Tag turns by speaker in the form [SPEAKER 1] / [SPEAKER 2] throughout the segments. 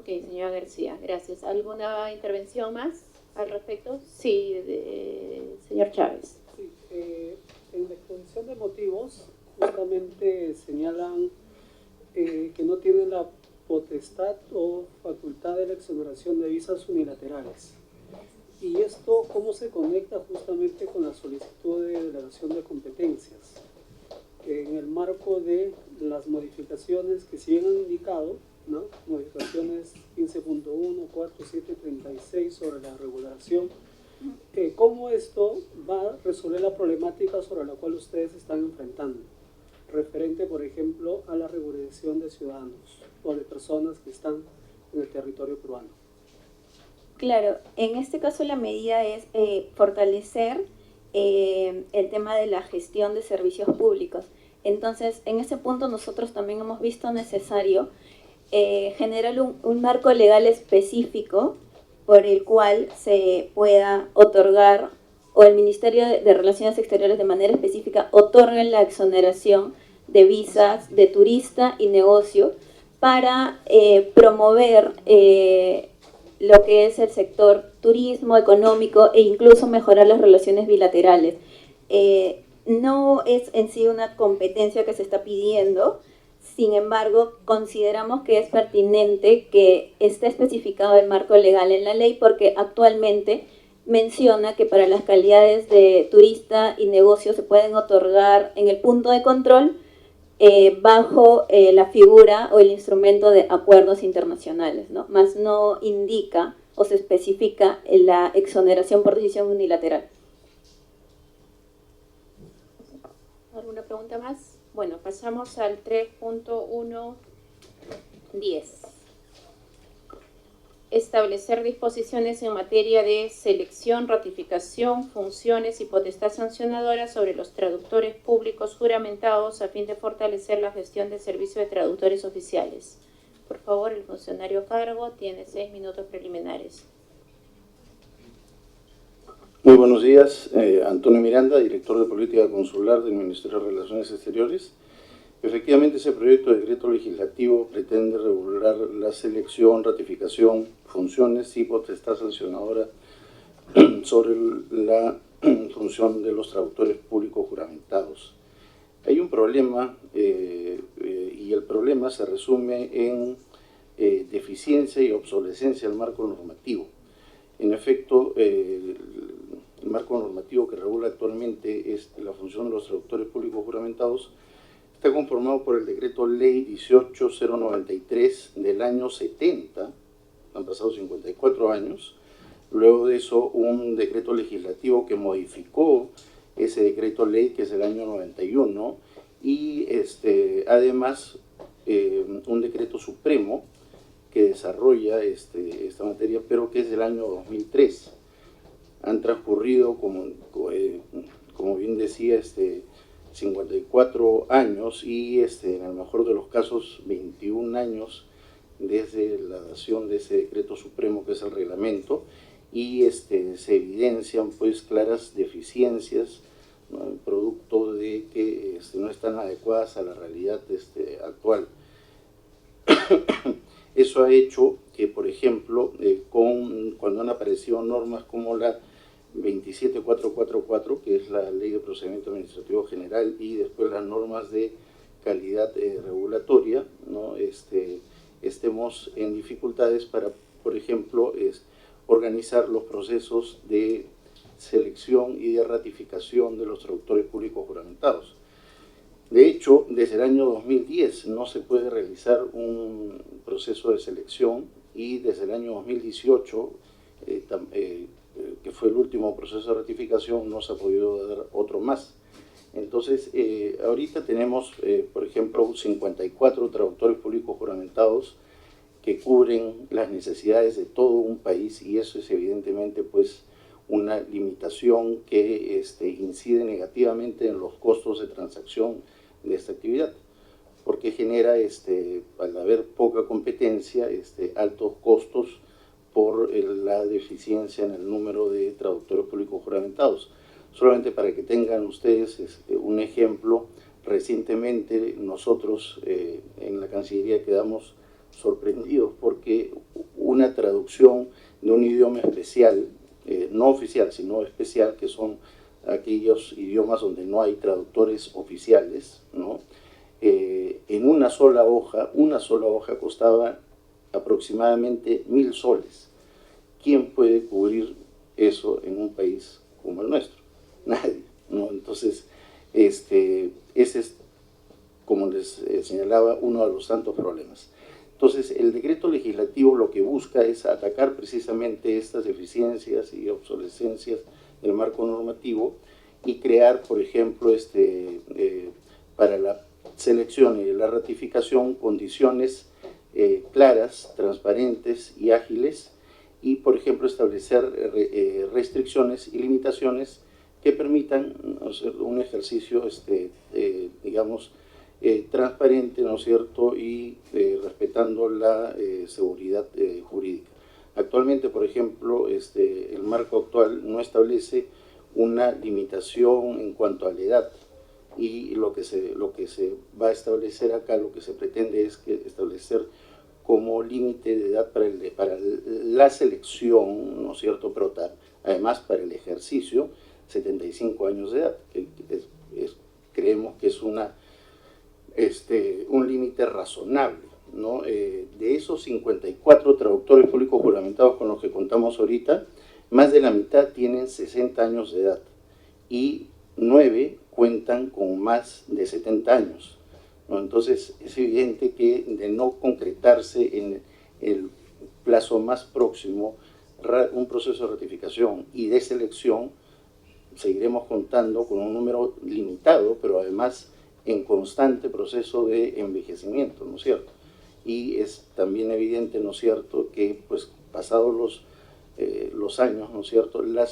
[SPEAKER 1] Ok, señora García, gracias. ¿Alguna intervención más al respecto? Sí, señor Chávez.
[SPEAKER 2] Sí, en la exposición de motivos justamente señalan que no tiene la potestad o facultad de la exoneración de visas unilaterales. ¿Y esto cómo se conecta justamente con la solicitud de delegación de competencias? En el marco de las modificaciones que sí han indicado, ¿no? Modificaciones 15.1, 4, 7, 36 sobre la regulación, ¿cómo esto va a resolver la problemática sobre la cual ustedes están enfrentando? Referente, por ejemplo, a la regulación de ciudadanos o de personas que están en el territorio peruano.
[SPEAKER 3] Claro, en este caso la medida es fortalecer el tema de la gestión de servicios públicos. Entonces, en ese punto nosotros también hemos visto necesario generar un marco legal específico por el cual se pueda otorgar, o el Ministerio de Relaciones Exteriores de manera específica otorga la exoneración de visas de turista y negocio para promover lo que es el sector turismo, económico e incluso mejorar las relaciones bilaterales. No es en sí una competencia que se está pidiendo, sin embargo, consideramos que es pertinente que esté especificado el marco legal en la ley porque actualmente menciona que para las calidades de turista y negocio se pueden otorgar en el punto de control bajo la figura o el instrumento de acuerdos internacionales, ¿no? Más no indica o se especifica la exoneración por decisión unilateral.
[SPEAKER 1] ¿Alguna pregunta más? Bueno, pasamos al 3.1.10. Establecer disposiciones en materia de selección, ratificación, funciones y potestad sancionadora sobre los traductores públicos juramentados a fin de fortalecer la gestión del servicio de traductores oficiales. Por favor, el funcionario a cargo tiene 6 minutos preliminares.
[SPEAKER 4] Muy buenos días, Antonio Miranda, director de Política Consular del Ministerio de Relaciones Exteriores. Efectivamente, ese proyecto de decreto legislativo pretende regular la selección, ratificación, funciones y potestad sancionadora sobre la función de los traductores públicos juramentados. Hay un problema y el problema se resume en deficiencia y obsolescencia del marco normativo. En efecto, el marco normativo que regula actualmente la función de los traductores públicos juramentados está conformado por el decreto ley 18093 del año 70, han pasado 54 años, luego de eso un decreto legislativo que modificó ese decreto ley que es del año 91 y además un decreto supremo que desarrolla esta materia, pero que es del año 2003. Han transcurrido, como bien decía, 54 años y en el mejor de los casos 21 años desde la dación de ese decreto supremo que es el reglamento y se evidencian pues claras deficiencias, ¿no? Producto de que no están adecuadas a la realidad actual. Eso ha hecho que, por ejemplo, cuando han aparecido normas como la 27444, que es la Ley de Procedimiento Administrativo General, y después las normas de calidad regulatoria, ¿no? Estemos en dificultades para, por ejemplo, organizar los procesos de selección y de ratificación de los traductores públicos juramentados. De hecho, desde el año 2010 no se puede realizar un proceso de selección y desde el año 2018, que fue el último proceso de ratificación, no se ha podido dar otro más. Entonces, ahorita tenemos, por ejemplo, 54 traductores públicos juramentados que cubren las necesidades de todo un país y eso es evidentemente pues una limitación que incide negativamente en los costos de transacción de esta actividad, porque genera, al haber poca competencia, altos costos por la deficiencia en el número de traductores públicos juramentados. Solamente para que tengan ustedes un ejemplo, recientemente nosotros en la Cancillería quedamos sorprendidos porque una traducción de un idioma especial, no oficial, sino especial, que son aquellos idiomas donde no hay traductores oficiales, ¿no? En una sola hoja costaba aproximadamente 1.000 soles. ¿Quién puede cubrir eso en un país como el nuestro? Nadie, ¿no? Entonces, ese es, como les señalaba, uno de los tantos problemas. Entonces, el decreto legislativo lo que busca es atacar precisamente estas deficiencias y obsolescencias del marco normativo y crear, por ejemplo, para la selección y la ratificación condiciones claras, transparentes y ágiles, y, por ejemplo, establecer restricciones y limitaciones que permitan hacer un ejercicio, digamos, transparente, ¿no es cierto?, y respetando la seguridad jurídica. Actualmente, por ejemplo, el marco actual no establece una limitación en cuanto a la edad, y lo que se va a establecer acá, lo que se pretende es establecer como límite de edad para la selección, ¿no es cierto?, pero además para el ejercicio, 75 años de edad, que creemos que es un límite razonable, ¿no? De esos 54 traductores públicos juramentados con los que contamos ahorita, más de la mitad tienen 60 años de edad y 9 cuentan con más de 70 años, ¿no? Entonces es evidente que de no concretarse en el plazo más próximo un proceso de ratificación y de selección, seguiremos contando con un número limitado, pero además en constante proceso de envejecimiento, ¿no es cierto? Y es también evidente, ¿no es cierto?, que pues pasados los años, ¿no es cierto?, la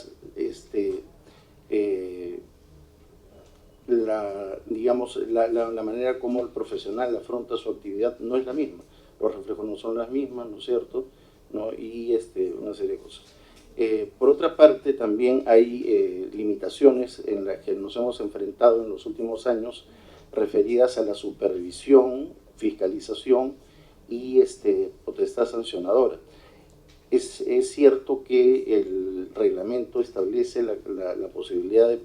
[SPEAKER 4] manera como el profesional afronta su actividad no es la misma, los reflejos no son las mismas, ¿no es cierto?, ¿no? Y una serie de cosas. Por otra parte, también hay limitaciones en las que nos hemos enfrentado en los últimos años referidas a la supervisión, fiscalización y potestad sancionadora. Es cierto que el reglamento establece la posibilidad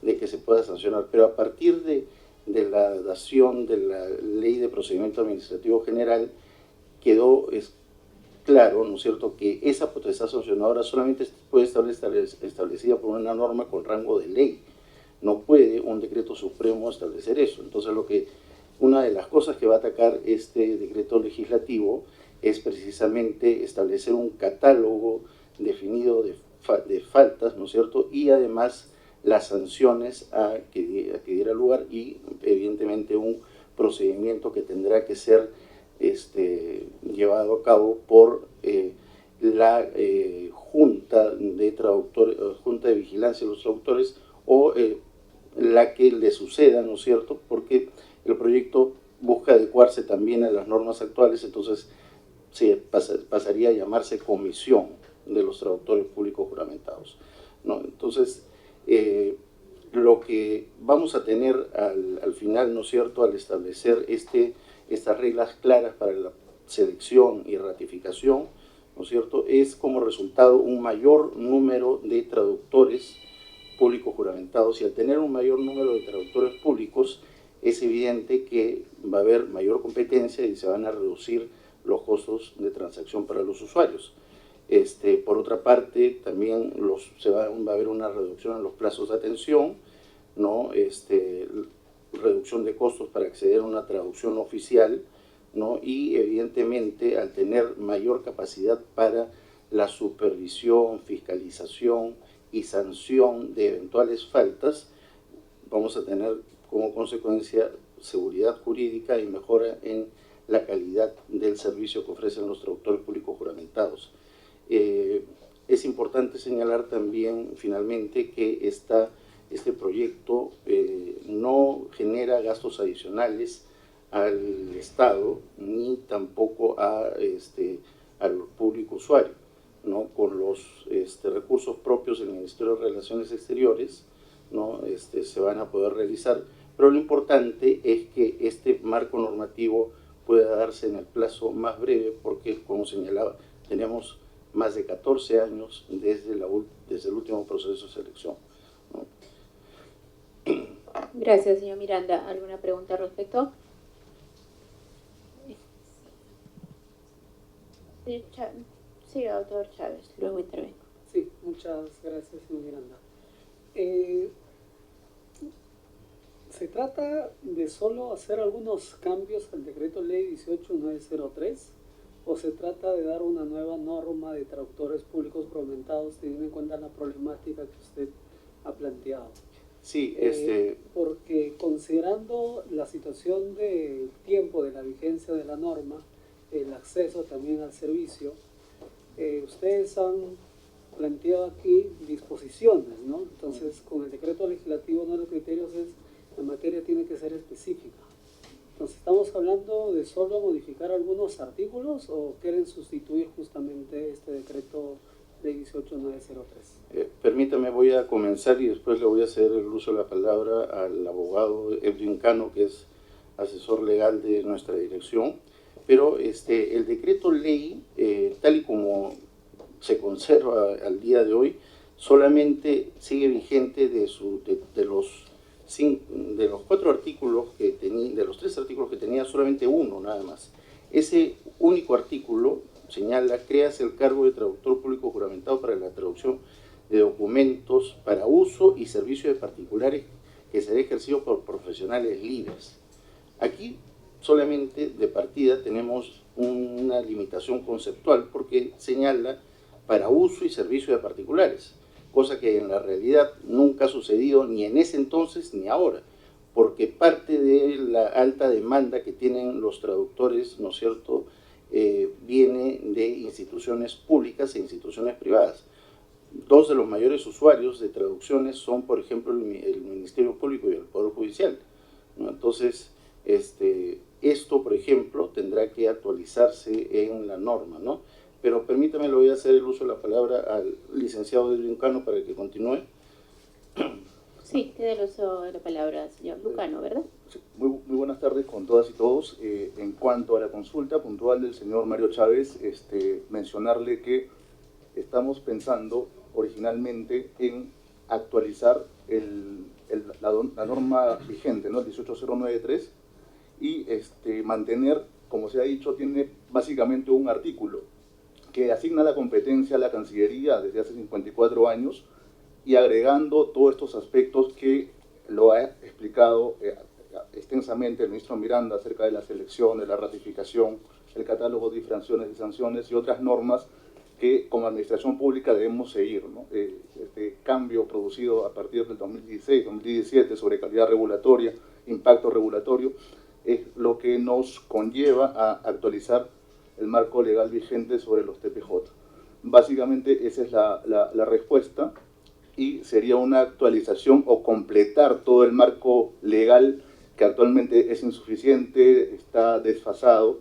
[SPEAKER 4] de que se pueda sancionar, pero a partir de la dación de la Ley de Procedimiento Administrativo General quedó claro, ¿no es cierto?, que esa potestad sancionadora solamente puede estar establecida por una norma con rango de ley. No puede un decreto supremo establecer eso. Entonces, una de las cosas que va a atacar este decreto legislativo es precisamente establecer un catálogo definido de faltas, ¿no es cierto?, y además las sanciones a que diera lugar y, evidentemente, un procedimiento que tendrá que ser llevado a cabo por la Junta de Vigilancia de los Traductores o la que le suceda, ¿no es cierto?, porque el proyecto busca adecuarse también a las normas actuales, entonces pasaría a llamarse Comisión de los Traductores Públicos Juramentados, ¿no? Entonces, lo que vamos a tener al final, ¿no es cierto?, al establecer estas reglas claras para la selección y ratificación, ¿no es cierto?, es como resultado un mayor número de traductores públicos juramentados, y al tener un mayor número de traductores públicos es evidente que va a haber mayor competencia y se van a reducir los costos de transacción para los usuarios. Por otra parte, también va a haber una reducción en los plazos de atención, ¿no? Reducción de costos para acceder a una traducción oficial, ¿no? Y evidentemente, al tener mayor capacidad para la supervisión, fiscalización y sanción de eventuales faltas, vamos a tener como consecuencia seguridad jurídica y mejora en la calidad del servicio que ofrecen los traductores públicos juramentados. Es importante señalar también, finalmente, que este proyecto no genera gastos adicionales al Estado ni tampoco al público usuario, ¿no? Con los recursos propios del Ministerio de Relaciones Exteriores, ¿no? Se van a poder realizar, pero lo importante es que este marco normativo pueda darse en el plazo más breve, porque, como señalaba, tenemos más de 14 años desde el último proceso de selección, ¿no?
[SPEAKER 1] Gracias, señor Miranda. ¿Alguna pregunta al respecto? Sí, doctor Chávez, luego intervengo.
[SPEAKER 2] Sí, muchas gracias, señor Miranda. ¿Se trata de solo hacer algunos cambios al decreto ley 18903 o se trata de dar una nueva norma de traductores públicos juramentados teniendo en cuenta la problemática que usted ha planteado?
[SPEAKER 4] Sí,
[SPEAKER 2] porque considerando la situación de tiempo de la vigencia de la norma, el acceso también al servicio, ustedes han planteado aquí disposiciones, ¿no? Entonces, con el decreto legislativo, uno de los criterios es la materia tiene que ser específica. Entonces, ¿estamos hablando de solo modificar algunos artículos o quieren sustituir justamente este decreto ley 18903?
[SPEAKER 4] Permítame, voy a comenzar y después le voy a ceder el uso de la palabra al abogado Edwin Cano, que es asesor legal de nuestra dirección. Pero el decreto ley, tal y como se conserva al día de hoy, solamente sigue vigente de los 4 artículos que tenía, de los 3 artículos que tenía, solamente uno nada más. Ese único artículo señala: creas el cargo de traductor público juramentado para la traducción de documentos para uso y servicio de particulares que será ejercido por profesionales libres. Aquí solamente de partida tenemos una limitación conceptual porque señala para uso y servicio de particulares, cosa que en la realidad nunca ha sucedido ni en ese entonces ni ahora, porque parte de la alta demanda que tienen los traductores, ¿no es cierto?, viene de instituciones públicas e instituciones privadas. 2 de los mayores usuarios de traducciones son, por ejemplo, el Ministerio Público y el Poder Judicial, ¿no? Entonces, esto, por ejemplo, tendrá que actualizarse en la norma, ¿no? Pero permítame, le voy a hacer el uso de la palabra al licenciado Edwin Cano para que continúe.
[SPEAKER 1] Sí, tiene el uso de la palabra, señor Lucano, ¿verdad?
[SPEAKER 5] Sí, muy buenas tardes con todas y todos. En cuanto a la consulta puntual del señor Mario Chávez, mencionarle que estamos pensando originalmente en actualizar la norma vigente, ¿no? El 18093, y mantener, como se ha dicho, tiene básicamente un artículo que asigna la competencia a la Cancillería desde hace 54 años y agregando todos estos aspectos que lo ha explicado extensamente el ministro Miranda acerca de la selección, de la ratificación, el catálogo de infracciones y sanciones y otras normas que como administración pública debemos seguir, ¿no? Este cambio producido a partir del 2016-2017 sobre calidad regulatoria, impacto regulatorio, es lo que nos conlleva a actualizar el marco legal vigente sobre los TPJ. Básicamente esa es la respuesta, y sería una actualización o completar todo el marco legal que actualmente es insuficiente, está desfasado.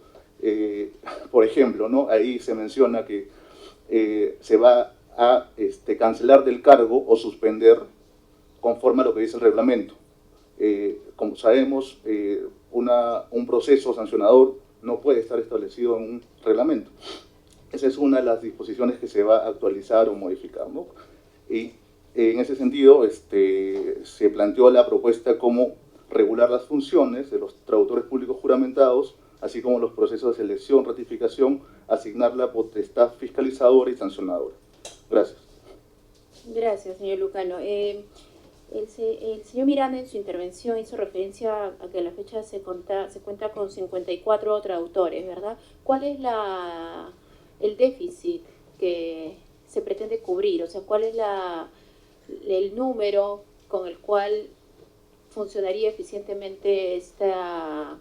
[SPEAKER 5] Por ejemplo, ¿no? Ahí se menciona que se va a cancelar del cargo o suspender conforme a lo que dice el reglamento. Como sabemos, un proceso sancionador no puede estar establecido en un reglamento. Esa es una de las disposiciones que se va a actualizar o modificar, ¿no? Y en ese sentido, se planteó la propuesta como regular las funciones de los traductores públicos juramentados, así como los procesos de selección, ratificación, asignar la potestad fiscalizadora y sancionadora. Gracias.
[SPEAKER 1] Gracias, señor Lucano. El señor Miranda en su intervención hizo referencia a que a la fecha se cuenta con 54 traductores, ¿verdad? ¿Cuál es el déficit que se pretende cubrir? O sea, ¿cuál es el número con el cual funcionaría eficientemente esta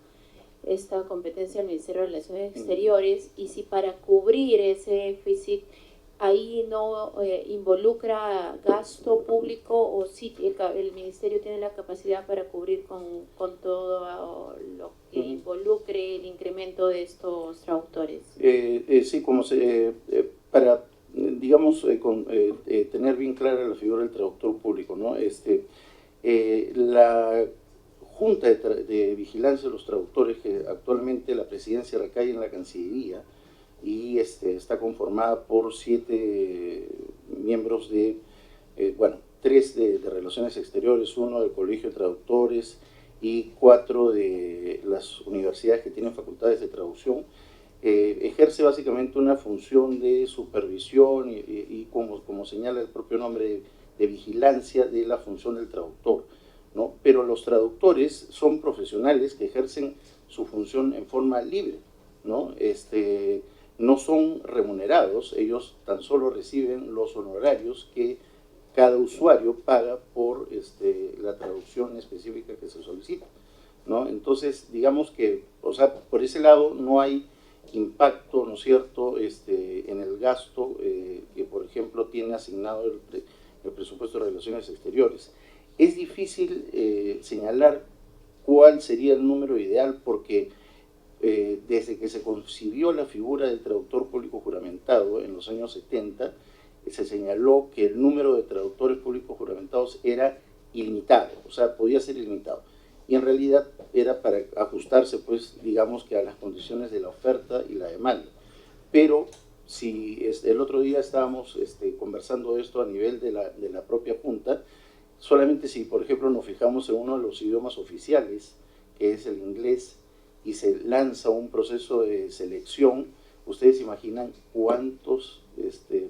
[SPEAKER 1] competencia del Ministerio de Relaciones Exteriores? Y si para cubrir ese déficit ahí no involucra gasto público, o si el Ministerio tiene la capacidad para cubrir con todo lo que involucre el incremento de estos traductores.
[SPEAKER 4] Sí, para, digamos, tener bien clara la figura del traductor público, ¿no? Junta de Vigilancia de los Traductores, que actualmente la presidencia recae en la Cancillería y está conformada por 7 miembros de, 3 de Relaciones Exteriores, 1 del Colegio de Traductores y 4 de las universidades que tienen facultades de traducción. Ejerce básicamente una función de supervisión y como señala el propio nombre, de vigilancia de la función del traductor, ¿no? Pero los traductores son profesionales que ejercen su función en forma libre, ¿no? No son remunerados, ellos tan solo reciben los honorarios que cada usuario paga por la traducción específica que se solicita, ¿no? Entonces, digamos que, o sea, por ese lado no hay impacto, ¿no es cierto?, en el gasto que, por ejemplo, tiene asignado el presupuesto de Relaciones Exteriores. Es difícil señalar cuál sería el número ideal porque desde que se concibió la figura del traductor público juramentado en los años 70, se señaló que el número de traductores públicos juramentados era ilimitado, o sea, podía ser ilimitado. Y en realidad era para ajustarse, pues, digamos que a las condiciones de la oferta y la demanda. Pero si el otro día estábamos conversando esto a nivel de la propia Junta, solamente si, por ejemplo, nos fijamos en uno de los idiomas oficiales, que es el inglés, y se lanza un proceso de selección, ¿ustedes imaginan cuántos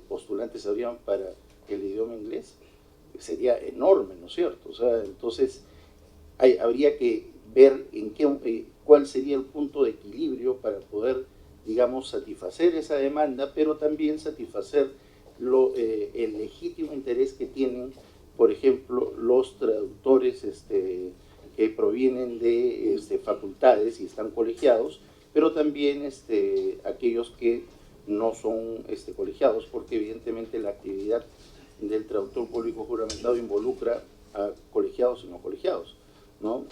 [SPEAKER 4] postulantes habrían para el idioma inglés? Sería enorme, ¿no es cierto? O sea, entonces habría que ver cuál sería el punto de equilibrio para poder, digamos, satisfacer esa demanda, pero también satisfacer el legítimo interés que tienen, por ejemplo, los traductores que provienen de facultades y están colegiados, pero también aquellos que no son colegiados, porque evidentemente la actividad del traductor público juramentado involucra a colegiados y no colegiados, ¿no?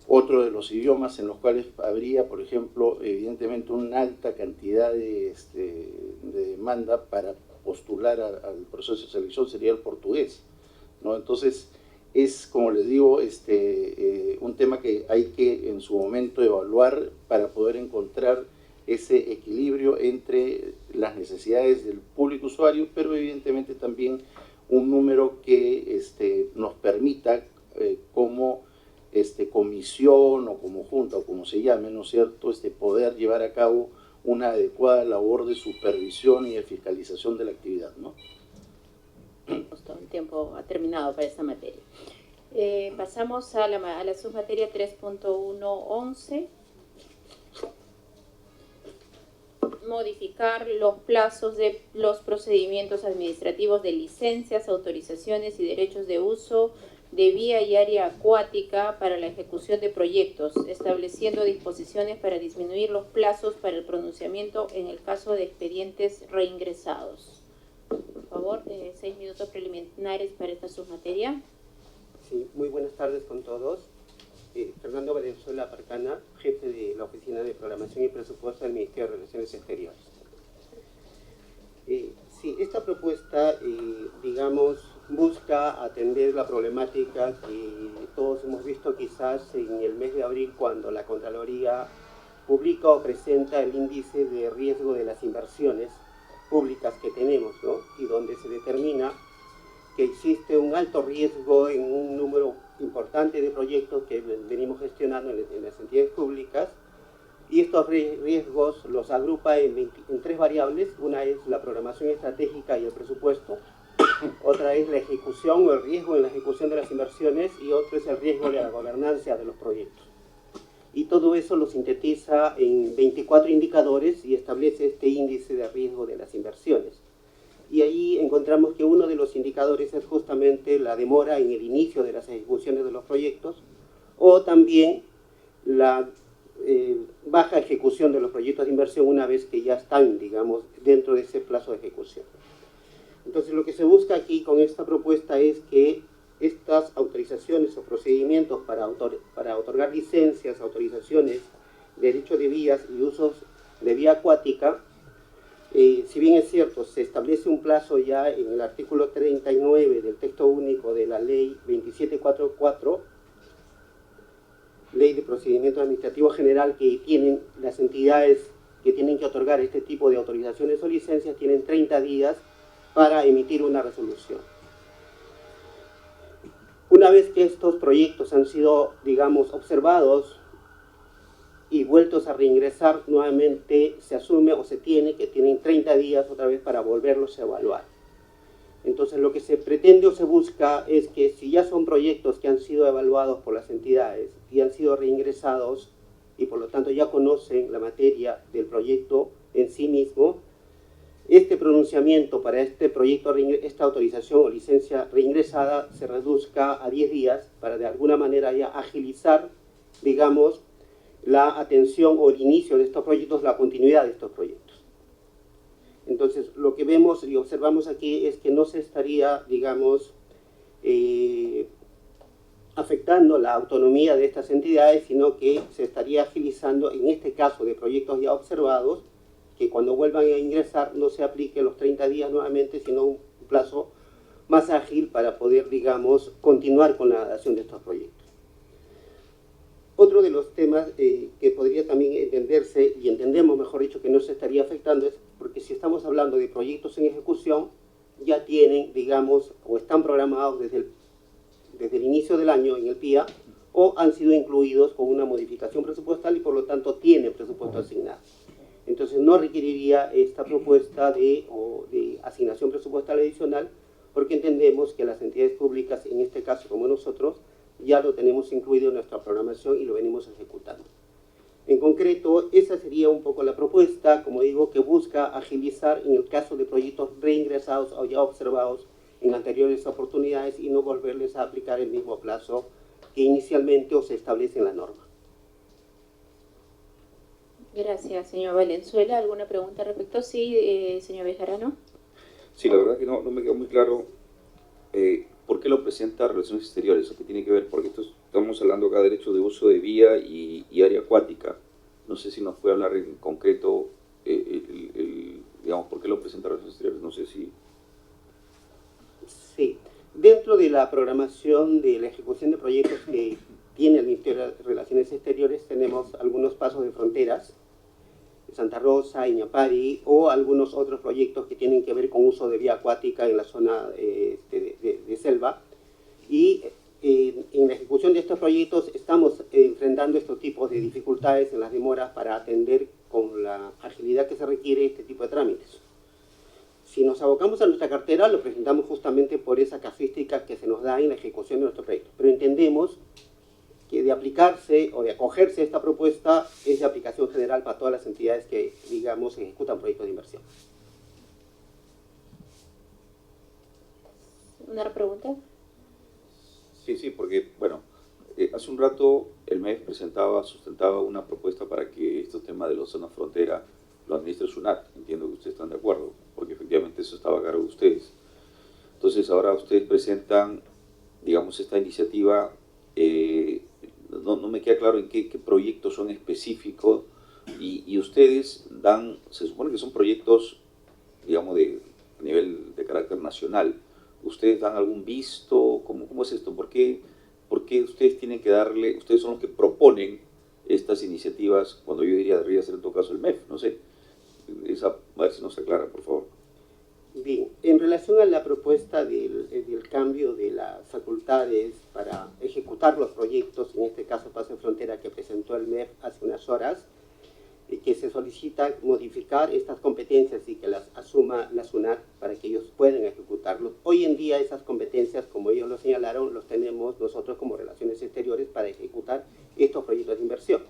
[SPEAKER 4] Otro de los idiomas en los cuales habría, por ejemplo, evidentemente una alta cantidad de demanda para postular al proceso de selección sería el portugués, ¿no? Entonces, es, como les digo, un tema que hay que en su momento evaluar para poder encontrar ese equilibrio entre las necesidades del público usuario, pero evidentemente también un número que nos permita como comisión o como junta o como se llame, ¿no es cierto?, poder llevar a cabo una adecuada labor de supervisión y de fiscalización de la actividad, ¿no?
[SPEAKER 1] Todo el tiempo ha terminado para esta materia. Pasamos a la submateria 3.1.11. Modificar los plazos de los procedimientos administrativos de licencias, autorizaciones y derechos de uso de vía y área acuática para la ejecución de proyectos, estableciendo disposiciones para disminuir los plazos para el pronunciamiento en el caso de expedientes reingresados. Por favor, 6 minutos preliminares para esta submateria.
[SPEAKER 6] Sí, muy buenas tardes con todos. Fernando Valenzuela Parcana, jefe de la Oficina de Programación y Presupuesto del Ministerio de Relaciones Exteriores. Sí, esta propuesta, digamos, busca atender la problemática que todos hemos visto quizás en el mes de abril cuando la Contraloría publica o presenta el índice de riesgo de las inversiones públicas que tenemos, ¿no? Y donde se determina que existe un alto riesgo en un número importante de proyectos que venimos gestionando en las entidades públicas, y estos riesgos los agrupa en 3 variables. Una es la programación estratégica y el presupuesto, otra es la ejecución o el riesgo en la ejecución de las inversiones, y otro es el riesgo de la gobernanza de los proyectos. Y todo eso lo sintetiza en 24 indicadores y establece este índice de riesgo de las inversiones. Y ahí encontramos que uno de los indicadores es justamente la demora en el inicio de las ejecuciones de los proyectos, o también la baja ejecución de los proyectos de inversión una vez que ya están, digamos, dentro de ese plazo de ejecución. Entonces, lo que se busca aquí con esta propuesta es que estas autorizaciones o procedimientos para otorgar licencias, autorizaciones, derechos de vías y usos de vía acuática, si bien es cierto, se establece un plazo ya en el artículo 39 del texto único de la ley 2744, Ley de Procedimiento Administrativo General que tienen las entidades que tienen que otorgar este tipo de autorizaciones o licencias, tienen 30 días para emitir una resolución. Una vez que estos proyectos han sido, digamos, observados y vueltos a reingresar, nuevamente se asume o se tiene que tienen 30 días otra vez para volverlos a evaluar. Entonces lo que se pretende o se busca es que si ya son proyectos que han sido evaluados por las entidades y han sido reingresados y por lo tanto ya conocen la materia del proyecto en sí mismo, este pronunciamiento para este proyecto, esta autorización o licencia reingresada se reduzca a 10 días para de alguna manera ya agilizar, digamos, la atención o el inicio de estos proyectos, la continuidad de estos proyectos. Entonces, lo que vemos y observamos aquí es que no se estaría, digamos, afectando la autonomía de estas entidades, sino que se estaría agilizando, en este caso de proyectos ya observados, que cuando vuelvan a ingresar no se aplique los 30 días nuevamente, sino un plazo más ágil para poder, digamos, continuar con la adaptación de estos proyectos. Otro de los temas que podría también entenderse, y entendemos, mejor dicho, que no se estaría afectando, es porque si estamos hablando de proyectos en ejecución, ya tienen, digamos, o están programados desde el inicio del año en el PIA, o han sido incluidos con una modificación presupuestal y por lo tanto tienen presupuesto asignado. Entonces no requeriría esta propuesta de asignación presupuestal adicional, porque entendemos que las entidades públicas, en este caso como nosotros, ya lo tenemos incluido en nuestra programación y lo venimos ejecutando. En concreto, esa sería un poco la propuesta, como digo, que busca agilizar en el caso de proyectos reingresados o ya observados en anteriores oportunidades y no volverles a aplicar el mismo plazo que inicialmente o se establece en la norma.
[SPEAKER 1] Gracias, señor Valenzuela. ¿Alguna pregunta respecto? Sí, señor Bejarano.
[SPEAKER 7] Sí, la verdad que no me quedó muy claro por qué lo presenta Relaciones Exteriores. ¿Eso qué tiene que ver? Porque estamos hablando acá de derecho de uso de vía y área acuática. No sé si nos puede hablar en concreto, digamos, por qué lo presenta Relaciones Exteriores. No sé si...
[SPEAKER 6] Sí, dentro de la programación de la ejecución de proyectos que tiene el Ministerio de Relaciones Exteriores, tenemos algunos pasos de fronteras, Santa Rosa, Iñapari, o algunos otros proyectos que tienen que ver con uso de vía acuática en la zona de selva. Y en la ejecución de estos proyectos estamos enfrentando estos tipos de dificultades en las demoras para atender con la agilidad que se requiere este tipo de trámites. Si nos abocamos a nuestra cartera, lo presentamos justamente por esa casuística que se nos da en la ejecución de nuestro proyecto. Pero entendemos que de aplicarse o de acogerse a esta propuesta es de aplicación general para todas las entidades que, digamos, ejecutan proyectos de inversión.
[SPEAKER 1] ¿Una pregunta?
[SPEAKER 7] Sí, porque, bueno, hace un rato el MEF sustentaba una propuesta para que estos temas de la zona frontera lo administre SUNAT. Entiendo que ustedes están de acuerdo, porque efectivamente eso estaba a cargo de ustedes. Entonces ahora ustedes presentan, digamos, esta iniciativa, no me queda claro en qué proyectos son específicos, y ustedes dan, se supone que son proyectos, digamos, a nivel de carácter nacional. ¿Ustedes dan algún visto? ¿Cómo es esto? ¿Por qué ustedes tienen que darle, ustedes son los que proponen estas iniciativas, cuando yo diría debería ser en todo caso el MEF? No sé, a ver si nos aclara, por favor.
[SPEAKER 6] Bien, en relación a la propuesta del cambio de las facultades para ejecutar los proyectos, en este caso Paso de Frontera que presentó el MEF hace unas horas, que se solicita modificar estas competencias y que las asuma la SUNAT para que ellos puedan ejecutarlos. Hoy en día esas competencias, como ellos lo señalaron, los tenemos nosotros como Relaciones Exteriores para ejecutar estos proyectos de inversión.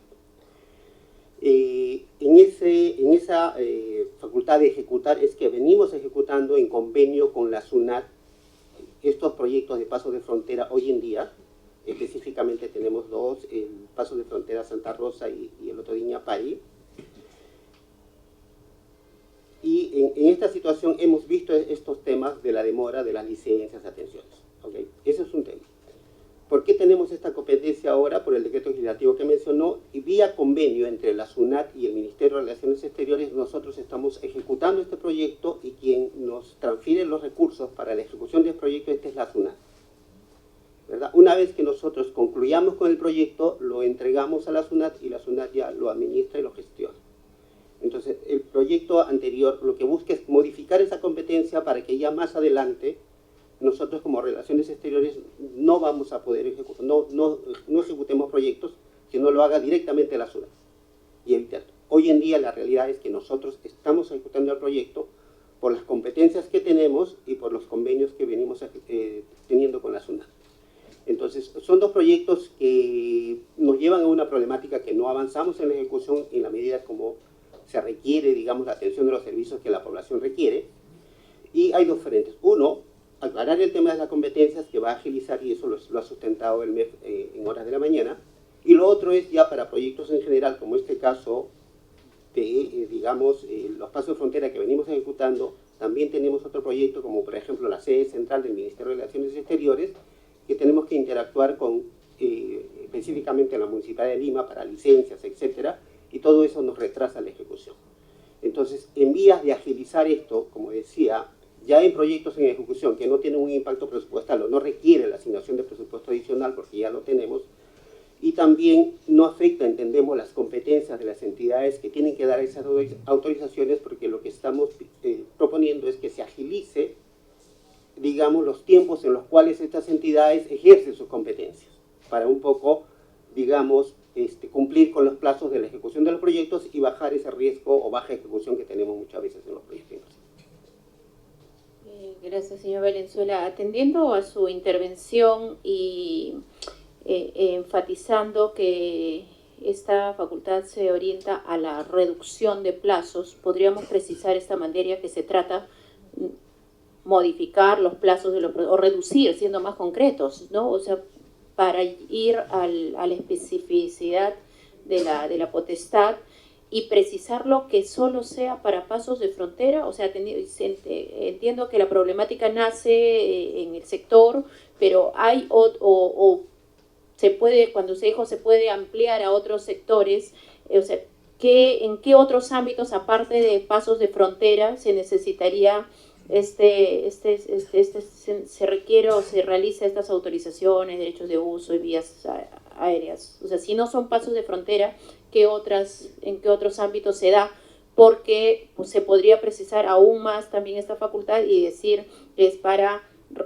[SPEAKER 6] En esa facultad de ejecutar es que venimos ejecutando en convenio con la SUNAT estos proyectos de paso de frontera hoy en día. Específicamente tenemos dos, el paso de frontera Santa Rosa y el otro de Iñapari. Y en esta situación hemos visto estos temas de la demora de las licencias, atenciones. ¿Okay? Ese es un tema. ¿Por qué tenemos esta competencia ahora? Por el decreto legislativo que mencionó, y vía convenio entre la SUNAT y el Ministerio de Relaciones Exteriores, nosotros estamos ejecutando este proyecto y quien nos transfiere los recursos para la ejecución de este proyecto es la SUNAT. ¿verdad? Una vez que nosotros concluyamos con el proyecto, lo entregamos a la SUNAT y la SUNAT ya lo administra y lo gestiona. Entonces, el proyecto anterior lo que busca es modificar esa competencia para que ya más adelante nosotros como Relaciones Exteriores no vamos a poder ejecutar, no ejecutemos proyectos, sino lo haga directamente la SUNAT y evitar. Hoy en día la realidad es que nosotros estamos ejecutando el proyecto por las competencias que tenemos y por los convenios que venimos teniendo con la SUNAT. Entonces, son dos proyectos que nos llevan a una problemática que no avanzamos en la ejecución en la medida como se requiere, digamos, la atención de los servicios que la población requiere. Y hay dos frentes. Uno, aclarar el tema de las competencias que va a agilizar, y eso lo ha sustentado el MEF en horas de la mañana. Y lo otro es ya para proyectos en general, como este caso de, digamos, los pasos de frontera que venimos ejecutando. También tenemos otro proyecto, como por ejemplo la sede central del Ministerio de Relaciones Exteriores, que tenemos que interactuar con, específicamente en la Municipalidad de Lima, para licencias, etcétera, y todo eso nos retrasa la ejecución. Entonces, en vías de agilizar esto, como decía, ya en proyectos en ejecución que no tienen un impacto presupuestal o no requiere la asignación de presupuesto adicional, porque ya lo tenemos, y también no afecta, entendemos, las competencias de las entidades que tienen que dar esas autorizaciones, porque lo que estamos proponiendo es que se agilice, digamos, los tiempos en los cuales estas entidades ejercen sus competencias, para un poco, digamos, cumplir con los plazos de la ejecución de los proyectos y bajar ese riesgo o baja ejecución que tenemos muchas veces en los proyectos.
[SPEAKER 1] Gracias, señor Valenzuela. Atendiendo a su intervención y enfatizando que esta facultad se orienta a la reducción de plazos, podríamos precisar esta materia que se trata modificar los plazos de los, o reducir, siendo más concretos, ¿no? O sea, para ir a la especificidad de la potestad y precisarlo que solo sea para pasos de frontera. O sea, entiendo que la problemática nace en el sector, pero hay se puede, cuando se dijo se puede ampliar a otros sectores, o sea, ¿en qué otros ámbitos, aparte de pasos de frontera, se necesitaría se requiere o se realiza estas autorizaciones, derechos de uso y vías aéreas? O sea, si no son pasos de frontera, ¿en qué otros ámbitos se da? Porque pues, se podría precisar aún más también esta facultad y decir que es para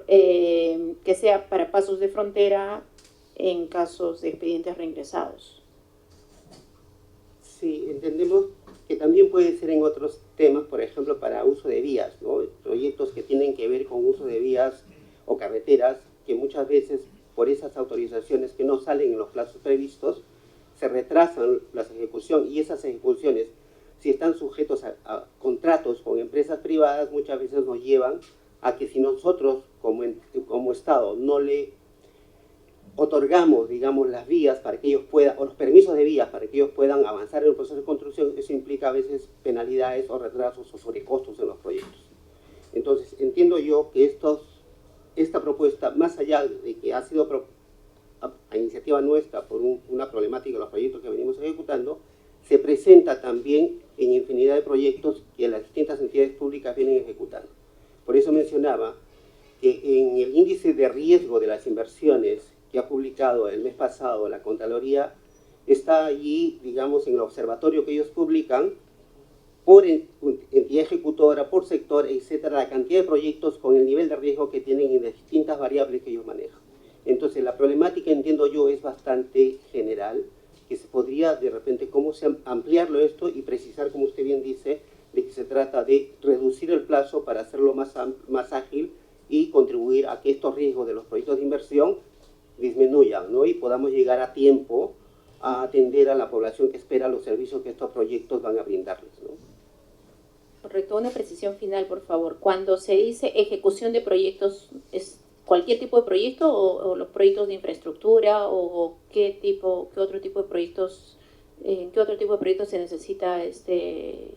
[SPEAKER 1] que sea para pasos de frontera en casos de expedientes reingresados.
[SPEAKER 6] Sí, entendemos que también puede ser en otros temas, por ejemplo, para uso de vías, ¿no? Proyectos que tienen que ver con uso de vías o carreteras, que muchas veces por esas autorizaciones que no salen en los plazos previstos, se retrasan la ejecución, y esas ejecuciones, si están sujetos a contratos con empresas privadas, muchas veces nos llevan a que si nosotros como Estado no le otorgamos, digamos, las vías para que ellos puedan, o los permisos de vías para que ellos puedan avanzar en el proceso de construcción, eso implica a veces penalidades o retrasos o sobrecostos en los proyectos. Entonces, entiendo yo que esta propuesta, más allá de que ha sido a iniciativa nuestra por una problemática de los proyectos que venimos ejecutando, se presenta también en infinidad de proyectos que las distintas entidades públicas vienen ejecutando. Por eso mencionaba que en el índice de riesgo de las inversiones que ha publicado el mes pasado la Contraloría, está allí, digamos, en el observatorio que ellos publican, por entidad ejecutora, por sector, etcétera, la cantidad de proyectos con el nivel de riesgo que tienen y de distintas variables que ellos manejan. Entonces, la problemática, entiendo yo, es bastante general, que se podría, de repente, ampliarlo esto y precisar, como usted bien dice, de que se trata de reducir el plazo para hacerlo más ágil y contribuir a que estos riesgos de los proyectos de inversión disminuyan, ¿no? Y podamos llegar a tiempo a atender a la población que espera los servicios que estos proyectos van a brindarles, ¿no?
[SPEAKER 1] Correcto, una precisión final, por favor. Cuando se dice ejecución de proyectos, ¿es cualquier tipo de proyecto o los proyectos de infraestructura o qué otro tipo de proyectos, en qué otro tipo de proyectos se necesita este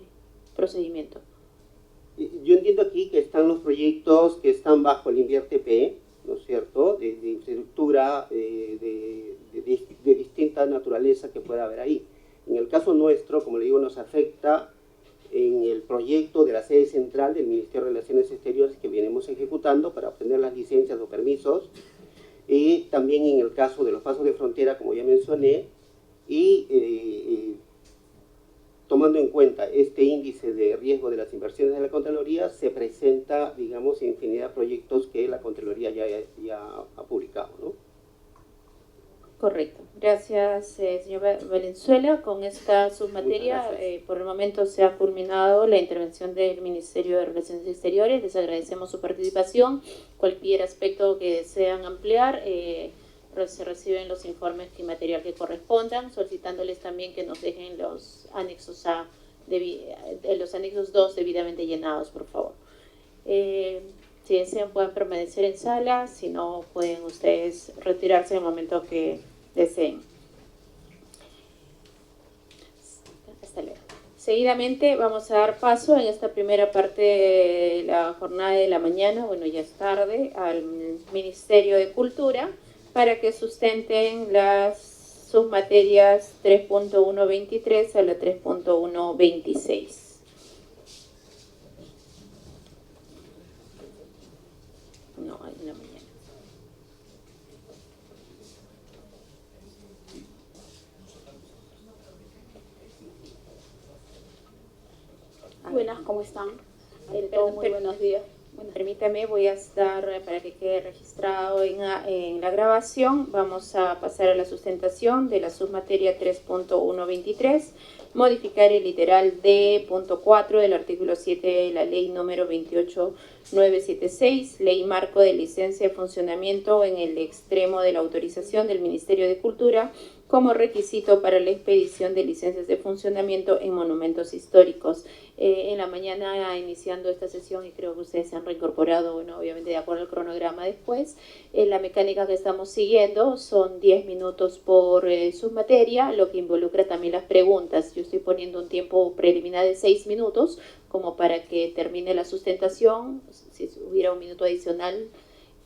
[SPEAKER 1] procedimiento?
[SPEAKER 6] Yo entiendo aquí que están los proyectos que están bajo el INVIERTE-P, ¿no es cierto?, de infraestructura de distinta naturaleza que pueda haber ahí. En el caso nuestro, como le digo, nos afecta en el proyecto de la sede central del Ministerio de Relaciones Exteriores que venimos ejecutando para obtener las licencias o permisos también en el caso de los pasos de frontera, como ya mencioné, y tomando en cuenta este índice de riesgo de las inversiones de la Contraloría, se presenta, digamos, infinidad de proyectos que la Contraloría ya ha publicado, ¿no?
[SPEAKER 1] Correcto. Gracias, señor Valenzuela. Con esta submateria, por el momento se ha culminado la intervención del Ministerio de Relaciones Exteriores. Les agradecemos su participación. Cualquier aspecto que desean ampliar, se reciben los informes y material que correspondan, solicitándoles también que nos dejen los anexos los anexos 2 debidamente llenados, por favor. Si desean, pueden permanecer en sala, si no, pueden ustedes retirarse en el momento que deseen. Hasta luego. Seguidamente vamos a dar paso en esta primera parte de la jornada de la mañana, bueno, ya es tarde, al Ministerio de Cultura, para que sustenten las submaterias 3.123 a la 3.126. No, hay una mañana.
[SPEAKER 8] Buenas, ¿cómo están? Todos muy buenos días.
[SPEAKER 1] Bueno, permítame, voy a estar, para que quede registrado en la grabación, vamos a pasar a la sustentación de la submateria 3.123, modificar el literal D.4 del artículo 7 de la ley número 28976, ley marco de licencia de funcionamiento en el extremo de la autorización del Ministerio de Cultura como requisito para la expedición de licencias de funcionamiento en monumentos históricos. En la mañana, iniciando esta sesión, y creo que ustedes se han reincorporado, bueno, obviamente de acuerdo al cronograma después, la mecánica que estamos siguiendo son 10 minutos por submateria, lo que involucra también las preguntas. Yo estoy poniendo un tiempo preliminar de 6 minutos, como para que termine la sustentación, si hubiera un minuto adicional,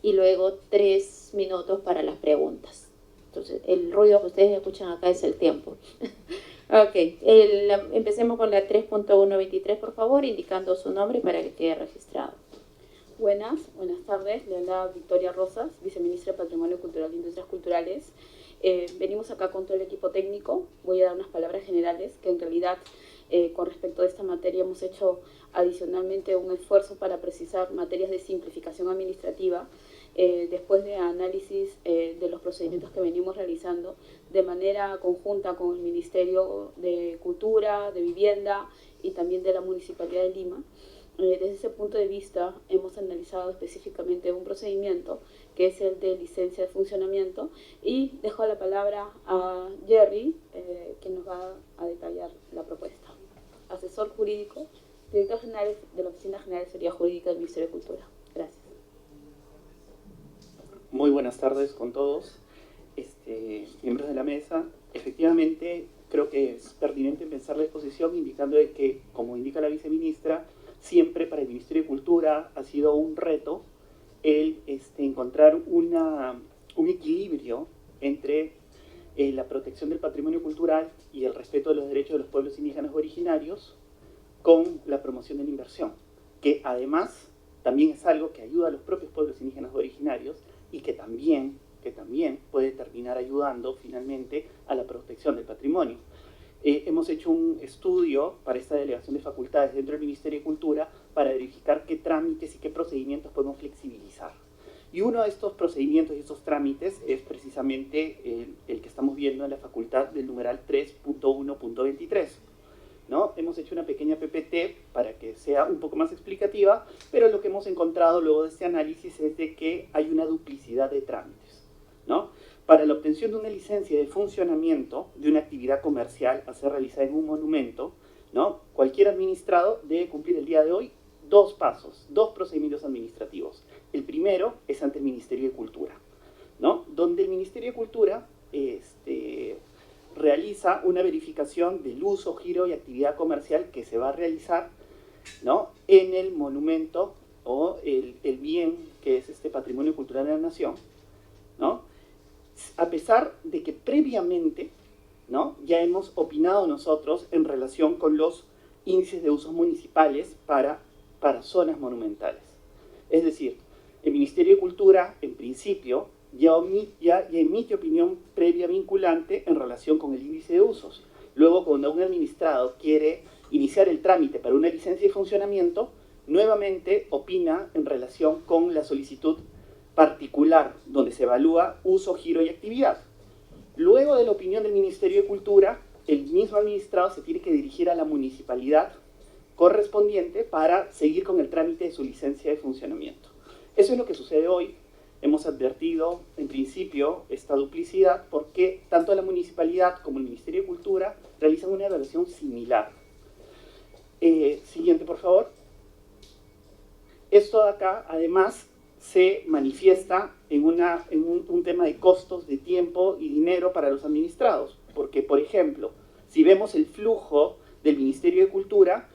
[SPEAKER 1] y luego 3 minutos para las preguntas. Entonces, el ruido que ustedes escuchan acá es el tiempo. Ok, empecemos con la 3.123, por favor, indicando su nombre para que quede registrado.
[SPEAKER 8] Buenas tardes. Le habla Victoria Rosas, viceministra de Patrimonio Cultural e Industrias Culturales. Venimos acá con todo el equipo técnico. Voy a dar unas palabras generales que en realidad, con respecto a esta materia, hemos hecho adicionalmente un esfuerzo para precisar materias de simplificación administrativa, después de análisis de los procedimientos que venimos realizando de manera conjunta con el Ministerio de Cultura, de Vivienda y también de la Municipalidad de Lima. Desde ese punto de vista hemos analizado específicamente un procedimiento que es el de licencia de funcionamiento, y dejo la palabra a Jerry, que nos va a detallar la propuesta. Asesor jurídico, director general de la Oficina General de Asesoría Jurídica del Ministerio de Cultura. Gracias.
[SPEAKER 9] Muy buenas tardes con todos, miembros de la mesa. Efectivamente, creo que es pertinente empezar la exposición indicando de que, como indica la viceministra, siempre para el Ministerio de Cultura ha sido un reto el encontrar un equilibrio entre la protección del patrimonio cultural y el respeto de los derechos de los pueblos indígenas originarios con la promoción de la inversión, que además también es algo que ayuda a los propios pueblos indígenas originarios y que también puede terminar ayudando finalmente a la protección del patrimonio. Hemos hecho un estudio para esta delegación de facultades dentro del Ministerio de Cultura para verificar qué trámites y qué procedimientos podemos flexibilizar. Y uno de estos procedimientos y estos trámites es precisamente el que estamos viendo en la facultad del numeral 3.1.23. ¿no? Hemos hecho una pequeña PPT para que sea un poco más explicativa, pero lo que hemos encontrado luego de este análisis es de que hay una duplicidad de trámites, ¿no? Para la obtención de una licencia de funcionamiento de una actividad comercial a ser realizada en un monumento, ¿no? Cualquier administrado debe cumplir el día de hoy 2 pasos, 2 procedimientos administrativos. El primero es ante el Ministerio de Cultura, ¿no? Donde el Ministerio de Cultura realiza una verificación del uso, giro y actividad comercial que se va a realizar, ¿no? En el monumento o el bien que es patrimonio cultural de la nación, ¿no? A pesar de que previamente, ¿no? Ya hemos opinado nosotros en relación con los índices de usos municipales para zonas monumentales. Es decir, el Ministerio de Cultura, en principio, ya emite opinión previa vinculante en relación con el índice de usos. Luego, cuando un administrado quiere iniciar el trámite para una licencia de funcionamiento, nuevamente opina en relación con la solicitud particular, donde se evalúa uso, giro y actividad. Luego de la opinión del Ministerio de Cultura, el mismo administrado se tiene que dirigir a la municipalidad correspondiente para seguir con el trámite de su licencia de funcionamiento. Eso es lo que sucede hoy. Hemos advertido, en principio, esta duplicidad porque tanto la municipalidad como el Ministerio de Cultura realizan una evaluación similar. Siguiente, por favor. Esto de acá, además, se manifiesta en un tema de costos de tiempo y dinero para los administrados. Porque, por ejemplo, si vemos el flujo del Ministerio de Cultura,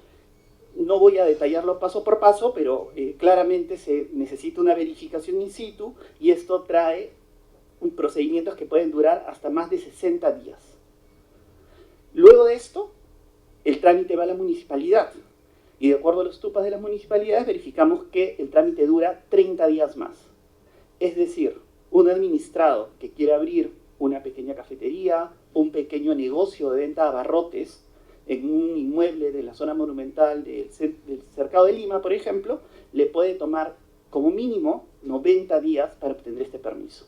[SPEAKER 9] no voy a detallarlo paso por paso, pero claramente se necesita una verificación in situ y esto trae procedimientos que pueden durar hasta más de 60 días. Luego de esto, el trámite va a la municipalidad y de acuerdo a los TUPAS de las municipalidades verificamos que el trámite dura 30 días más. Es decir, un administrado que quiere abrir una pequeña cafetería, un pequeño negocio de venta de abarrotes en un inmueble de la zona monumental del Cercado de Lima, por ejemplo, le puede tomar como mínimo 90 días para obtener este permiso,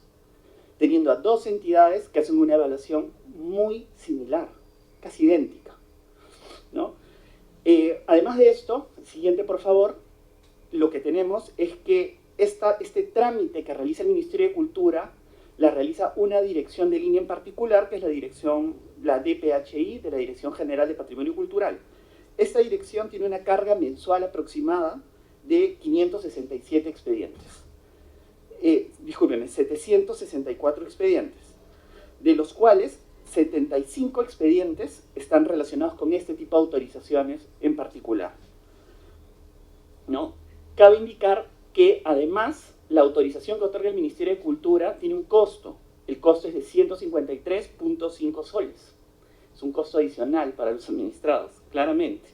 [SPEAKER 9] teniendo a dos entidades que hacen una evaluación muy similar, casi idéntica, ¿no? Además de esto, siguiente por favor, lo que tenemos es que este trámite que realiza el Ministerio de Cultura la realiza una dirección de línea en particular, que es la DPHI, de la Dirección General de Patrimonio Cultural. Esta dirección tiene una carga mensual aproximada de 567 expedientes. 764 expedientes, de los cuales 75 expedientes están relacionados con este tipo de autorizaciones en particular, ¿no? Cabe indicar que además la autorización que otorga el Ministerio de Cultura tiene un costo. El costo es de 153.5 soles. Es un costo adicional para los administrados, claramente.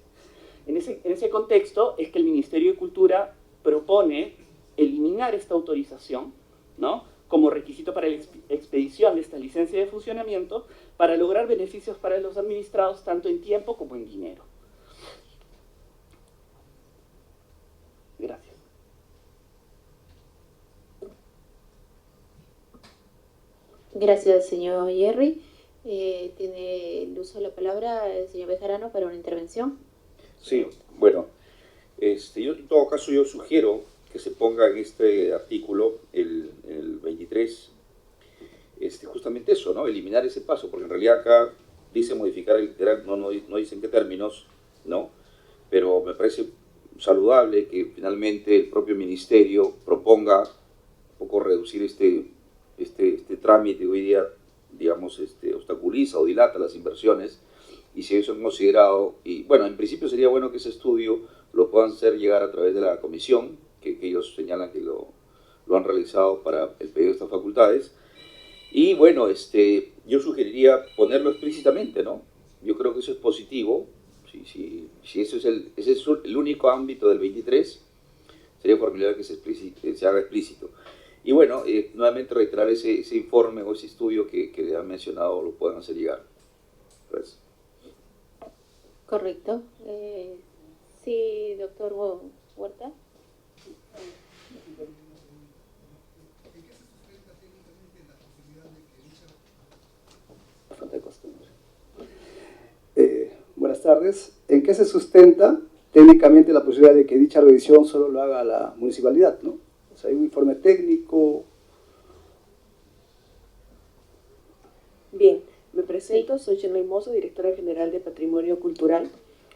[SPEAKER 9] En ese contexto es que el Ministerio de Cultura propone eliminar esta autorización, ¿no?, como requisito para la expedición de esta licencia de funcionamiento para lograr beneficios para los administrados tanto en tiempo como en dinero. Gracias.
[SPEAKER 1] Gracias, señor Jerry. Tiene el uso de la palabra el señor Bejarano para una intervención.
[SPEAKER 7] Sí, bueno, yo en todo caso yo sugiero que se ponga en este artículo, el 23, justamente eso, ¿no? Eliminar ese paso, porque en realidad acá dice modificar el literal, no dice en qué términos, ¿no? Pero me parece saludable que finalmente el propio ministerio proponga un poco reducir este trámite que hoy día, digamos, obstaculiza o dilata las inversiones, y si eso es considerado, y bueno, en principio sería bueno que ese estudio lo puedan hacer llegar a través de la comisión, que ellos señalan que lo han realizado para el pedido de estas facultades, y bueno, yo sugeriría ponerlo explícitamente, ¿no? Yo creo que eso es positivo. Si ese es el único ámbito del 23, sería formidable que se haga explícito. Y bueno, nuevamente reiterar ese informe o ese estudio que han mencionado, lo puedan hacer llegar. Gracias.
[SPEAKER 1] Correcto. Sí, doctor Huerta.
[SPEAKER 10] Buenas tardes. ¿En qué se sustenta técnicamente la posibilidad de que dicha revisión solo lo haga la municipalidad, ¿no? O sea, hay un informe técnico.
[SPEAKER 11] Bien, me presento, soy Jenny Mozo, directora general de Patrimonio Cultural.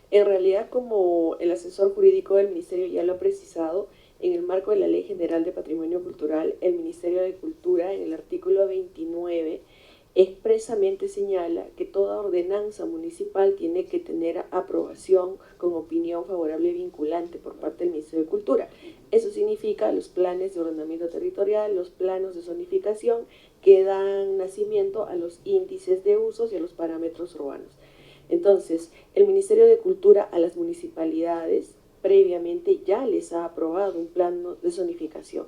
[SPEAKER 11] En realidad, como el asesor jurídico del Ministerio ya lo ha precisado, en el marco de la Ley General de Patrimonio Cultural, el Ministerio de Cultura, en el artículo 29, expresamente señala que toda ordenanza municipal tiene que tener aprobación con opinión favorable vinculante por parte del Ministerio de Cultura. Eso significa los planes de ordenamiento territorial, los planos de zonificación que dan nacimiento a los índices de usos y a los parámetros urbanos. Entonces, el Ministerio de Cultura a las municipalidades previamente ya les ha aprobado un plan de zonificación.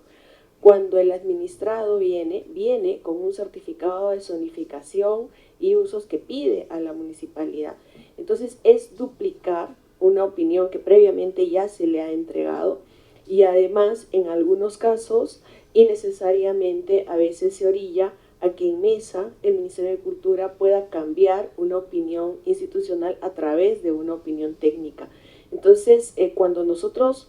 [SPEAKER 11] cuando el administrado viene con un certificado de zonificación y usos que pide a la municipalidad. Entonces es duplicar una opinión que previamente ya se le ha entregado y además en algunos casos innecesariamente a veces se orilla a que en mesa el Ministerio de Cultura pueda cambiar una opinión institucional a través de una opinión técnica. Entonces, cuando nosotros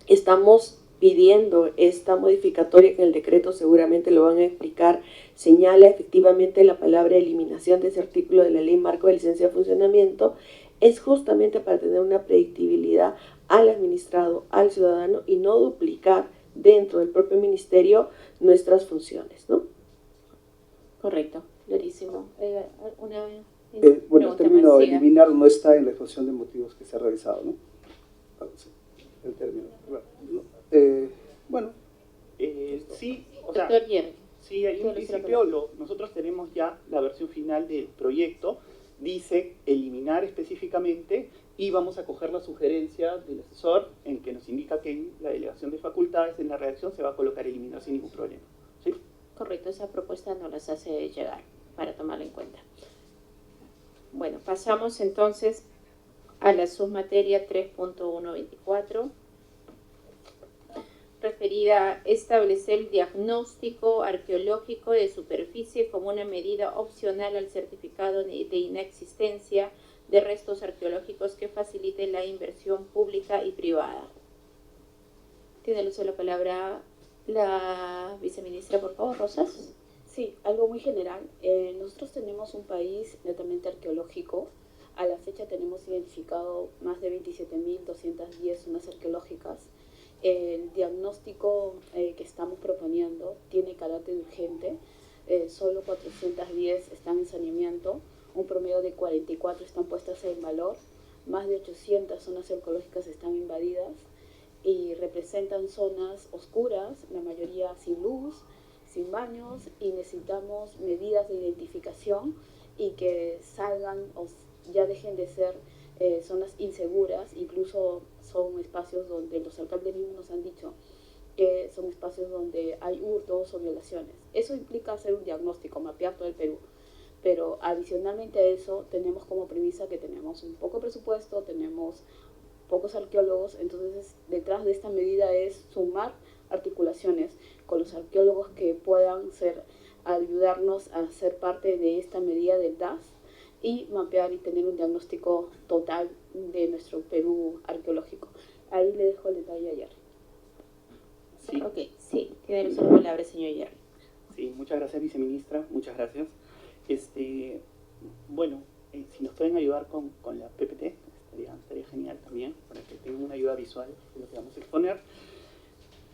[SPEAKER 11] estamos pidiendo esta modificatoria, que en el decreto seguramente lo van a explicar, señala efectivamente la palabra eliminación de ese artículo de la Ley Marco de Licencia de Funcionamiento, es justamente para tener una predictibilidad al administrado, al ciudadano, y no duplicar dentro del propio ministerio nuestras funciones, ¿no?
[SPEAKER 1] Correcto, clarísimo.
[SPEAKER 10] Bueno, el término eliminar no está en la exposición de motivos que se ha realizado, ¿no? El término.
[SPEAKER 9] Sí, o sea,
[SPEAKER 1] Doctor Jerry.
[SPEAKER 9] sí, hay un principio, nosotros tenemos ya la versión final del proyecto, dice eliminar específicamente y vamos a coger la sugerencia del asesor en que nos indica que en la delegación de facultades, en la redacción, se va a colocar eliminar sin ningún problema. ¿Sí?
[SPEAKER 1] Correcto, esa propuesta nos las hace llegar para tomarla en cuenta. Bueno, pasamos entonces a la submateria 3.124, referida a establecer el diagnóstico arqueológico de superficie como una medida opcional al certificado de inexistencia de restos arqueológicos que facilite la inversión pública y privada. Tiene el uso de la palabra la viceministra, por favor, Rosas.
[SPEAKER 8] Sí, algo muy general. Nosotros tenemos un país netamente arqueológico. A la fecha tenemos identificado más de 27.210 zonas arqueológicas. El diagnóstico que estamos proponiendo tiene carácter urgente. Solo 410 están en saneamiento, un promedio de 44 están puestas en valor, más de 800 zonas arqueológicas están invadidas y representan zonas oscuras, la mayoría sin luz, sin baños, y necesitamos medidas de identificación y que salgan o ya dejen de ser zonas inseguras. Incluso son espacios donde los alcaldes mismos nos han dicho que son espacios donde hay hurtos o violaciones. Eso implica hacer un diagnóstico, mapear todo el Perú. Pero adicionalmente a eso tenemos como premisa que tenemos un poco presupuesto, tenemos pocos arqueólogos, entonces detrás de esta medida es sumar articulaciones con los arqueólogos que puedan ayudarnos a ser parte de esta medida del DAS y mapear y tener un diagnóstico total de nuestro Perú arqueológico. Ahí le dejo el detalle a Jerry.
[SPEAKER 9] Sí.
[SPEAKER 1] Ok, sí, tiene la palabra, señor Jerry.
[SPEAKER 9] Sí, muchas gracias, viceministra, muchas gracias. Bueno, si nos pueden ayudar con la PPT, estaría genial también, para que tengan una ayuda visual de lo que vamos a exponer.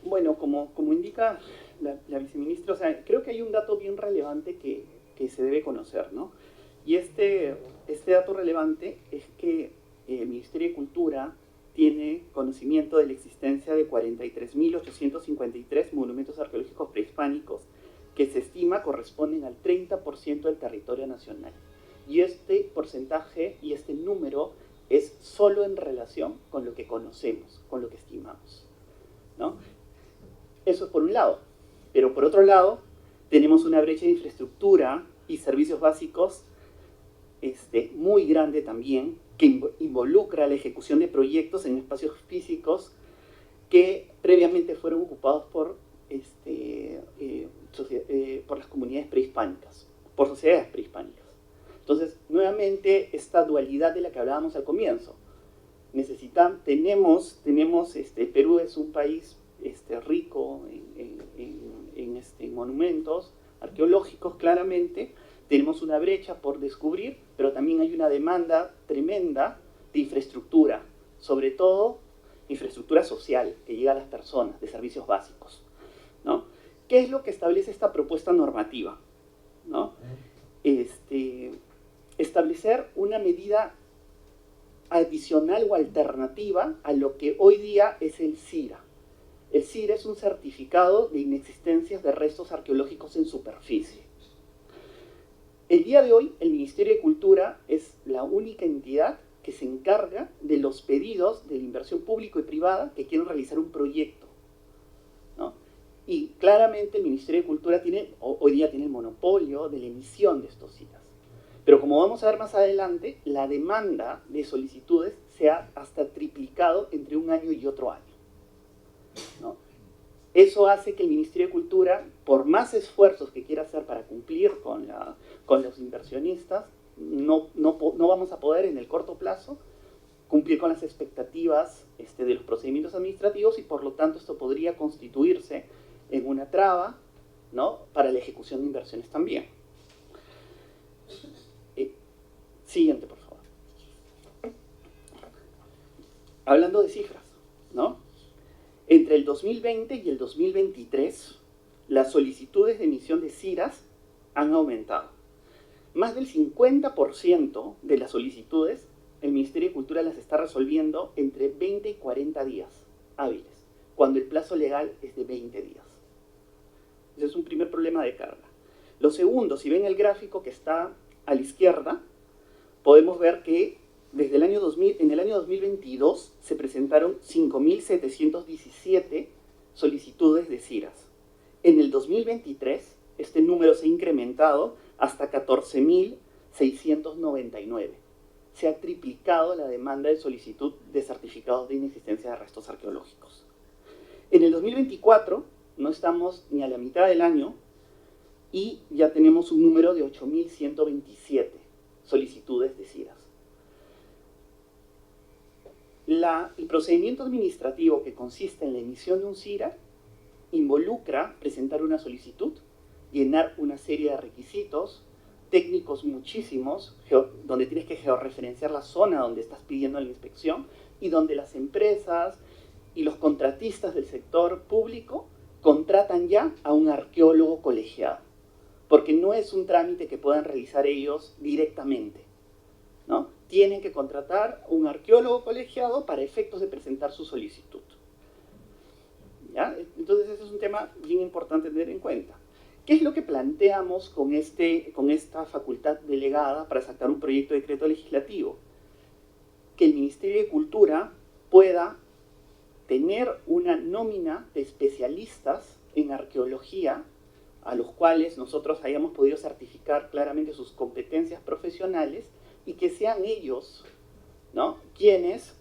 [SPEAKER 9] Bueno, como indica la viceministra, o sea, creo que hay un dato bien relevante que se debe conocer, ¿no? Y este dato relevante es que el Ministerio de Cultura tiene conocimiento de la existencia de 43.853 monumentos arqueológicos prehispánicos que se estima corresponden al 30% del territorio nacional. Y este porcentaje y este número es solo en relación con lo que conocemos, con lo que estimamos, ¿no? Eso es por un lado. Pero por otro lado, tenemos una brecha de infraestructura y servicios básicos muy grande también, que involucra la ejecución de proyectos en espacios físicos que previamente fueron ocupados por las comunidades prehispánicas, por sociedades prehispánicas. Entonces, nuevamente, esta dualidad de la que hablábamos al comienzo. Perú es un país rico en monumentos arqueológicos, claramente. Tenemos una brecha por descubrir, pero también hay una demanda tremenda de infraestructura, sobre todo infraestructura social, que llega a las personas, de servicios básicos, ¿no? ¿Qué es lo que establece esta propuesta normativa? ¿No? Establecer una medida adicional o alternativa a lo que hoy día es el CIRA. El CIRA es un certificado de inexistencias de restos arqueológicos en superficie. El día de hoy, el Ministerio de Cultura es la única entidad que se encarga de los pedidos de la inversión pública y privada que quieren realizar un proyecto, ¿no? Y claramente el Ministerio de Cultura hoy día tiene el monopolio de la emisión de estos CIRAs. Pero como vamos a ver más adelante, la demanda de solicitudes se ha hasta triplicado entre un año y otro año, ¿no? Eso hace que el Ministerio de Cultura, por más esfuerzos que quiera hacer para cumplir con los inversionistas, no vamos a poder en el corto plazo cumplir con las expectativas de los procedimientos administrativos, y por lo tanto esto podría constituirse en una traba, ¿no?, para la ejecución de inversiones también. Siguiente, por favor. Hablando de cifras, ¿no? Entre el 2020 y el 2023, las solicitudes de emisión de CIRAs han aumentado. Más del 50% de las solicitudes, el Ministerio de Cultura las está resolviendo entre 20 y 40 días hábiles, cuando el plazo legal es de 20 días. Ese es un primer problema de carga. Lo segundo, si ven el gráfico que está a la izquierda, podemos ver que desde el año 2000, en el año 2022 se presentaron 5.717 solicitudes de CIRAs. En el 2023 este número se ha incrementado hasta 14.699. Se ha triplicado la demanda de solicitud de certificados de inexistencia de restos arqueológicos. En el 2024 no estamos ni a la mitad del año y ya tenemos un número de 8.127 solicitudes de CIRAs. El procedimiento administrativo que consiste en la emisión de un CIRA involucra presentar una solicitud, llenar una serie de requisitos técnicos muchísimos, donde tienes que georreferenciar la zona donde estás pidiendo la inspección y donde las empresas y los contratistas del sector público contratan ya a un arqueólogo colegiado, porque no es un trámite que puedan realizar ellos directamente, ¿no? Tienen que contratar un arqueólogo colegiado para efectos de presentar su solicitud, ¿ya? Entonces ese es un tema bien importante tener en cuenta. ¿Qué es lo que planteamos con esta facultad delegada para sacar un proyecto de decreto legislativo? Que el Ministerio de Cultura pueda tener una nómina de especialistas en arqueología, a los cuales nosotros hayamos podido certificar claramente sus competencias profesionales, y que sean ellos, ¿no?, quienes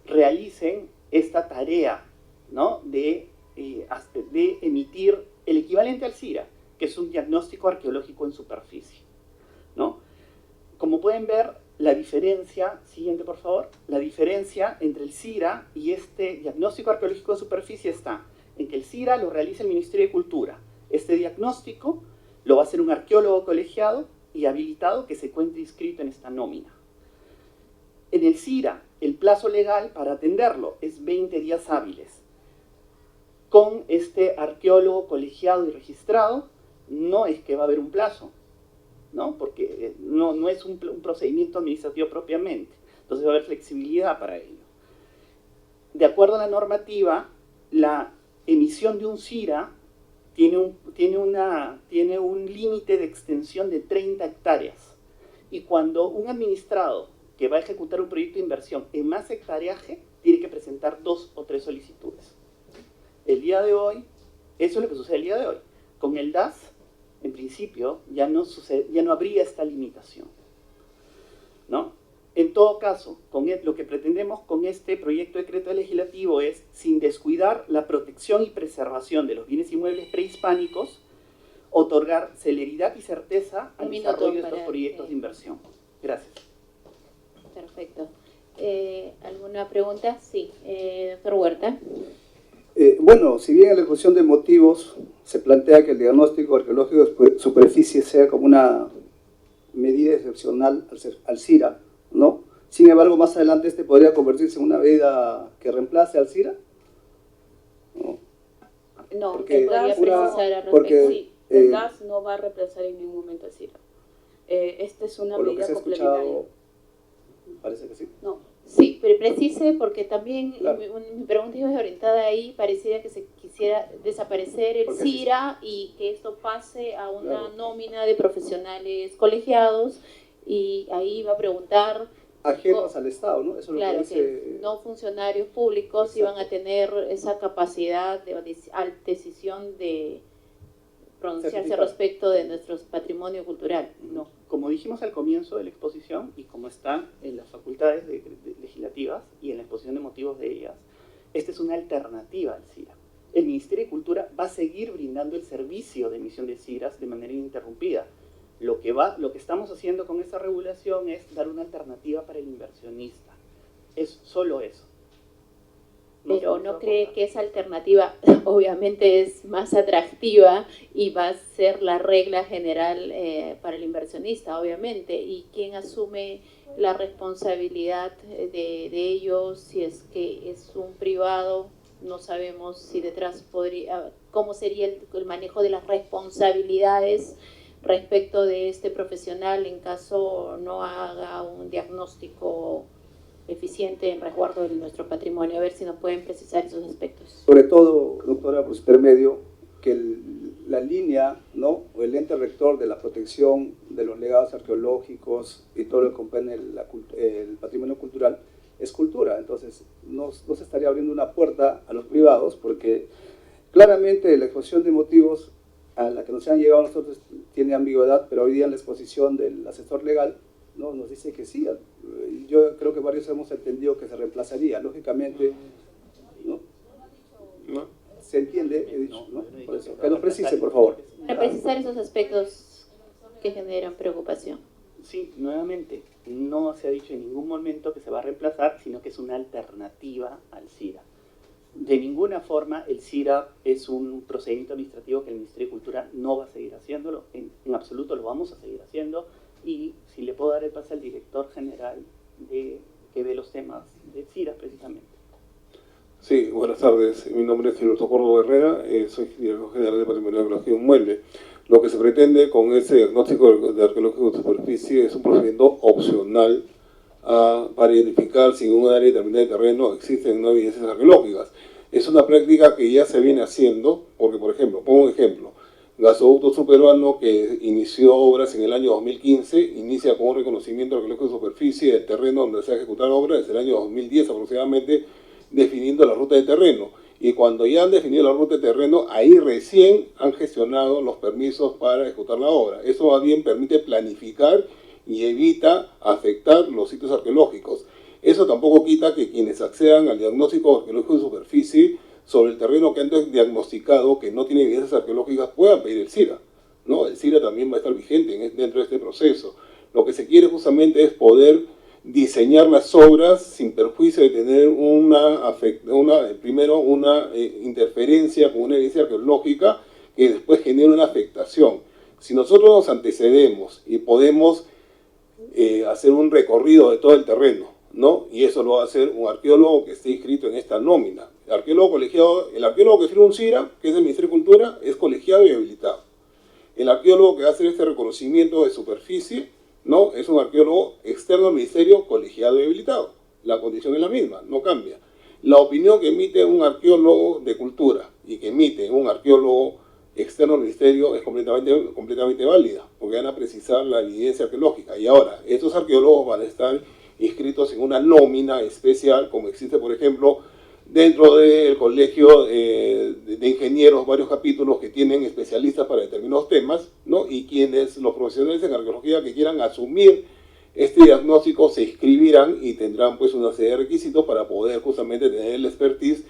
[SPEAKER 9] realicen esta tarea, ¿no?, de emitir el equivalente al CIRA, que es un diagnóstico arqueológico en superficie, ¿no? Como pueden ver, la diferencia, siguiente por favor, la diferencia entre el CIRA y este diagnóstico arqueológico en superficie está en que el CIRA lo realiza el Ministerio de Cultura. Este diagnóstico lo va a hacer un arqueólogo colegiado y habilitado que se encuentre inscrito en esta nómina. En el CIRA, el plazo legal para atenderlo es 20 días hábiles. Con este arqueólogo colegiado y registrado, no es que va a haber un plazo, ¿no? Porque no es un procedimiento administrativo propiamente. Entonces va a haber flexibilidad para ello. De acuerdo a la normativa, la emisión de un CIRA tiene un límite de extensión de 30 hectáreas. Y cuando un administrado que va a ejecutar un proyecto de inversión en más hectareaje, tiene que presentar 2 o 3 solicitudes. El día de hoy, eso es lo que sucede el día de hoy. Con el DAS, en principio, ya no habría esta limitación, ¿no? En todo caso, lo que pretendemos con este proyecto de decreto legislativo es, sin descuidar la protección y preservación de los bienes inmuebles prehispánicos, otorgar celeridad y certeza al desarrollo de estos proyectos de inversión. Gracias.
[SPEAKER 1] Perfecto. ¿Alguna pregunta? Sí. Doctor Huerta.
[SPEAKER 10] Bueno, si bien en la exposición de motivos se plantea que el diagnóstico arqueológico de superficie sea como una medida excepcional al CIRA, ¿no? Sin embargo, más adelante este podría convertirse en una medida que reemplace al CIRA.
[SPEAKER 8] No,
[SPEAKER 10] porque
[SPEAKER 8] el DAS sí, el DAS no va a reemplazar en ningún momento al CIRA. Esta es una medida complementaria.
[SPEAKER 10] Parece que sí.
[SPEAKER 8] No.
[SPEAKER 1] Sí, pero precise porque también
[SPEAKER 10] claro.
[SPEAKER 1] mi pregunta es orientada ahí, pareciera que se quisiera desaparecer el CIRA y que esto pase a una nómina de profesionales colegiados, y ahí va a preguntar
[SPEAKER 10] ajenos al Estado, ¿no? Eso es
[SPEAKER 1] claro,
[SPEAKER 10] lo que
[SPEAKER 1] que
[SPEAKER 10] dice...
[SPEAKER 1] no funcionarios públicos iban a tener esa capacidad de decisión de pronunciarse
[SPEAKER 10] Certificado.
[SPEAKER 1] respecto de nuestro patrimonio cultural.
[SPEAKER 9] No, como dijimos al comienzo de la exposición y como está en las facultades legislativas y en la exposición de motivos de ellas, esta es una alternativa al CIRA. El Ministerio de Cultura va a seguir brindando el servicio de emisión de CIRAs de manera ininterrumpida. Lo que estamos haciendo con esta regulación es dar una alternativa para el inversionista. Es solo eso.
[SPEAKER 1] Pero ¿no cree que esa alternativa obviamente es más atractiva y va a ser la regla general para el inversionista, obviamente? ¿Y quién asume la responsabilidad de ello si es que es un privado? No sabemos si detrás podría, cómo sería el manejo de las responsabilidades respecto de este profesional en caso no haga un diagnóstico eficiente en resguardo de nuestro patrimonio. A ver si nos pueden precisar esos aspectos.
[SPEAKER 10] Sobre todo, doctora, por intermedio, que la línea, ¿no?, o el ente rector de la protección de los legados arqueológicos y todo lo que comprende el patrimonio cultural es cultura. Entonces, no se estaría abriendo una puerta a los privados, porque claramente la exposición de motivos a la que nos han llegado a nosotros tiene ambigüedad, pero hoy día en la exposición del asesor legal, ¿no?, nos dice que sí. Yo creo que varios hemos entendido que se reemplazaría, lógicamente, ¿no?
[SPEAKER 12] ¿No?
[SPEAKER 10] ¿Se entiende? He dicho, ¿no? Por eso, que nos precise, por favor.
[SPEAKER 1] Para precisar esos aspectos que generan preocupación.
[SPEAKER 9] Sí, nuevamente, no se ha dicho en ningún momento que se va a reemplazar, sino que es una alternativa al CIRA. De ninguna forma el CIRA es un procedimiento administrativo que el Ministerio de Cultura no va a seguir haciéndolo, en absoluto lo vamos a seguir haciendo, y si le puedo dar el pase al director general que ve los temas del CIRA precisamente.
[SPEAKER 12] Sí, buenas tardes. Mi nombre es Gilberto Córdoba Herrera, soy director general de Patrimonio Arqueológico Inmueble. Lo que se pretende con ese diagnóstico de arqueológico de superficie es un procedimiento opcional para identificar si en un área determinada de terreno existen no evidencias arqueológicas. Es una práctica que ya se viene haciendo, porque, por ejemplo, pongo un ejemplo, Gasoducto Subperuano, que inició obras en el año 2015, inicia con un reconocimiento arqueológico de superficie del terreno donde se va a ejecutar obras desde el año 2010 aproximadamente, definiendo la ruta de terreno. Y cuando ya han definido la ruta de terreno, ahí recién han gestionado los permisos para ejecutar la obra. Eso más bien permite planificar y evita afectar los sitios arqueológicos. Eso tampoco quita que quienes accedan al diagnóstico arqueológico de superficie sobre el terreno que han diagnosticado que no tiene evidencias arqueológicas puedan pedir el CIRA, ¿no? El CIRA también va a estar vigente dentro de este proceso. Lo que se quiere justamente es poder diseñar las obras sin perjuicio de tener primero una interferencia con una evidencia arqueológica que después genera una afectación. Si nosotros nos antecedemos y podemos hacer un recorrido de todo el terreno, ¿no?, y eso lo va a hacer un arqueólogo que esté inscrito en esta nómina. El arqueólogo colegiado, el arqueólogo que firma un CIRA, que es del Ministerio de Cultura, es colegiado y habilitado. El arqueólogo que va a hacer este reconocimiento de superficie, ¿no?, es un arqueólogo externo al Ministerio, colegiado y habilitado. La condición es la misma, no cambia. La opinión que emite un arqueólogo de cultura y que emite un arqueólogo externo al Ministerio es completamente válida, porque van a precisar la evidencia arqueológica. Y ahora, estos arqueólogos van a estar inscritos en una nómina especial, como existe, por ejemplo, dentro del colegio de ingenieros, varios capítulos que tienen especialistas para determinados temas, ¿no?, y quienes, los profesionales en arqueología que quieran asumir este diagnóstico se inscribirán y tendrán pues una serie de requisitos para poder justamente tener el expertise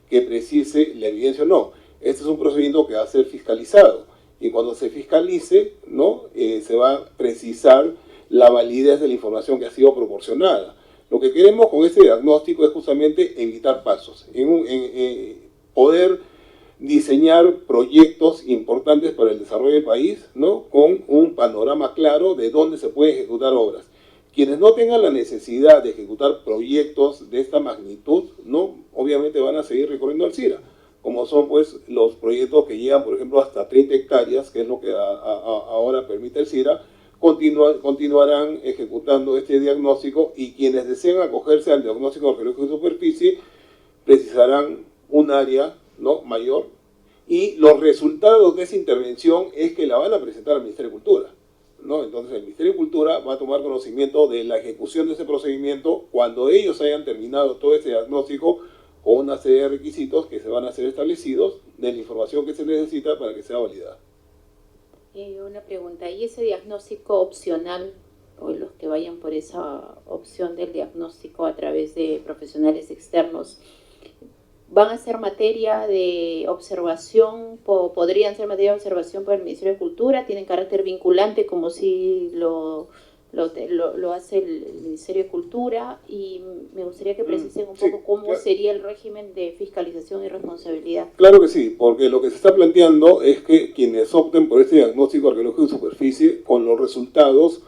[SPEAKER 12] que precise la evidencia o no. Este es un procedimiento que va a ser fiscalizado, y cuando se fiscalice, ¿no?, se va a precisar la validez de la información que ha sido proporcionada. Lo que queremos con este diagnóstico es justamente evitar pasos, poder diseñar proyectos importantes para el desarrollo del país, ¿no?, con un panorama claro de dónde se pueden ejecutar obras. Quienes no tengan la necesidad de ejecutar proyectos de esta magnitud, ¿no?, obviamente van a seguir recorriendo al CIRA, como son pues los proyectos que llegan, por ejemplo, hasta 30 hectáreas, que es lo que ahora permite el CIRA, continuarán ejecutando este diagnóstico, y quienes deseen acogerse al diagnóstico arqueológico de superficie precisarán un área, ¿no?, mayor, y los resultados de esa intervención es que la van a presentar al Ministerio de Cultura. ¿no? Entonces el Ministerio de Cultura va a tomar conocimiento de la ejecución de ese procedimiento cuando ellos hayan terminado todo ese diagnóstico con una serie de requisitos que se van a ser establecidos de la información que se necesita para que sea validada.
[SPEAKER 1] Una pregunta, ¿y ese diagnóstico opcional, o los que vayan por esa opción del diagnóstico a través de profesionales externos, van a ser materia de observación, podrían ser materia de observación por el Ministerio de Cultura, tienen carácter vinculante como si lo hace el Ministerio de Cultura? Y me gustaría que precisen un poco cómo sería el régimen de fiscalización y responsabilidad.
[SPEAKER 12] Claro que sí, porque lo que se está planteando es que quienes opten por este diagnóstico arqueológico de superficie, con los resultados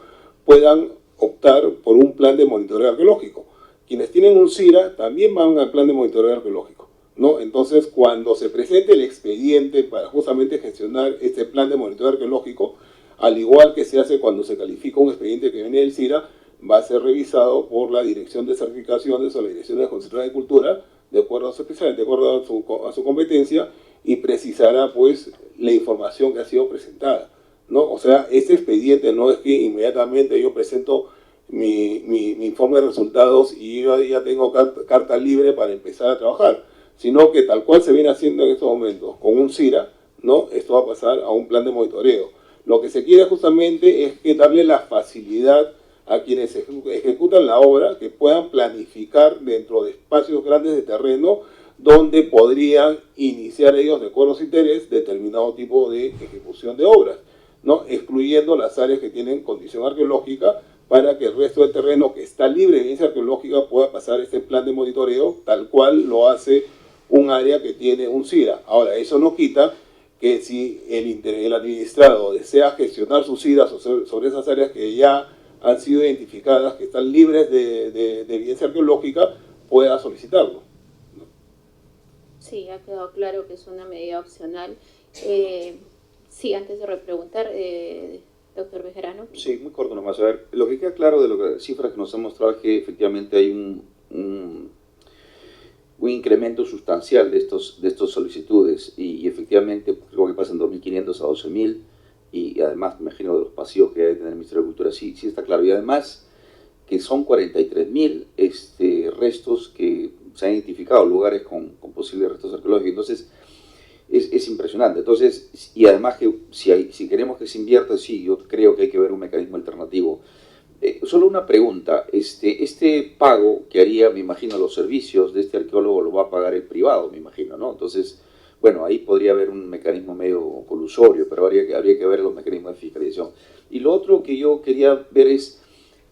[SPEAKER 12] puedan optar por un plan de monitoreo arqueológico. Quienes tienen un CIRA también van al plan de monitoreo arqueológico, ¿no? Entonces, cuando se presente el expediente para justamente gestionar este plan de monitoreo arqueológico, al igual que se hace cuando se califica un expediente que viene del CIRA, va a ser revisado por la Dirección de Certificaciones o la Dirección de Conservación de Cultura, de acuerdo a su especialidad, de acuerdo a su competencia, y precisará pues la información que ha sido presentada, ¿no? O sea, este expediente no es que inmediatamente yo presento mi informe de resultados y yo ya tengo carta libre para empezar a trabajar, sino que tal cual se viene haciendo en estos momentos con un CIRA, ¿no? Esto va a pasar a un plan de monitoreo. Lo que se quiere justamente es que darle la facilidad a quienes ejecutan la obra, que puedan planificar dentro de espacios grandes de terreno donde podrían iniciar ellos, de acuerdo a su interés, determinado tipo de ejecución de obras, ¿no? Excluyendo las áreas que tienen condición arqueológica, para que el resto del terreno que está libre de evidencia arqueológica pueda pasar este plan de monitoreo, tal cual lo hace un área que tiene un CIRA. Ahora, eso no quita que si el administrado desea gestionar sus CIRAs sobre esas áreas que ya han sido identificadas, que están libres de evidencia arqueológica, pueda solicitarlo.
[SPEAKER 1] Sí, ha quedado claro que es una medida opcional. Sí, antes de repreguntar, doctor Bejarano.
[SPEAKER 7] Sí, muy corto nomás. A ver, lo que queda claro de las cifras que nos han mostrado es que efectivamente hay un incremento sustancial de estos solicitudes y efectivamente lo que pasa en 2.500 a 12.000 y además me imagino de los pasivos que hay que tener el Ministerio de Cultura, sí está claro, y además que son 43.000 restos que se han identificado, lugares con posibles restos arqueológicos. Entonces es impresionante. Entonces, y además que si queremos que se invierta, sí, yo creo que hay que ver un mecanismo alternativo. Solo una pregunta, este pago que haría, me imagino, los servicios de este arqueólogo lo va a pagar el privado, me imagino, ¿no? Entonces, bueno, ahí podría haber un mecanismo medio colusorio, pero habría que ver los mecanismos de fiscalización. Y lo otro que yo quería ver es,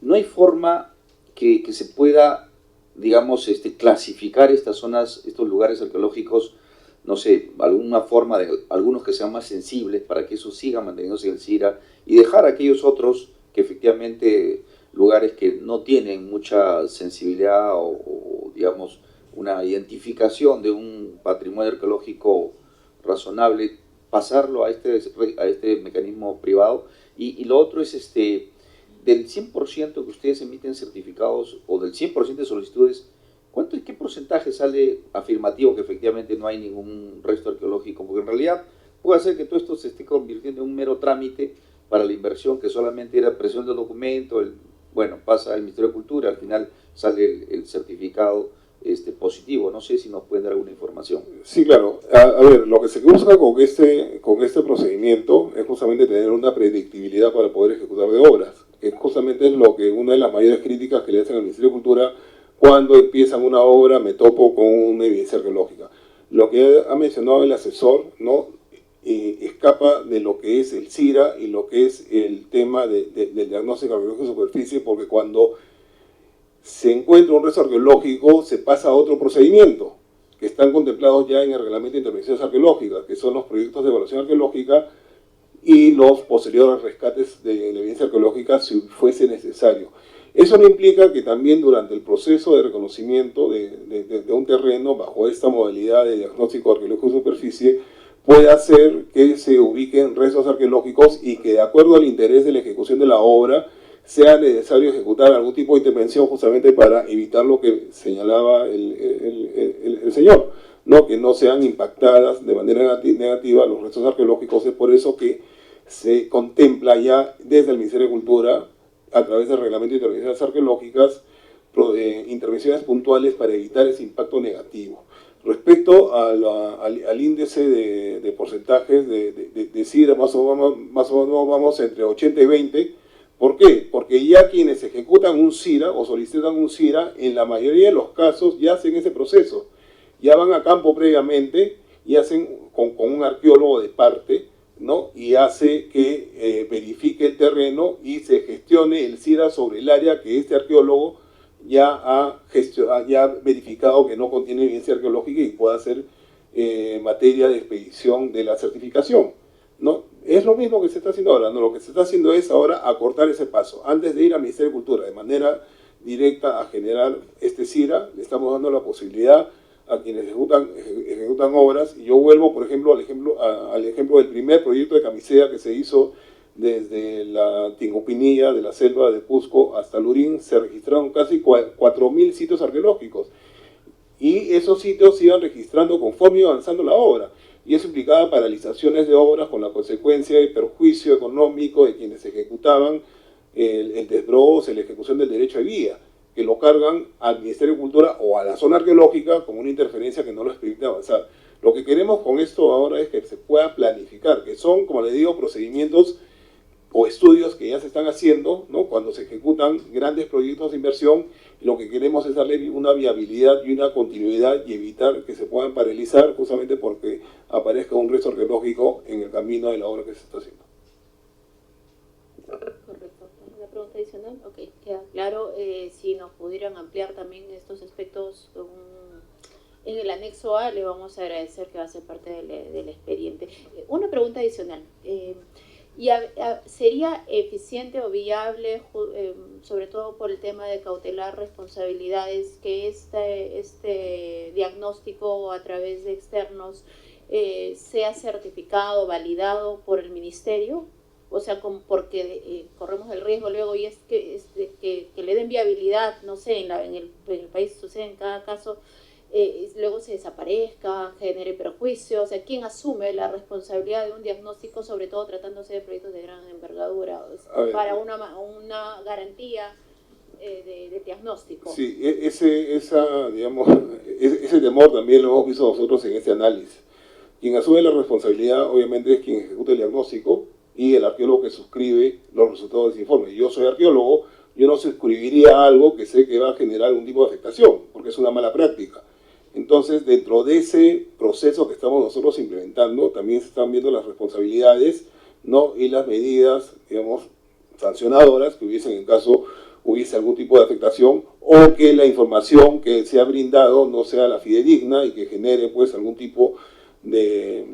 [SPEAKER 7] ¿no hay forma que se pueda, digamos, clasificar estas zonas, estos lugares arqueológicos, no sé, alguna forma de algunos que sean más sensibles para que eso siga manteniéndose en el CIRA y dejar a aquellos otros que efectivamente lugares que no tienen mucha sensibilidad o digamos una identificación de un patrimonio arqueológico razonable, pasarlo a este mecanismo privado? Y lo otro es del 100% que ustedes emiten certificados o del 100% de solicitudes, ¿qué porcentaje sale afirmativo que efectivamente no hay ningún resto arqueológico? Porque en realidad puede ser que todo esto se esté convirtiendo en un mero trámite para la inversión, que solamente era presión del documento, pasa al Ministerio de Cultura, al final sale el certificado positivo. No sé si nos pueden dar alguna información.
[SPEAKER 12] Sí, claro. A ver, lo que se busca con este procedimiento es justamente tener una predictibilidad para poder ejecutar de obras, que justamente es una de las mayores críticas que le hacen al Ministerio de Cultura. Cuando empiezan una obra me topo con una evidencia arqueológica. Lo que ha mencionado el asesor, ¿no? Escapa de lo que es el CIRA y lo que es el tema del diagnóstico arqueológico de superficie, porque cuando se encuentra un resto arqueológico se pasa a otro procedimiento que están contemplados ya en el Reglamento de Intervenciones Arqueológicas, que son los proyectos de evaluación arqueológica y los posteriores rescates de la evidencia arqueológica si fuese necesario. Eso no implica que también durante el proceso de reconocimiento de un terreno bajo esta modalidad de diagnóstico arqueológico de superficie puede hacer que se ubiquen restos arqueológicos y que de acuerdo al interés de la ejecución de la obra sea necesario ejecutar algún tipo de intervención justamente para evitar lo que señalaba el señor, ¿no? Que no sean impactadas de manera negativa los restos arqueológicos. Es por eso que se contempla ya desde el Ministerio de Cultura, a través del Reglamento de Intervenciones Arqueológicas, intervenciones puntuales para evitar ese impacto negativo. Respecto al índice de porcentajes de CIRA, más o menos vamos entre 80 y 20. ¿Por qué? Porque ya quienes ejecutan un CIRA o solicitan un CIRA, en la mayoría de los casos ya hacen ese proceso. Ya van a campo previamente y hacen con un arqueólogo de parte, ¿no? Y hace que verifique el terreno y se gestione el CIRA sobre el área que este arqueólogo ya ha verificado que no contiene evidencia arqueológica y pueda ser materia de expedición de la certificación, ¿no? Es lo mismo que se está haciendo ahora, ¿no? Lo que se está haciendo es ahora acortar ese paso. Antes de ir al Ministerio de Cultura de manera directa a generar este CIRA, le estamos dando la posibilidad a quienes ejecutan obras, y yo vuelvo, por ejemplo, al ejemplo del primer proyecto de camisea que se hizo desde la Tingupinilla, de la selva de Cusco hasta Lurín. Se registraron casi 4.000 sitios arqueológicos, y esos sitios se iban registrando conforme iba avanzando la obra, y eso implicaba paralizaciones de obras con la consecuencia de perjuicio económico de quienes ejecutaban el desbroce, la ejecución del derecho de vía, que lo cargan al Ministerio de Cultura o a la zona arqueológica como una interferencia que no les permite avanzar. Lo que queremos con esto ahora es que se pueda planificar, que son, como les digo, procedimientos o estudios que ya se están haciendo, ¿no? Cuando se ejecutan grandes proyectos de inversión. Lo que queremos es darle una viabilidad y una continuidad y evitar que se puedan paralizar justamente porque aparezca un resto arqueológico en el camino de la obra que se está haciendo.
[SPEAKER 1] Correcto. ¿Una pregunta adicional? Ok, queda claro. Si nos pudieran ampliar también estos aspectos en el anexo A, le vamos a agradecer, que va a ser parte del expediente. Una pregunta adicional. ¿Sería eficiente o viable, sobre todo por el tema de cautelar responsabilidades, que este diagnóstico a través de externos sea certificado, validado por el Ministerio? O sea, porque corremos el riesgo luego, y es que le den viabilidad, no sé, en el país sucede en cada caso, luego se desaparezca, genere perjuicios. O sea, ¿quién asume la responsabilidad de un diagnóstico, sobre todo tratándose de proyectos de gran envergadura, para una garantía de diagnóstico?
[SPEAKER 12] Sí, ese temor también lo hemos visto nosotros en este análisis. Quien asume la responsabilidad, obviamente, es quien ejecuta el diagnóstico y el arqueólogo que suscribe los resultados de ese informe. Yo soy arqueólogo, yo no suscribiría algo que sé que va a generar algún tipo de afectación, porque es una mala práctica. Entonces, dentro de ese proceso que estamos nosotros implementando, también se están viendo las responsabilidades, ¿no? Y las medidas, digamos, sancionadoras que hubiesen en caso hubiese algún tipo de afectación, o que la información que se ha brindado no sea la fidedigna y que genere, pues, algún tipo de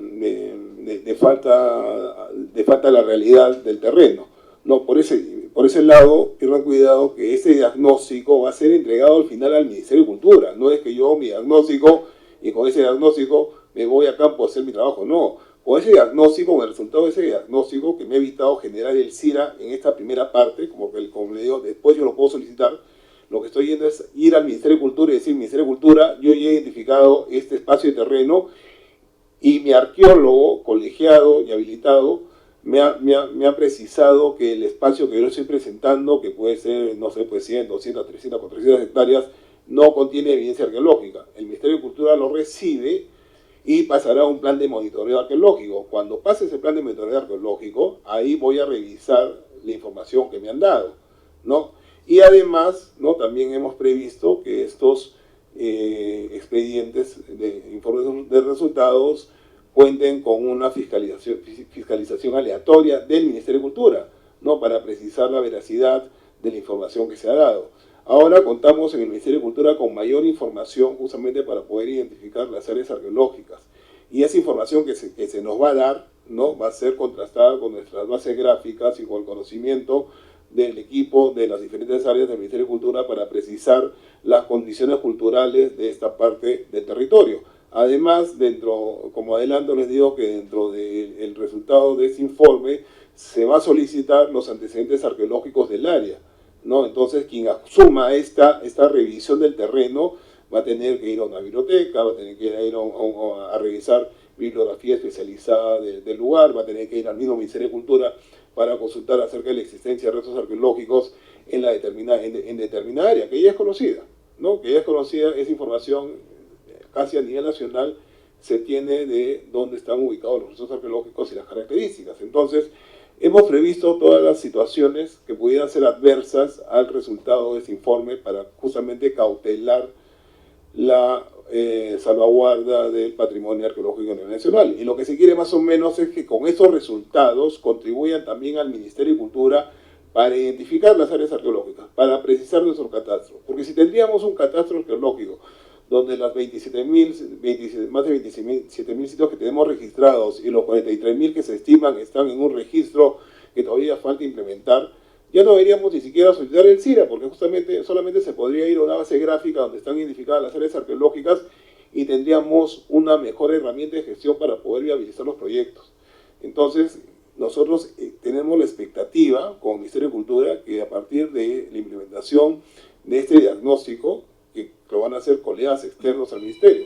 [SPEAKER 12] falta a la realidad del terreno. No, por ese lado, tengan cuidado que ese diagnóstico va a ser entregado al final al Ministerio de Cultura. No es que yo mi diagnóstico, y con ese diagnóstico me voy a campo a hacer mi trabajo. No, con ese diagnóstico, con el resultado de ese diagnóstico, que me ha evitado generar el CIRA en esta primera parte, como le digo, después yo lo puedo solicitar. Lo que estoy yendo es ir al Ministerio de Cultura y decir: Ministerio de Cultura, yo ya he identificado este espacio de terreno, y mi arqueólogo colegiado y habilitado me ha precisado que el espacio que yo estoy presentando, que puede ser, no sé, pues 100, 200, 300, 400 hectáreas, no contiene evidencia arqueológica. El Ministerio de Cultura lo recibe y pasará a un plan de monitoreo arqueológico. Cuando pase ese plan de monitoreo arqueológico, ahí voy a revisar la información que me han dado, ¿no? Y además, ¿no?, también hemos previsto que estos expedientes de informes de resultados cuenten con una fiscalización aleatoria del Ministerio de Cultura, ¿no?, para precisar la veracidad de la información que se ha dado. Ahora contamos en el Ministerio de Cultura con mayor información justamente para poder identificar las áreas arqueológicas. Y esa información que se nos va a dar, ¿no?, va a ser contrastada con nuestras bases gráficas y con el conocimiento del equipo de las diferentes áreas del Ministerio de Cultura para precisar las condiciones culturales de esta parte del territorio. Además, como adelanto, les digo que dentro del resultado de ese informe se va a solicitar los antecedentes arqueológicos del área, ¿no? Entonces, quien asuma esta revisión del terreno va a tener que ir a una biblioteca, va a tener que ir a revisar bibliografía especializada del lugar, va a tener que ir al mismo Ministerio de Cultura para consultar acerca de la existencia de restos arqueológicos en determinada área, que ya es conocida, ¿no? Que ya es conocida, esa información casi a nivel nacional se tiene de dónde están ubicados los restos arqueológicos y las características. Entonces, hemos previsto todas las situaciones que pudieran ser adversas al resultado de ese informe para justamente cautelar la salvaguarda del patrimonio arqueológico a nivel nacional. Y lo que se quiere más o menos es que con esos resultados contribuyan también al Ministerio de Cultura para identificar las áreas arqueológicas, para precisar nuestro catastro. Porque si tendríamos un catastro arqueológico donde las más de 27.000 sitios que tenemos registrados y los 43.000 que se estiman están en un registro que todavía falta implementar, ya no deberíamos ni siquiera solicitar el CIRA, porque justamente solamente se podría ir a una base gráfica donde están identificadas las áreas arqueológicas y tendríamos una mejor herramienta de gestión para poder viabilizar los proyectos. Entonces, nosotros tenemos la expectativa, como Ministerio de Cultura, que a partir de la implementación de este diagnóstico, que lo van a hacer colegas externos al Ministerio,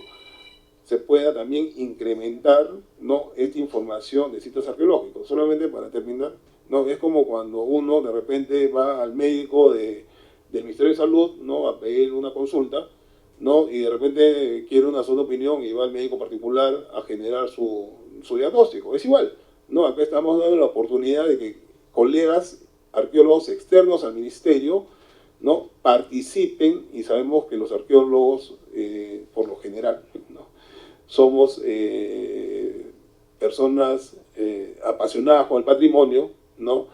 [SPEAKER 12] se pueda también incrementar, ¿no?, esta información de sitios arqueológicos. Solamente para terminar, ¿no?, es como cuando uno de repente va al médico del Ministerio de Salud, ¿no?, a pedir una consulta, ¿no?, y de repente quiere una segunda opinión y va al médico particular a generar su diagnóstico. Es igual, ¿no? Acá estamos dando la oportunidad de que colegas arqueólogos externos al Ministerio, ¿no?, participen, y sabemos que los arqueólogos, por lo general, ¿no?, somos personas apasionadas con el patrimonio, ¿no?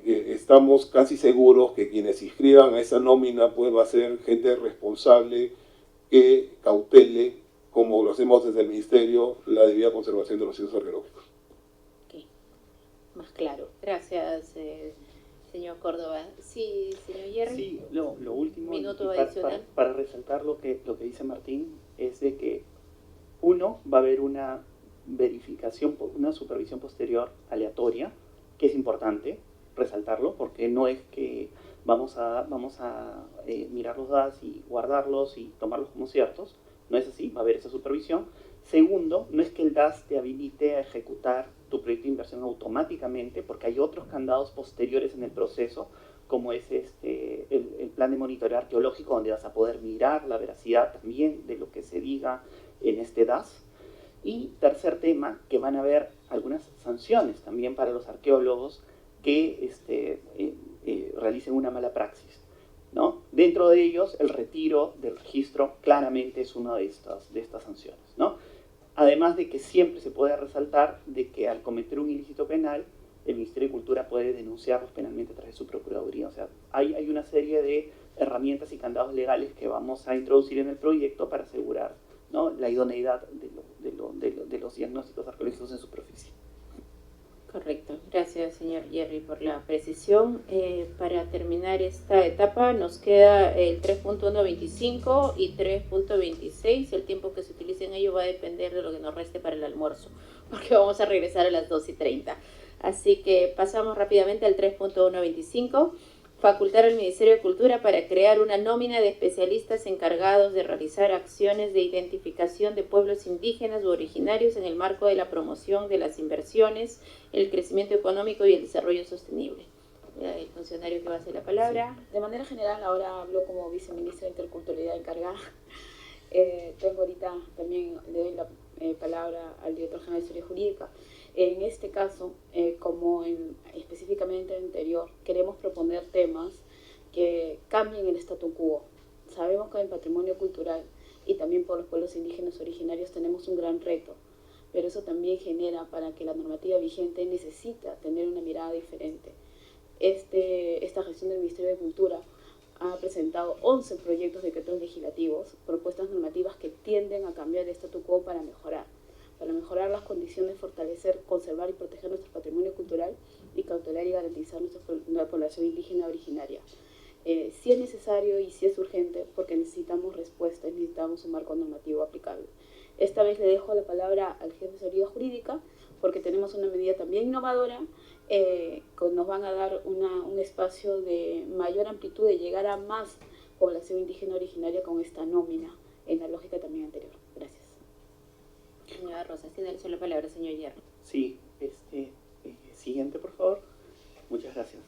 [SPEAKER 12] Estamos casi seguros que quienes se inscriban a esa nómina pues va a ser gente responsable que cautele, como lo hacemos desde el Ministerio, la debida conservación de los sitios arqueológicos.
[SPEAKER 1] Okay. Más claro. Gracias, señor Córdoba. Sí, señor Jerry.
[SPEAKER 9] Sí, lo último,
[SPEAKER 1] Minuto adicional.
[SPEAKER 9] Para resaltar lo que dice Martín, es de que uno, va a haber una verificación, una supervisión posterior aleatoria, que es importante resaltarlo, porque no es que vamos a mirar los datos y guardarlos y tomarlos como ciertos, no es así, va a haber esa supervisión. Segundo, no es que el DAS te habilite a ejecutar tu proyecto de inversión automáticamente, porque hay otros candados posteriores en el proceso, como es el plan de monitoreo arqueológico, donde vas a poder mirar la veracidad también de lo que se diga en este DAS. Y tercer tema, que van a haber algunas sanciones también para los arqueólogos que realicen una mala praxis, ¿no? Dentro de ellos, el retiro del registro claramente es una de estas sanciones, ¿no? Además de que siempre se puede resaltar de que al cometer un ilícito penal, el Ministerio de Cultura puede denunciarlos penalmente a través de su Procuraduría. O sea, hay una serie de herramientas y candados legales que vamos a introducir en el proyecto para asegurar, ¿no?, la idoneidad de los diagnósticos arqueológicos en superficie.
[SPEAKER 1] Correcto. Gracias, señor Jerry, por la precisión. Para terminar esta etapa nos queda el 3.125 y 3.26. El tiempo que se utilice en ello va a depender de lo que nos reste para el almuerzo, porque vamos a regresar a las 2:30. Así que pasamos rápidamente al 3.125. Facultar al Ministerio de Cultura para crear una nómina de especialistas encargados de realizar acciones de identificación de pueblos indígenas u originarios en el marco de la promoción de las inversiones, el crecimiento económico y el desarrollo sostenible. El funcionario que va a hacer la palabra.
[SPEAKER 8] Sí. De manera general, ahora hablo como viceministra de Interculturalidad encargada. Tengo ahorita también, le doy la palabra al director general de Historia Jurídica. En este caso, como específicamente en el anterior, queremos proponer temas que cambien el statu quo. Sabemos que en el patrimonio cultural y también por los pueblos indígenas originarios tenemos un gran reto, pero eso también genera para que la normativa vigente necesita tener una mirada diferente. Esta gestión del Ministerio de Cultura ha presentado 11 proyectos de decretos legislativos, propuestas normativas que tienden a cambiar el statu quo para mejorar las condiciones, fortalecer, conservar y proteger nuestro patrimonio cultural y cautelar y garantizar nuestra población indígena originaria. Sí es necesario y sí es urgente porque necesitamos respuestas, necesitamos un marco normativo aplicable. Esta vez le dejo la palabra al jefe de asesoría jurídica porque tenemos una medida también innovadora que nos van a dar un espacio de mayor amplitud de llegar a más población indígena originaria con esta nómina en la lógica también anterior. Gracias.
[SPEAKER 1] Señora diputada Rosas. Tiene la palabra, señor Hierro.
[SPEAKER 9] Sí, siguiente, por favor. Muchas gracias.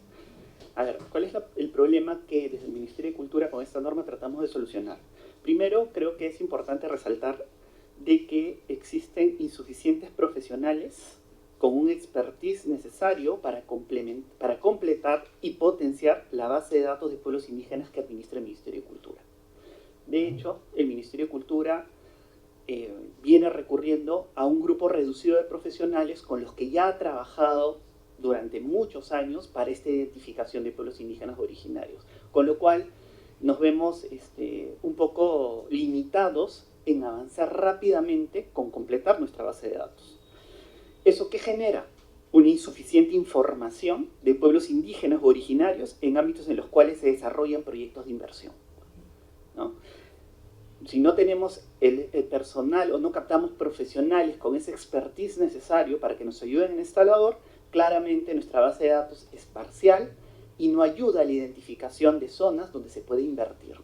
[SPEAKER 9] A ver, ¿cuál es el problema que desde el Ministerio de Cultura con esta norma tratamos de solucionar? Primero, creo que es importante resaltar de que existen insuficientes profesionales con un expertise necesario para completar y potenciar la base de datos de pueblos indígenas que administra el Ministerio de Cultura. De hecho, el Ministerio de Cultura viene recurriendo a un grupo reducido de profesionales con los que ya ha trabajado durante muchos años para esta identificación de pueblos indígenas originarios, con lo cual nos vemos un poco limitados en avanzar rápidamente con completar nuestra base de datos. ¿Eso qué genera? Una insuficiente información de pueblos indígenas o originarios en ámbitos en los cuales se desarrollan proyectos de inversión, ¿no? Si no tenemos el personal o no captamos profesionales con ese expertise necesario para que nos ayuden en esta labor, claramente nuestra base de datos es parcial y no ayuda a la identificación de zonas donde se puede invertir.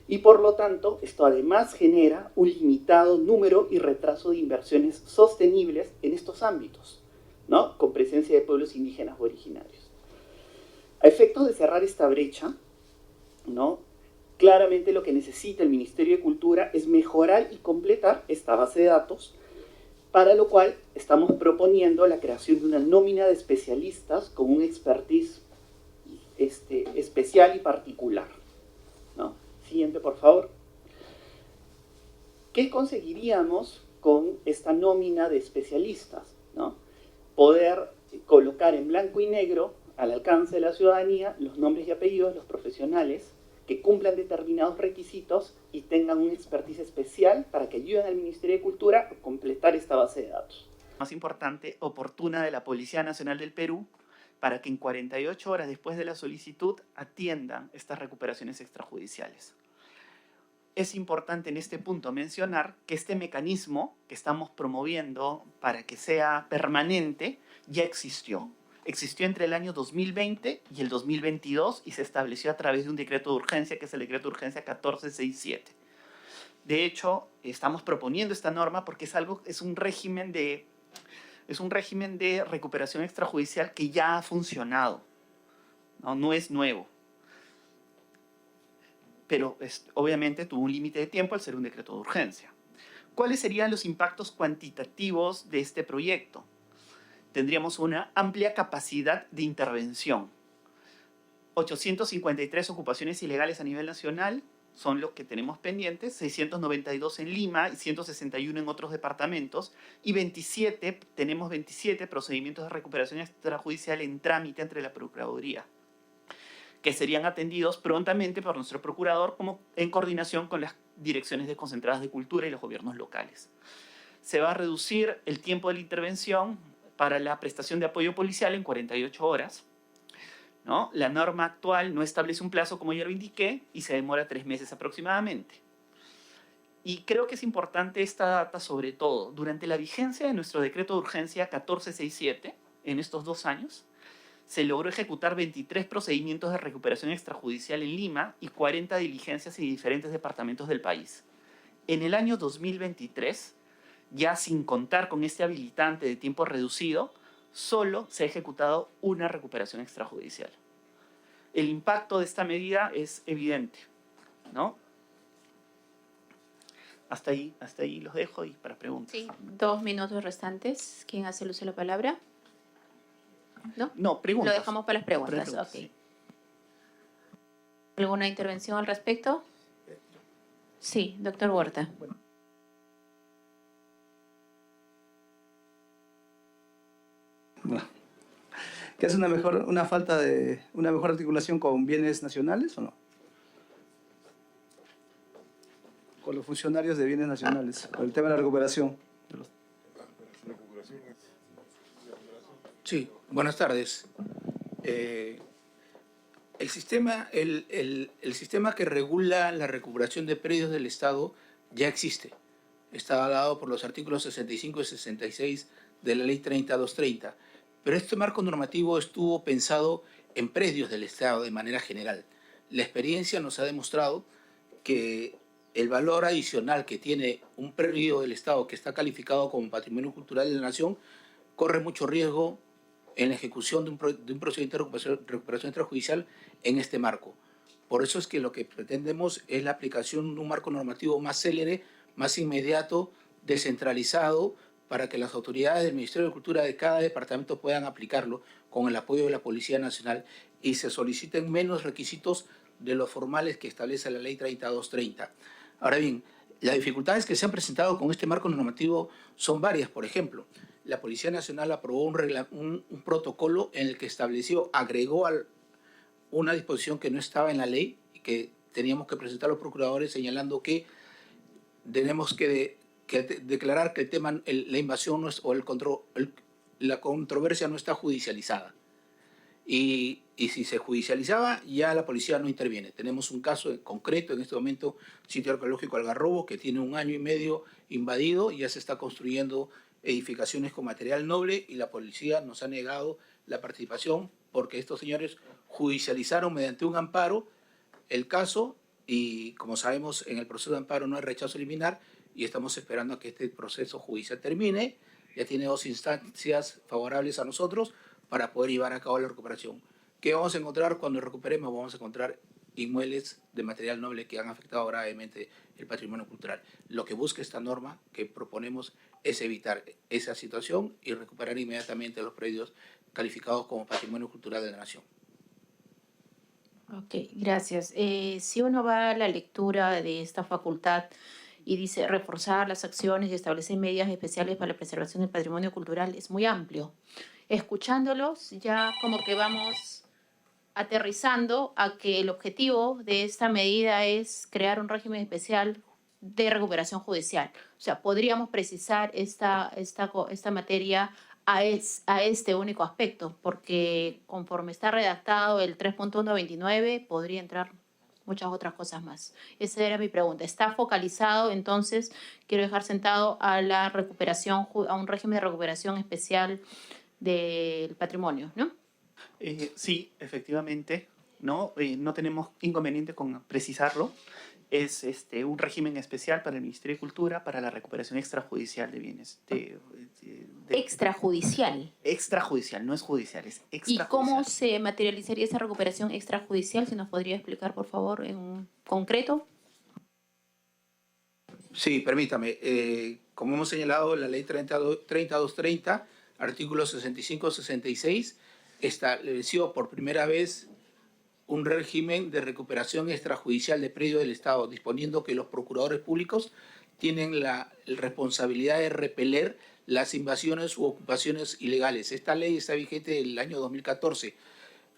[SPEAKER 9] Y por lo tanto, esto además genera un limitado número y retraso de inversiones sostenibles en estos ámbitos, ¿no? Con presencia de pueblos indígenas originarios. A efectos de cerrar esta brecha, ¿no? Claramente lo que necesita el Ministerio de Cultura es mejorar y completar esta base de datos, para lo cual estamos proponiendo la creación de una nómina de especialistas con un expertise especial y particular, ¿no? Siguiente, por favor. ¿Qué conseguiríamos con esta nómina de especialistas, ¿no? Poder colocar en blanco y negro al alcance de la ciudadanía los nombres y apellidos de los profesionales que cumplan determinados requisitos y tengan un expertise especial para que ayuden al Ministerio de Cultura a completar esta base de datos. Más importante, oportuna de la Policía Nacional del Perú, para que en 48 horas después de la solicitud atiendan estas recuperaciones extrajudiciales. Es importante en este punto mencionar que este mecanismo que estamos promoviendo para que sea permanente ya existió. Existió entre el año 2020 y el 2022 y se estableció a través de un decreto de urgencia, que es el decreto de urgencia 1467. De hecho, estamos proponiendo esta norma porque es un régimen de recuperación extrajudicial que ya ha funcionado, no es nuevo. Pero obviamente tuvo un límite de tiempo al ser un decreto de urgencia. ¿Cuáles serían los impactos cuantitativos de este proyecto? Tendríamos una amplia capacidad de intervención. 853 ocupaciones ilegales a nivel nacional son los que tenemos pendientes, 692 en Lima y 161 en otros departamentos, y tenemos 27 procedimientos de recuperación extrajudicial en trámite entre la Procuraduría, que serían atendidos prontamente por nuestro procurador en coordinación con las direcciones desconcentradas de cultura y los gobiernos locales. Se va a reducir el tiempo de la intervención para la prestación de apoyo policial en 48 horas. ¿No? La norma actual no establece un plazo, como ya lo indiqué, y se demora 3 meses aproximadamente. Y creo que es importante esta data, sobre todo, durante la vigencia de nuestro decreto de urgencia 1467, en estos 2 años, se logró ejecutar 23 procedimientos de recuperación extrajudicial en Lima y 40 diligencias en diferentes departamentos del país. En el año 2023, ya sin contar con este habilitante de tiempo reducido, solo se ha ejecutado una recuperación extrajudicial. El impacto de esta medida es evidente, ¿no? Hasta ahí los dejo y para preguntas.
[SPEAKER 1] Sí, 2 minutos restantes. ¿Quién hace el uso de la palabra? ¿No?
[SPEAKER 9] No, preguntas.
[SPEAKER 1] Lo dejamos para las preguntas. Ok.
[SPEAKER 9] Sí.
[SPEAKER 1] ¿Alguna intervención al respecto? Sí, doctor Huerta.
[SPEAKER 10] ¿Que es una mejor articulación con bienes nacionales o no? Con los funcionarios de bienes nacionales, con el tema de la recuperación.
[SPEAKER 13] Sí, buenas tardes. El sistema que regula la recuperación de predios del Estado ya existe. Está avalado por los artículos 65 y 66 de la Ley 30.230. Pero este marco normativo estuvo pensado en predios del Estado de manera general. La experiencia nos ha demostrado que el valor adicional que tiene un predio del Estado que está calificado como patrimonio cultural de la nación corre mucho riesgo en la ejecución de un procedimiento de recuperación extrajudicial en este marco. Por eso es que lo que pretendemos es la aplicación de un marco normativo más célere, más inmediato, descentralizado, para que las autoridades del Ministerio de Cultura de cada departamento puedan aplicarlo con el apoyo de la Policía Nacional y se soliciten menos requisitos de los formales que establece la Ley 3230. Ahora bien, las dificultades que se han presentado con este marco normativo son varias. Por ejemplo, la Policía Nacional aprobó un protocolo en el que agregó una disposición que no estaba en la ley y que teníamos que presentar a los procuradores señalando que tenemos que declarar que el tema, la invasión no es, o la controversia no está judicializada. Y si se judicializaba, ya la policía no interviene. Tenemos un caso concreto en este momento, sitio arqueológico Algarrobo, que tiene 1 año y medio invadido y ya se está construyendo edificaciones con material noble y la policía nos ha negado la participación porque estos señores judicializaron mediante un amparo el caso y, como sabemos, en el proceso de amparo no hay rechazo liminar y estamos esperando a que este proceso judicial termine. Ya tiene 2 instancias favorables a nosotros para poder llevar a cabo la recuperación. ¿Qué vamos a encontrar cuando recuperemos? Vamos a encontrar inmuebles de material noble que han afectado gravemente el patrimonio cultural. Lo que busca esta norma que proponemos es evitar esa situación y recuperar inmediatamente los predios calificados como patrimonio cultural de la nación.
[SPEAKER 1] Ok, gracias. Si uno va a la lectura de esta facultad y dice reforzar las acciones y establecer medidas especiales para la preservación del patrimonio cultural, es muy amplio. Escuchándolos, ya como que vamos aterrizando a que el objetivo de esta medida es crear un régimen especial de recuperación judicial. O sea, podríamos precisar esta materia a este único aspecto, porque conforme está redactado el 3.129 podría entrar muchas otras cosas más. Esa era mi pregunta. ¿Está focalizado? Entonces, quiero dejar sentado a la recuperación, a un régimen de recuperación especial del patrimonio, ¿no?
[SPEAKER 9] Sí, efectivamente, ¿no? No tenemos inconveniente con precisarlo. Es un régimen especial para el Ministerio de Cultura para la recuperación extrajudicial de bienes.
[SPEAKER 1] Extrajudicial.
[SPEAKER 9] Extrajudicial, no es judicial, es extrajudicial.
[SPEAKER 1] ¿Y cómo se materializaría esa recuperación extrajudicial? Si nos podría explicar, por favor, en concreto.
[SPEAKER 13] Sí, permítame. Como hemos señalado, la Ley 3230, artículos 65-66, estableció por primera vez un régimen de recuperación extrajudicial de predio del Estado, disponiendo que los procuradores públicos tienen la responsabilidad de repeler las invasiones u ocupaciones ilegales. Esta ley está vigente del año 2014.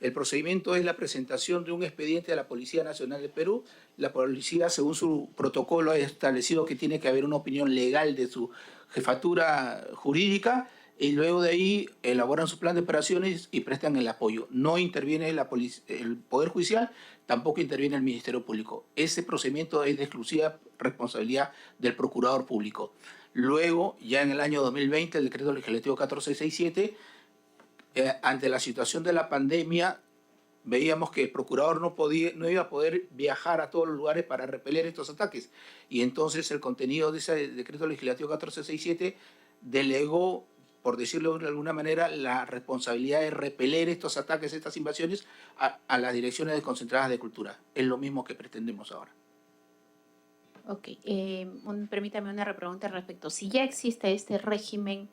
[SPEAKER 13] El procedimiento es la presentación de un expediente a la Policía Nacional de Perú. La policía, según su protocolo, ha establecido que tiene que haber una opinión legal de su jefatura jurídica y luego de ahí elaboran su plan de operaciones y prestan el apoyo. No interviene el Poder Judicial, tampoco interviene el Ministerio Público. Ese procedimiento es de exclusiva responsabilidad del Procurador Público. Luego, ya en el año 2020, el Decreto Legislativo 1467, ante la situación de la pandemia, veíamos que el procurador no iba a poder viajar a todos los lugares para repeler estos ataques. Y entonces el contenido de ese Decreto Legislativo 1467 delegó, por decirlo de alguna manera, la responsabilidad de repeler estos ataques, estas invasiones, a las direcciones desconcentradas de cultura. Es lo mismo que pretendemos ahora.
[SPEAKER 1] Ok, permítame una repregunta al respecto. Si ya existe este régimen,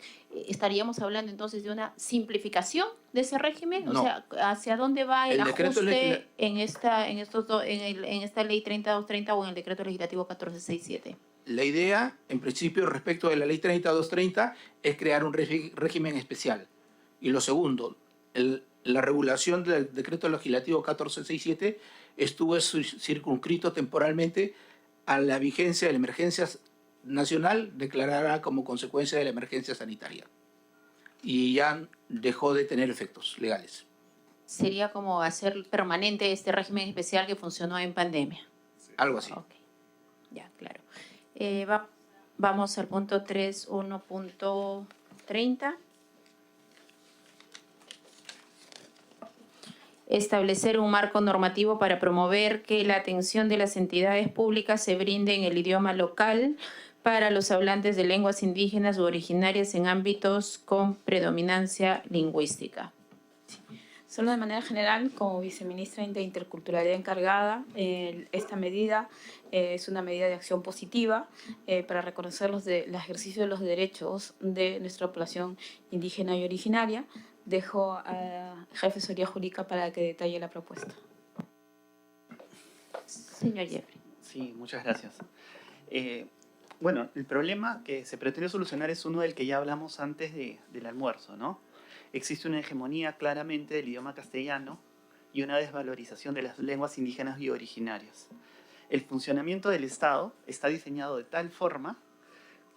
[SPEAKER 1] ¿estaríamos hablando entonces de una simplificación de ese régimen?
[SPEAKER 13] No.
[SPEAKER 1] O sea, ¿hacia dónde va el ajuste en esta ley 3230 o en el decreto legislativo 1467?
[SPEAKER 13] La idea, en principio, respecto de la ley 3230, es crear un régimen especial. Y lo segundo, la regulación del decreto legislativo 1467 estuvo circunscrito temporalmente a la vigencia de la emergencia nacional declarada como consecuencia de la emergencia sanitaria. Y ya dejó de tener efectos legales.
[SPEAKER 1] Sería como hacer permanente este régimen especial que funcionó en pandemia.
[SPEAKER 13] Algo así.
[SPEAKER 1] Okay. Ya, claro. Vamos al punto 3.1.30. establecer un marco normativo para promover que la atención de las entidades públicas se brinde en el idioma local para los hablantes de lenguas indígenas u originarias en ámbitos con predominancia lingüística.
[SPEAKER 8] Solo de manera general, como viceministra de Interculturalidad encargada, esta medida es una medida de acción positiva para reconocer el ejercicio de los derechos de nuestra población indígena y originaria. Dejo a jefe de asesoría jurídica para que detalle la propuesta.
[SPEAKER 1] Señor Jeffrey.
[SPEAKER 9] Sí, muchas gracias. Bueno, el problema que se pretende solucionar es uno del que ya hablamos antes del almuerzo, ¿no? Existe una hegemonía claramente del idioma castellano y una desvalorización de las lenguas indígenas y originarias. El funcionamiento del Estado está diseñado de tal forma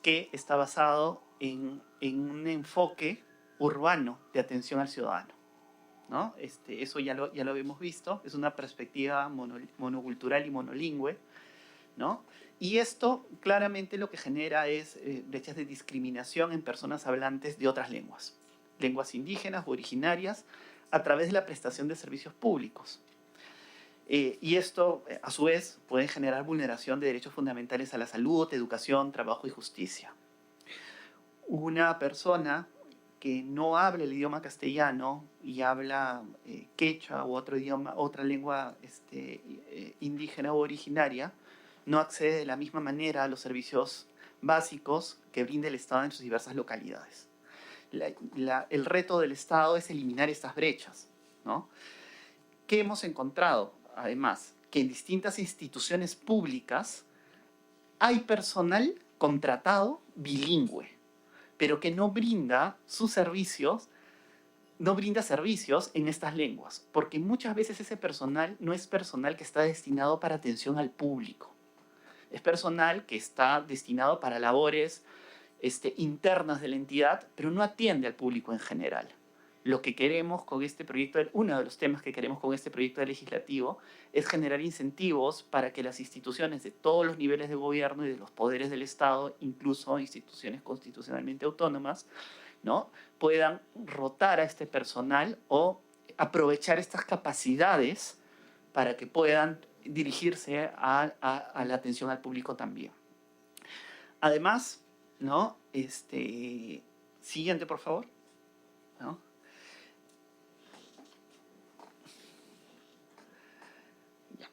[SPEAKER 9] que está basado en un enfoque urbano de atención al ciudadano, ¿no? Eso ya lo hemos visto, es una perspectiva monocultural y monolingüe, ¿no? Y esto claramente lo que genera es brechas de discriminación en personas hablantes de otras lenguas indígenas o originarias, a través de la prestación de servicios públicos. Y esto, a su vez, puede generar vulneración de derechos fundamentales a la salud, educación, trabajo y justicia. Una persona que no habla el idioma castellano y habla quechua u otro idioma, otra lengua indígena o originaria, no accede de la misma manera a los servicios básicos que brinda el Estado en sus diversas localidades. El reto del Estado es eliminar estas brechas, ¿no? ¿Qué hemos encontrado? Además, que en distintas instituciones públicas hay personal contratado bilingüe, pero que no brinda servicios en estas lenguas, porque muchas veces ese personal no es personal que está destinado para atención al público. Es personal que está destinado para labores internas de la entidad, pero no atiende al público en general. Lo que queremos con este proyecto, uno de los temas que queremos con este proyecto legislativo es generar incentivos para que las instituciones de todos los niveles de gobierno y de los poderes del Estado, incluso instituciones constitucionalmente autónomas, ¿no?, puedan rotar a este personal o aprovechar estas capacidades para que puedan dirigirse a la atención al público también. Además, ¿no? Siguiente, por favor. ¿No? Ya.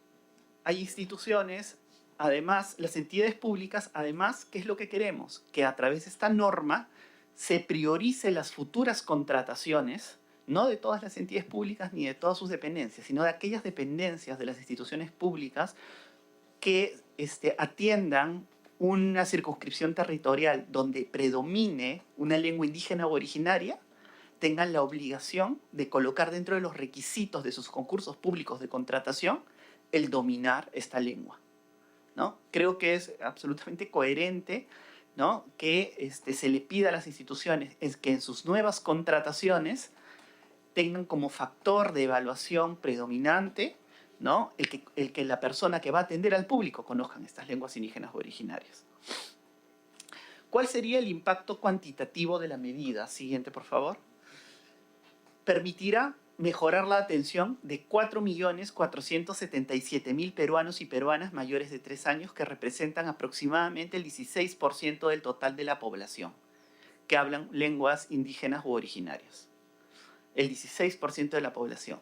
[SPEAKER 9] Hay instituciones, además, las entidades públicas, además, ¿qué es lo que queremos? Que a través de esta norma se priorice las futuras contrataciones, no de todas las entidades públicas ni de todas sus dependencias, sino de aquellas dependencias de las instituciones públicas que atiendan una circunscripción territorial donde predomine una lengua indígena o originaria, tengan la obligación de colocar dentro de los requisitos de sus concursos públicos de contratación el dominar esta lengua, ¿no? Creo que es absolutamente coherente, ¿no?, que se le pida a las instituciones es que en sus nuevas contrataciones tengan como factor de evaluación predominante, ¿no?, el que la persona que va a atender al público conozcan estas lenguas indígenas o originarias. ¿Cuál sería el impacto cuantitativo de la medida? Siguiente, por favor. Permitirá mejorar la atención de 4.477.000 peruanos y peruanas mayores de 3 años, que representan aproximadamente el 16% del total de la población, que hablan lenguas indígenas u originarias. El 16% de la población.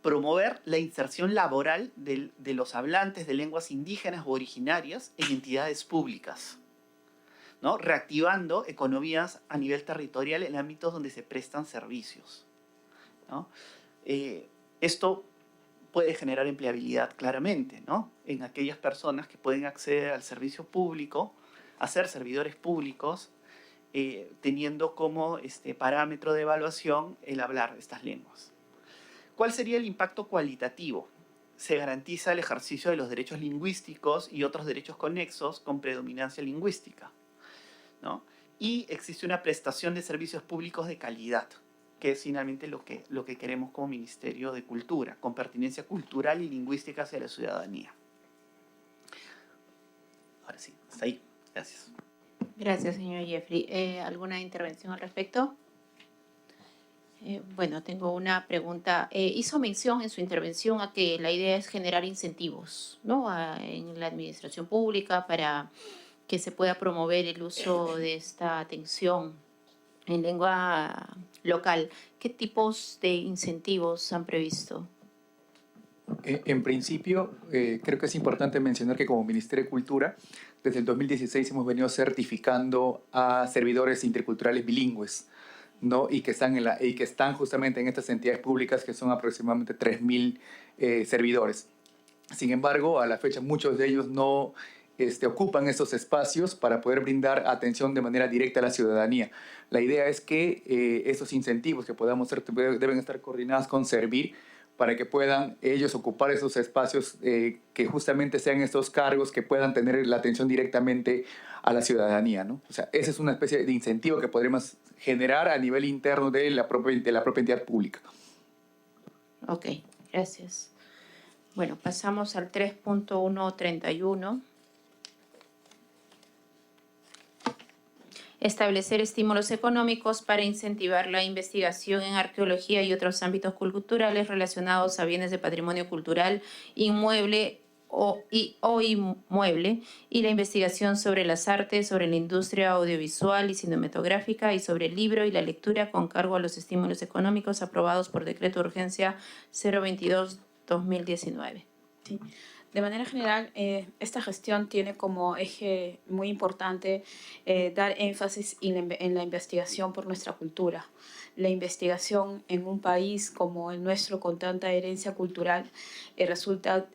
[SPEAKER 9] Promover la inserción laboral de los hablantes de lenguas indígenas u originarias en entidades públicas, ¿no?, reactivando economías a nivel territorial en ámbitos donde se prestan servicios, ¿no? Esto puede generar empleabilidad claramente, ¿no?, en aquellas personas que pueden acceder al servicio público, a ser servidores públicos, teniendo como parámetro de evaluación el hablar estas lenguas. ¿Cuál sería el impacto cualitativo? Se garantiza el ejercicio de los derechos lingüísticos y otros derechos conexos con predominancia lingüística, ¿no? Y existe una prestación de servicios públicos de calidad, que es finalmente lo que queremos como Ministerio de Cultura, con pertinencia cultural y lingüística hacia la ciudadanía. Ahora sí, hasta ahí. Gracias.
[SPEAKER 1] Gracias, señor Jeffrey. ¿Alguna intervención al respecto? Bueno, tengo una pregunta. Hizo mención en su intervención a que la idea es generar incentivos, ¿no? En la administración pública para que se pueda promover el uso de esta atención en lengua local. ¿Qué tipos de incentivos han previsto?
[SPEAKER 14] En principio, creo que es importante mencionar que como Ministerio de Cultura, desde el 2016 hemos venido certificando a servidores interculturales bilingües, ¿no? Y que están justamente en estas entidades públicas, que son aproximadamente 3.000 servidores. Sin embargo, a la fecha muchos de ellos no ocupan esos espacios para poder brindar atención de manera directa a la ciudadanía. La idea es que esos incentivos que podamos hacer deben estar coordinados con Servir, para que puedan ellos ocupar esos espacios, que justamente sean estos cargos que puedan tener la atención directamente a la ciudadanía, ¿no? O sea, esa es una especie de incentivo que podremos generar a nivel interno de la propia entidad pública.
[SPEAKER 1] Ok, gracias. Bueno, pasamos al 3.131. Establecer estímulos económicos para incentivar la investigación en arqueología y otros ámbitos culturales relacionados a bienes de patrimonio cultural, inmueble o inmueble, y la investigación sobre las artes, sobre la industria audiovisual y cinematográfica y sobre el libro y la lectura con cargo a los estímulos económicos aprobados por Decreto de Urgencia 022/2019.
[SPEAKER 8] Sí. De manera general, esta gestión tiene como eje muy importante dar énfasis en la investigación por nuestra cultura. La investigación en un país como el nuestro, con tanta herencia cultural, resulta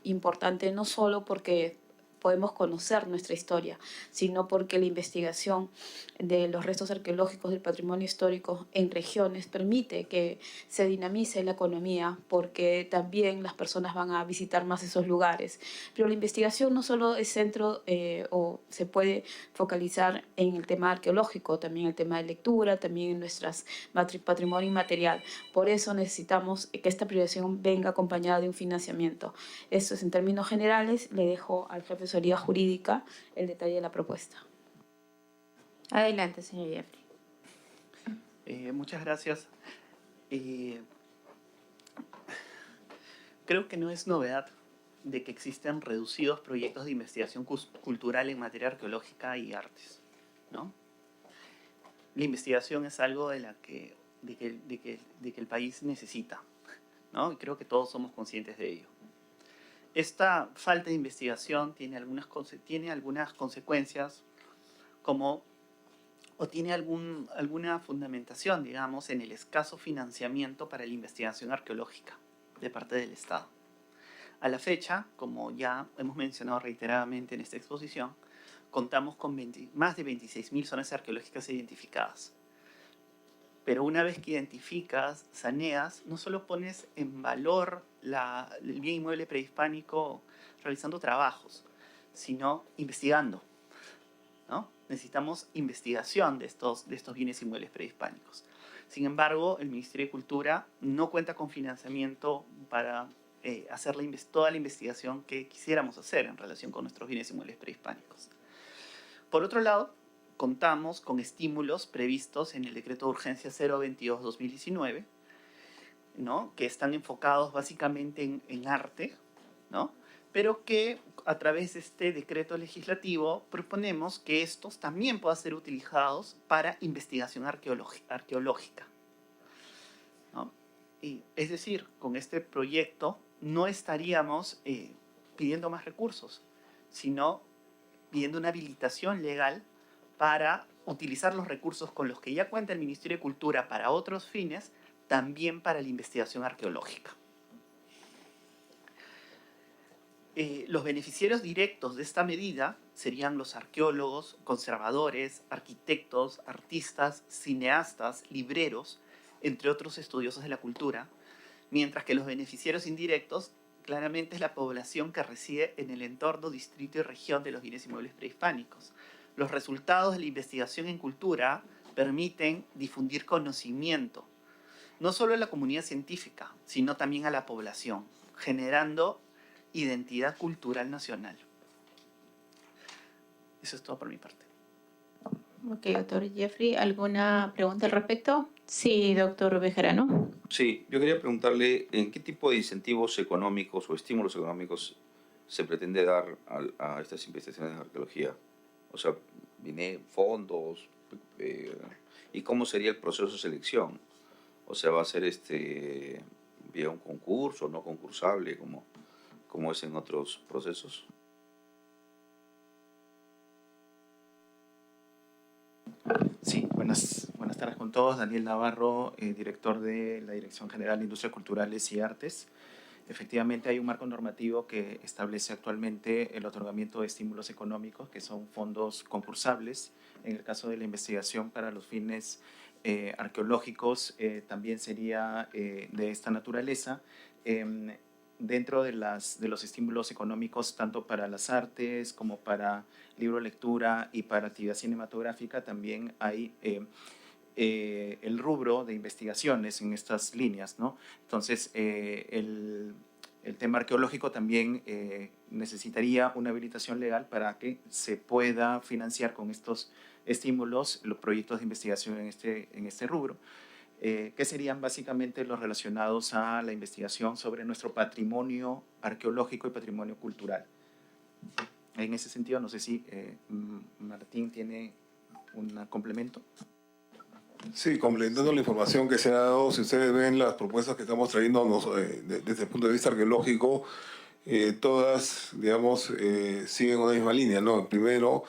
[SPEAKER 8] importante no solo porque podemos conocer nuestra historia, sino porque la investigación de los restos arqueológicos del patrimonio histórico en regiones permite que se dinamice la economía, porque también las personas van a visitar más esos lugares. Pero la investigación no solo es centro o se puede focalizar en el tema arqueológico, también el tema de lectura, también en nuestras patrimonio inmaterial. Por eso necesitamos que esta priorización venga acompañada de un financiamiento. Esto es en términos generales. Le dejo al jefe de Asesoría Jurídica el detalle de la propuesta.
[SPEAKER 1] Adelante, señor Jeffrey.
[SPEAKER 9] Muchas gracias. Creo que no es novedad de que existen reducidos proyectos de investigación cultural en materia arqueológica y artes, ¿no? La investigación es algo de que el país necesita, ¿no? Y creo que todos somos conscientes de ello. Esta falta de investigación tiene algunas consecuencias o tiene alguna fundamentación, digamos, en el escaso financiamiento para la investigación arqueológica de parte del Estado. A la fecha, como ya hemos mencionado reiteradamente en esta exposición, contamos con más de 26.000 zonas arqueológicas identificadas. Pero una vez que identificas, saneas, no solo pones en valor el bien inmueble prehispánico realizando trabajos, sino investigando, ¿no? Necesitamos investigación de estos bienes inmuebles prehispánicos. Sin embargo, el Ministerio de Cultura no cuenta con financiamiento para hacer toda la investigación que quisiéramos hacer en relación con nuestros bienes inmuebles prehispánicos. Por otro lado, contamos con estímulos previstos en el Decreto de Urgencia 022/2019, ¿no? Que están enfocados básicamente en arte, ¿no? Pero que a través de este decreto legislativo proponemos que estos también puedan ser utilizados para investigación arqueológica, ¿no? Y, es decir, con este proyecto no estaríamos pidiendo más recursos, sino pidiendo una habilitación legal para utilizar los recursos con los que ya cuenta el Ministerio de Cultura para otros fines, también para la investigación arqueológica. Los beneficiarios directos de esta medida serían los arqueólogos, conservadores, arquitectos, artistas, cineastas, libreros, entre otros estudiosos de la cultura, mientras que los beneficiarios indirectos claramente es la población que reside en el entorno, distrito y región de los bienes inmuebles prehispánicos. Los resultados de la investigación en cultura permiten difundir conocimiento, no solo a la comunidad científica, sino también a la población, generando identidad cultural nacional. Eso es todo por mi parte.
[SPEAKER 1] Ok, doctor Jeffrey, ¿alguna pregunta al respecto? Sí, doctor Bejarano.
[SPEAKER 7] Sí, yo quería preguntarle en qué tipo de incentivos económicos o estímulos económicos se pretende dar a estas investigaciones de arqueología. O sea, ¿viene fondos? ¿Y cómo sería el proceso de selección? O sea, ¿va a ser vía un concurso, no concursable, como es en otros procesos?
[SPEAKER 9] Sí, buenas tardes con todos. Daniel Navarro, director de la Dirección General de Industrias Culturales y Artes. Efectivamente, hay un marco normativo que establece actualmente el otorgamiento de estímulos económicos, que son fondos concursables. En el caso de la investigación para los fines arqueológicos, también sería de esta naturaleza. Dentro de los estímulos económicos, tanto para las artes como para libro lectura y para actividad cinematográfica, también hay el rubro de investigaciones en estas líneas, ¿no? Entonces, el tema arqueológico también necesitaría una habilitación legal para que se pueda financiar con estos estímulos los proyectos de investigación en este rubro. Que serían básicamente los relacionados a la investigación sobre nuestro patrimonio arqueológico y patrimonio cultural. En ese sentido, no sé si Martín tiene un complemento.
[SPEAKER 12] Sí, complementando la información que se ha dado, si ustedes ven las propuestas que estamos trayendo desde el punto de vista arqueológico, todas, digamos, siguen una misma línea, ¿no? Primero,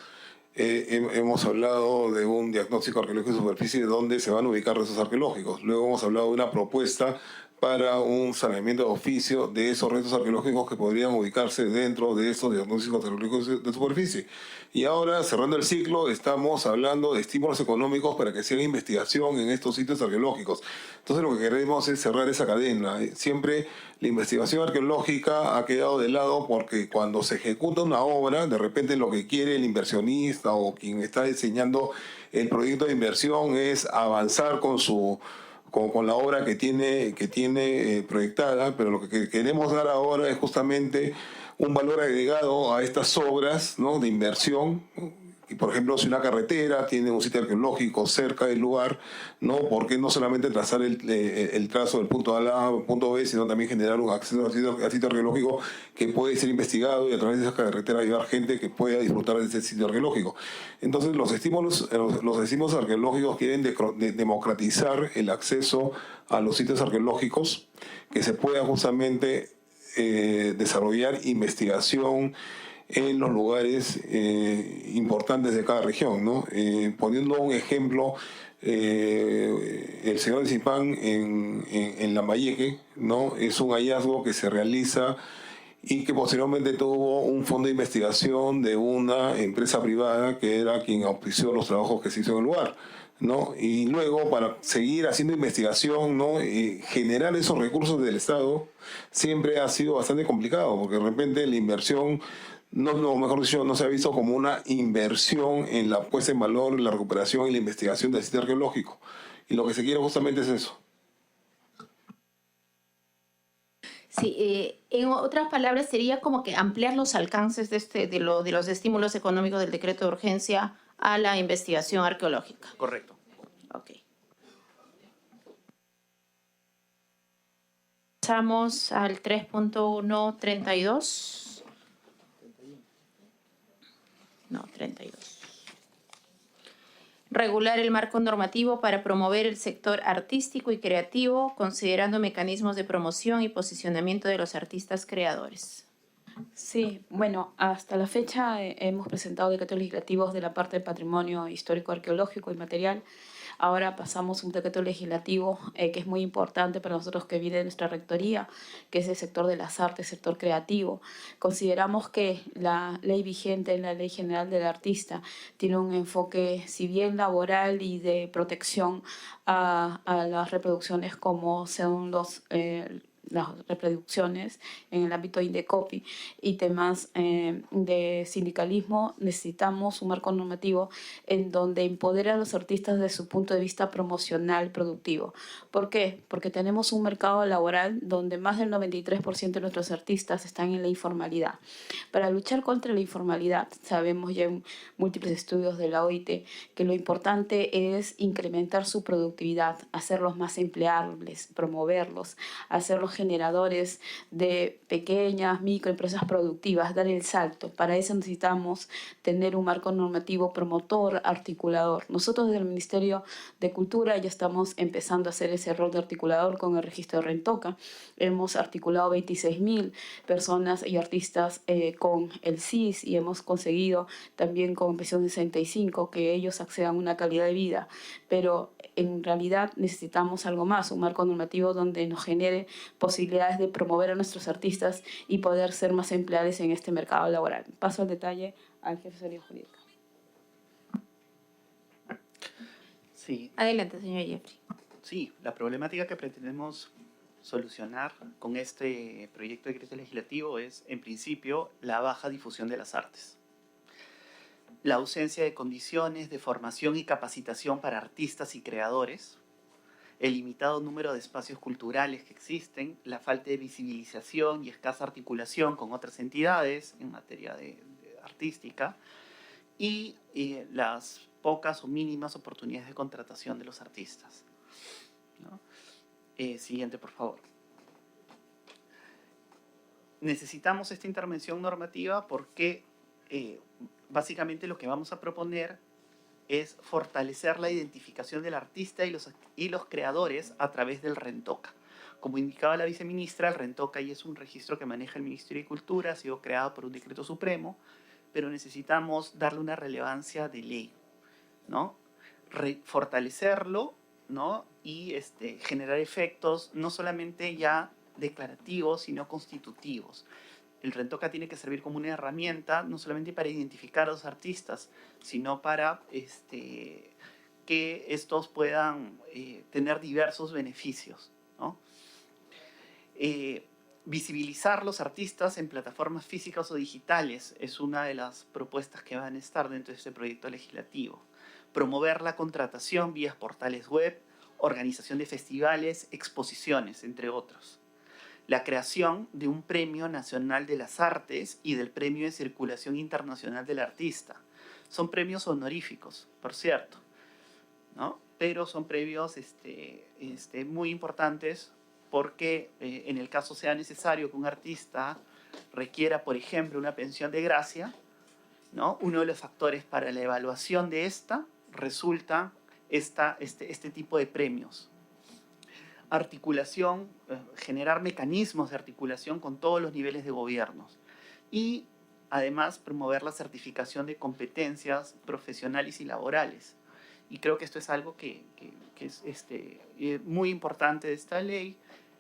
[SPEAKER 12] hemos hablado de un diagnóstico arqueológico de superficie donde se van a ubicar restos arqueológicos. Luego hemos hablado de una propuesta para un saneamiento de oficio de esos restos arqueológicos que podrían ubicarse dentro de esos diagnósticos arqueológicos de superficie. Y ahora, cerrando el ciclo, estamos hablando de estímulos económicos para que se haga investigación en estos sitios arqueológicos. Entonces lo que queremos es cerrar esa cadena. Siempre la investigación arqueológica ha quedado de lado porque cuando se ejecuta una obra, de repente lo que quiere el inversionista o quien está diseñando el proyecto de inversión es avanzar con la obra que tiene proyectada, pero lo que queremos dar ahora es justamente un valor agregado a estas obras, ¿no?, de inversión. Y por ejemplo, si una carretera tiene un sitio arqueológico cerca del lugar, ¿no?, ¿por qué no solamente trazar el trazo del punto A al punto B, sino también generar un acceso al sitio arqueológico que puede ser investigado y a través de esa carretera llevar gente que pueda disfrutar de ese sitio arqueológico? Entonces, los estímulos arqueológicos quieren democratizar el acceso a los sitios arqueológicos, que se pueda justamente desarrollar investigación en los lugares importantes de cada región, ¿no? Poniendo un ejemplo, el Señor de Zipán en Lambayeque, ¿no?, es un hallazgo que se realiza y que posteriormente tuvo un fondo de investigación de una empresa privada que era quien auspició los trabajos que se hizo en el lugar, ¿no? Y luego, para seguir haciendo investigación, ¿no?, generar esos recursos del Estado siempre ha sido bastante complicado, porque de repente la inversión, mejor dicho, no se ha visto como una inversión en la puesta en valor, la recuperación y la investigación del sitio arqueológico. Y lo que se quiere justamente es eso.
[SPEAKER 1] Sí, en otras palabras, sería como que ampliar los alcances de los estímulos económicos del decreto de urgencia a la investigación arqueológica.
[SPEAKER 9] Correcto.
[SPEAKER 1] Ok. Pasamos al 3.1.32. No, 32. Regular el marco normativo para promover el sector artístico y creativo, considerando mecanismos de promoción y posicionamiento de los artistas creadores.
[SPEAKER 8] Sí, bueno, hasta la fecha hemos presentado decretos legislativos de la parte del patrimonio histórico, arqueológico y material. Ahora pasamos a un decreto legislativo que es muy importante para nosotros, que viene de nuestra rectoría, que es el sector de las artes, sector creativo. Consideramos que la ley vigente, la Ley General del Artista, tiene un enfoque, si bien laboral y de protección a las reproducciones como son las reproducciones en el ámbito de Indecopi y temas de sindicalismo, necesitamos un marco normativo en donde empodera a los artistas desde su punto de vista promocional, productivo. ¿Por qué? Porque tenemos un mercado laboral donde más del 93% de nuestros artistas están en la informalidad. Para luchar contra la informalidad, sabemos ya en múltiples estudios de la OIT que lo importante es incrementar su productividad, hacerlos más empleables, promoverlos, hacerlos generadores de pequeñas, microempresas productivas, dar el salto. Para eso necesitamos tener un marco normativo promotor, articulador. Nosotros desde el Ministerio de Cultura ya estamos empezando a hacer ese rol de articulador con el registro de Rentoca. Hemos articulado 26.000 personas y artistas con el CIS y hemos conseguido también con Pensión 65 que ellos accedan a una calidad de vida, pero en realidad necesitamos algo más, un marco normativo donde nos genere posibilidades de promover a nuestros artistas y poder ser más empleables en este mercado laboral. Paso al detalle al jefe de asesoría jurídica.
[SPEAKER 9] Sí.
[SPEAKER 1] Adelante, señor Jeffrey.
[SPEAKER 9] Sí, la problemática que pretendemos solucionar con este proyecto de decreto legislativo es, en principio, la baja difusión de las artes. La ausencia de condiciones de formación y capacitación para artistas y creadores, el limitado número de espacios culturales que existen, la falta de visibilización y escasa articulación con otras entidades en materia de artística y las pocas o mínimas oportunidades de contratación de los artistas, ¿no? Siguiente, por favor. Necesitamos esta intervención normativa porque básicamente lo que vamos a proponer es fortalecer la identificación del artista y los creadores a través del Rentoca. Como indicaba la viceministra, el Rentoca ya es un registro que maneja el Ministerio de Cultura, ha sido creado por un decreto supremo, pero necesitamos darle una relevancia de ley, ¿no? Fortalecerlo, ¿no? Y generar efectos no solamente ya declarativos, sino constitutivos. El Rentoca tiene que servir como una herramienta no solamente para identificar a los artistas, sino para que estos puedan tener diversos beneficios, ¿no? Visibilizar los artistas en plataformas físicas o digitales es una de las propuestas que van a estar dentro de este proyecto legislativo. Promover la contratación vía portales web, organización de festivales, exposiciones, entre otros. La creación de un Premio Nacional de las Artes y del Premio de Circulación Internacional del Artista. Son premios honoríficos, por cierto, ¿no? Pero son premios muy importantes porque en el caso sea necesario que un artista requiera, por ejemplo, una pensión de gracia, ¿no? Uno de los factores para la evaluación de esta resulta este tipo de premios. Articulación, generar mecanismos de articulación con todos los niveles de gobiernos y además promover la certificación de competencias profesionales y laborales. Y creo que esto es algo que es muy importante de esta ley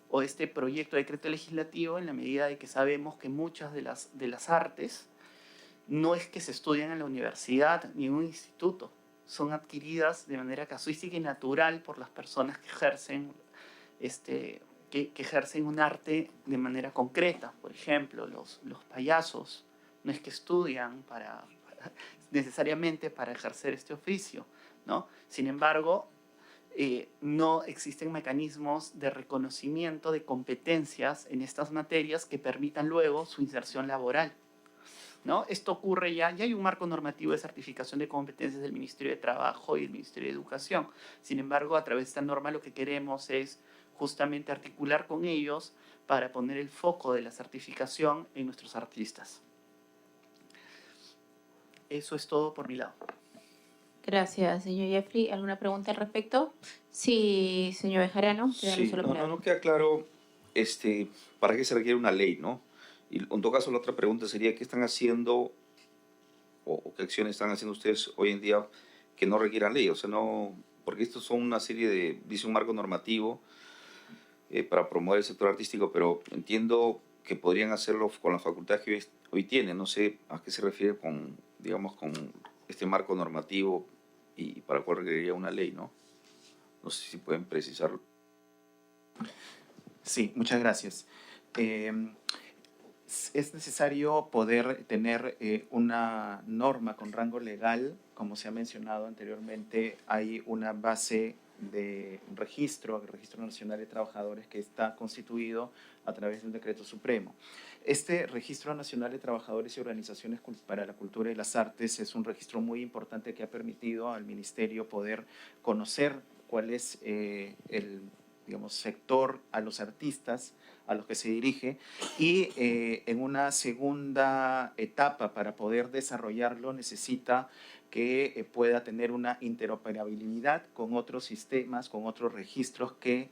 [SPEAKER 9] o este proyecto de decreto legislativo, en la medida de que sabemos que muchas de las artes no es que se estudian en la universidad ni en un instituto, son adquiridas de manera casuística y natural por las personas que ejercen que ejercen un arte de manera concreta. Por ejemplo, los payasos no es que estudian necesariamente para ejercer este oficio, ¿no? Sin embargo, no existen mecanismos de reconocimiento de competencias en estas materias que permitan luego su inserción laboral, ¿no? Esto ocurre ya hay un marco normativo de certificación de competencias del Ministerio de Trabajo y el Ministerio de Educación. Sin embargo, a través de esta norma lo que queremos es justamente articular con ellos para poner el foco de la certificación en nuestros artistas. Eso es todo por mi lado.
[SPEAKER 1] Gracias, señor Jeffrey. ¿Alguna pregunta al respecto? Sí, señor Bejarano.
[SPEAKER 7] Sí, no queda claro para qué se requiere una ley, ¿no? Y en todo caso, la otra pregunta sería, ¿qué están haciendo o qué acciones están haciendo ustedes hoy en día que no requieran ley? O sea, no, porque estos son una serie dice un marco normativo para promover el sector artístico, pero entiendo que podrían hacerlo con las facultades que hoy tienen. No sé a qué se refiere con este marco normativo y para cuál requeriría una ley, ¿no? No sé si pueden precisarlo.
[SPEAKER 15] Sí, muchas gracias. Es necesario poder tener una norma con rango legal. Como se ha mencionado anteriormente, hay una base de registro, el Registro Nacional de Trabajadores, que está constituido a través de un decreto supremo. Este Registro Nacional de Trabajadores y Organizaciones para la Cultura y las Artes es un registro muy importante que ha permitido al Ministerio poder conocer cuál es el, digamos, sector, a los artistas a los que se dirige, y en una segunda etapa para poder desarrollarlo necesita que pueda tener una interoperabilidad con otros sistemas, con otros registros que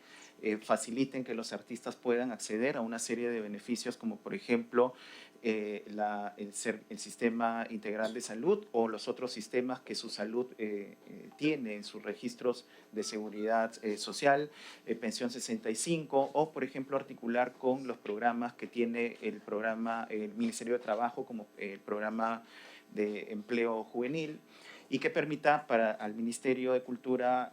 [SPEAKER 15] faciliten que los artistas puedan acceder a una serie de beneficios, como por ejemplo el sistema integral de salud o los otros sistemas que su salud tiene en sus registros de seguridad social, pensión 65, o por ejemplo articular con los programas que tiene el Ministerio de Trabajo, como el programa de empleo juvenil, y que permita al Ministerio de Cultura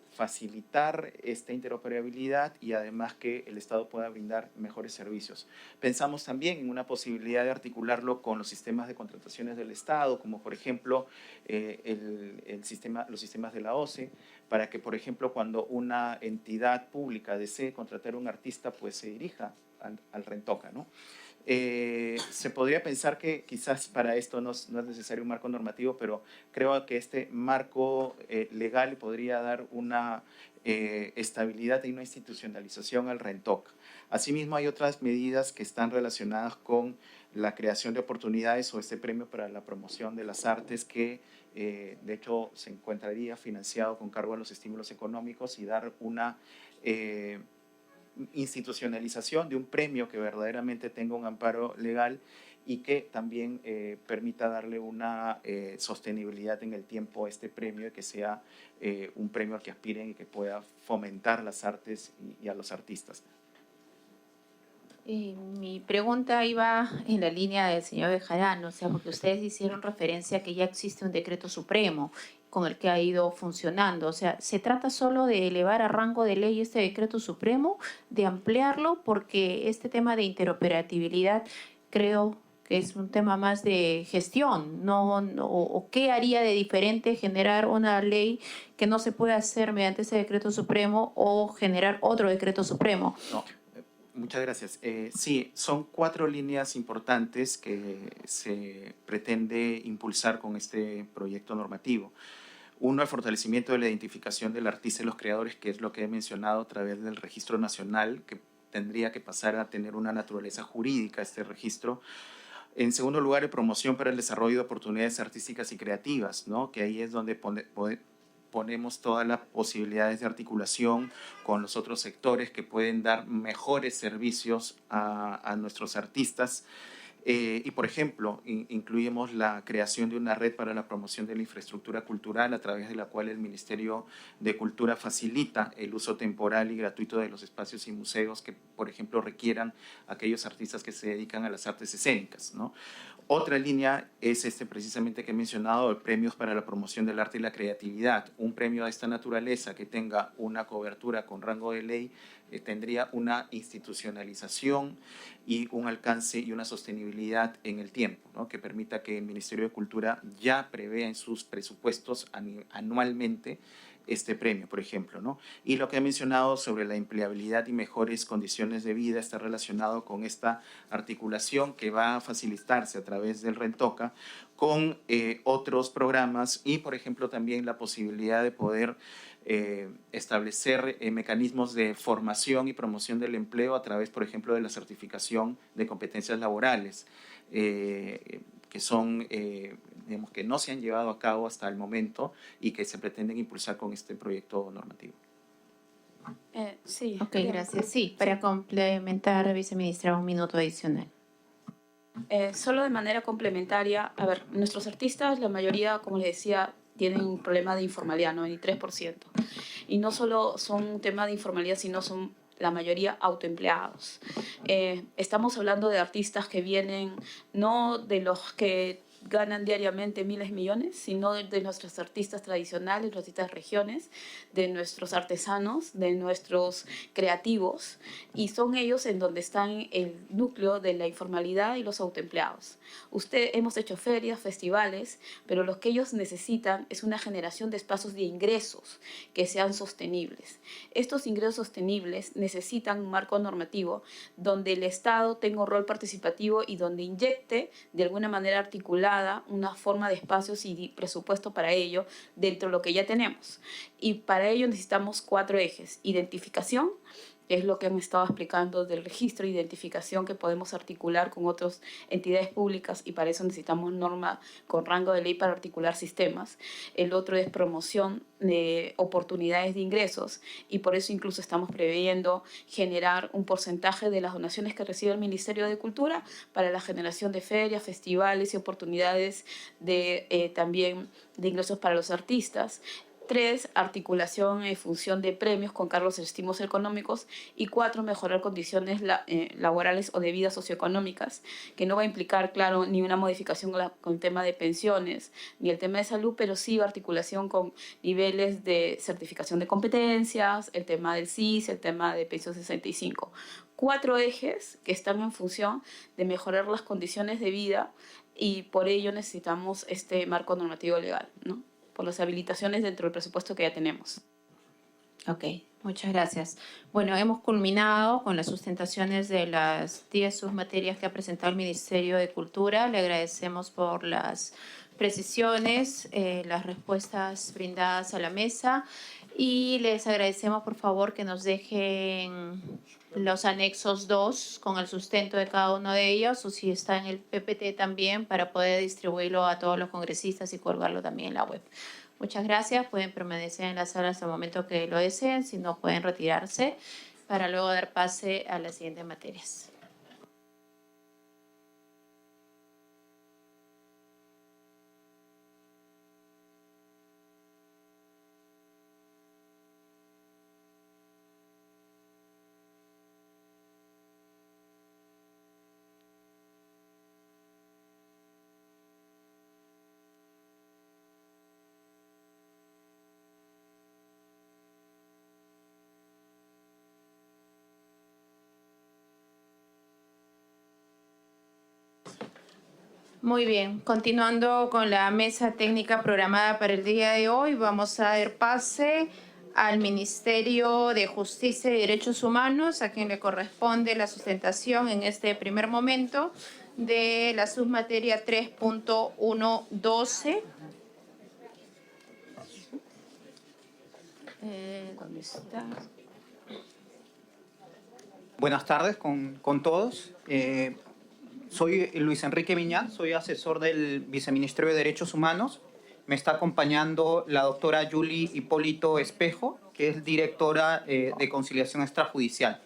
[SPEAKER 15] facilitar esta interoperabilidad y además que el Estado pueda brindar mejores servicios. Pensamos también en una posibilidad de articularlo con los sistemas de contrataciones del Estado, como por ejemplo los sistemas de la OCE, para que, por ejemplo, cuando una entidad pública desee contratar a un artista, pues se dirija al Rentoca, ¿no? Se podría pensar que quizás para esto no es necesario un marco normativo, pero creo que este marco legal podría dar una estabilidad y una institucionalización al Rentoca. Asimismo, hay otras medidas que están relacionadas con la creación de oportunidades o este premio para la promoción de las artes que de hecho se encontraría financiado con cargo a los estímulos económicos y dar una institucionalización de un premio que verdaderamente tenga un amparo legal y que también permita darle una sostenibilidad en el tiempo a este premio y que sea un premio al que aspiren y que pueda fomentar las artes y a los artistas.
[SPEAKER 1] Mi pregunta iba en la línea del señor Bejarano, o sea, porque ustedes hicieron referencia a que ya existe un decreto supremo con el que ha ido funcionando. O sea, ¿se trata solo de elevar a rango de ley este decreto supremo, de ampliarlo? Porque este tema de interoperabilidad creo que es un tema más de gestión, o qué haría de diferente generar una ley que no se puede hacer mediante ese decreto supremo o generar otro decreto supremo.
[SPEAKER 15] No. Muchas gracias. Sí, son 4 líneas importantes que se pretende impulsar con este proyecto normativo. Uno, el fortalecimiento de la identificación del artista y los creadores, que es lo que he mencionado a través del registro nacional, que tendría que pasar a tener una naturaleza jurídica este registro. En segundo lugar, la promoción para el desarrollo de oportunidades artísticas y creativas, ¿no? Que ahí es donde ponemos todas las posibilidades de articulación con los otros sectores que pueden dar mejores servicios a nuestros artistas. Y, por ejemplo, incluimos la creación de una red para la promoción de la infraestructura cultural a través de la cual el Ministerio de Cultura facilita el uso temporal y gratuito de los espacios y museos que, por ejemplo, requieran aquellos artistas que se dedican a las artes escénicas, ¿no? Otra línea es precisamente que he mencionado, el premios para la promoción del arte y la creatividad. Un premio de esta naturaleza que tenga una cobertura con rango de ley tendría una institucionalización y un alcance y una sostenibilidad en el tiempo, ¿no? Que permita que el Ministerio de Cultura ya prevea en sus presupuestos anualmente este premio, por ejemplo, ¿no? Y lo que he mencionado sobre la empleabilidad y mejores condiciones de vida está relacionado con esta articulación que va a facilitarse a través del Rentoca con otros programas y, por ejemplo, también la posibilidad de poder establecer mecanismos de formación y promoción del empleo a través, por ejemplo, de la certificación de competencias laborales, que son, digamos, que no se han llevado a cabo hasta el momento y que se pretenden impulsar con este proyecto normativo.
[SPEAKER 1] Sí. Ok, gracias. Sí, para complementar, viceministra, un minuto adicional.
[SPEAKER 8] Solo de manera complementaria, a ver, nuestros artistas, la mayoría, como les decía, tienen un problema de informalidad, 93%. Y no solo son un tema de informalidad, sino son la mayoría autoempleados. Estamos hablando de artistas que vienen no de los que ganan diariamente miles de millones, sino de nuestros artistas tradicionales, de nuestras regiones, de nuestros artesanos, de nuestros creativos, y son ellos en donde están el núcleo de la informalidad y los autoempleados. Hemos hecho ferias, festivales, pero lo que ellos necesitan es una generación de espacios de ingresos que sean sostenibles. Estos ingresos sostenibles necesitan un marco normativo donde el Estado tenga un rol participativo y donde inyecte de alguna manera articulada una forma de espacios y presupuesto para ello dentro de lo que ya tenemos. Y para ello necesitamos 4 ejes: identificación, que es lo que han estado explicando del registro de identificación que podemos articular con otras entidades públicas, y para eso necesitamos norma con rango de ley para articular sistemas. El otro es promoción de oportunidades de ingresos, y por eso incluso estamos previendo generar un porcentaje de las donaciones que recibe el Ministerio de Cultura para la generación de ferias, festivales y oportunidades también de ingresos para los artistas. 3, articulación en función de premios con cargos de estímulos económicos. Y 4, mejorar condiciones laborales o de vida socioeconómicas, que no va a implicar, claro, ni una modificación con el tema de pensiones ni el tema de salud, pero sí articulación con niveles de certificación de competencias, el tema del CIS, el tema de pensión 65. 4 ejes que están en función de mejorar las condiciones de vida, y por ello necesitamos este marco normativo legal, ¿no?, por las habilitaciones dentro del presupuesto que ya tenemos.
[SPEAKER 1] Ok, muchas gracias. Bueno, hemos culminado con las sustentaciones de las 10 submaterias que ha presentado el Ministerio de Cultura. Le agradecemos por las precisiones, las respuestas brindadas a la mesa, y les agradecemos, por favor, que nos dejen los anexos 2 con el sustento de cada uno de ellos, o si está en el PPT también, para poder distribuirlo a todos los congresistas y colgarlo también en la web. Muchas gracias. Pueden permanecer en la sala hasta el momento que lo deseen, si no pueden retirarse, para luego dar pase a las siguientes materias. Muy bien, continuando con la mesa técnica programada para el día de hoy, vamos a dar pase al Ministerio de Justicia y Derechos Humanos, a quien le corresponde la sustentación en este primer momento de la submateria 3.112. ¿Dónde está?
[SPEAKER 16] Buenas tardes con todos. Soy Luis Enrique Miñán, soy asesor del Viceministerio de Derechos Humanos. Me está acompañando la doctora Yuli Hipólito Espejo, que es directora de Conciliación Extrajudicial.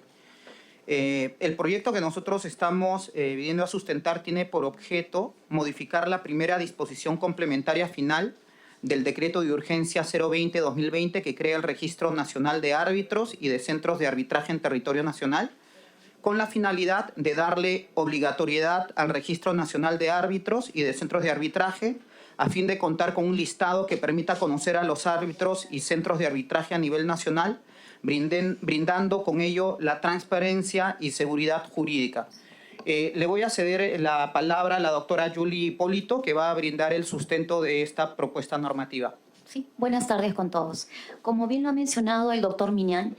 [SPEAKER 16] El proyecto que nosotros estamos viniendo a sustentar tiene por objeto modificar la primera disposición complementaria final del Decreto de Urgencia 020-2020 que crea el Registro Nacional de Árbitros y de Centros de Arbitraje en Territorio Nacional, con la finalidad de darle obligatoriedad al Registro Nacional de Árbitros y de Centros de Arbitraje, a fin de contar con un listado que permita conocer a los árbitros y centros de arbitraje a nivel nacional, brindando con ello la transparencia y seguridad jurídica. Le voy a ceder la palabra a la doctora Yuli Hipólito, que va a brindar el sustento de esta propuesta normativa.
[SPEAKER 17] Sí, buenas tardes con todos. Como bien lo ha mencionado el doctor Miñán,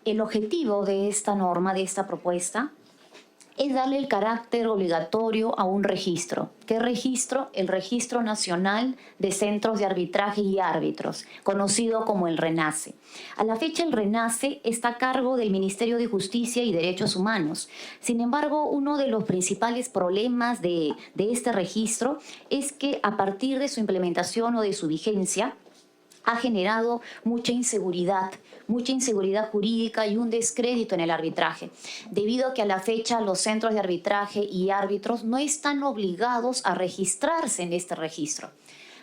[SPEAKER 17] el objetivo de esta norma, de esta propuesta, es darle el carácter obligatorio a un registro. ¿Qué registro? El Registro Nacional de Centros de Arbitraje y Árbitros, conocido como el RENACE. A la fecha, el RENACE está a cargo del Ministerio de Justicia y Derechos Humanos. Sin embargo, uno de los principales problemas de este registro es que a partir de su implementación o de su vigencia, ha generado mucha inseguridad jurídica y un descrédito en el arbitraje, debido a que a la fecha los centros de arbitraje y árbitros no están obligados a registrarse en este registro.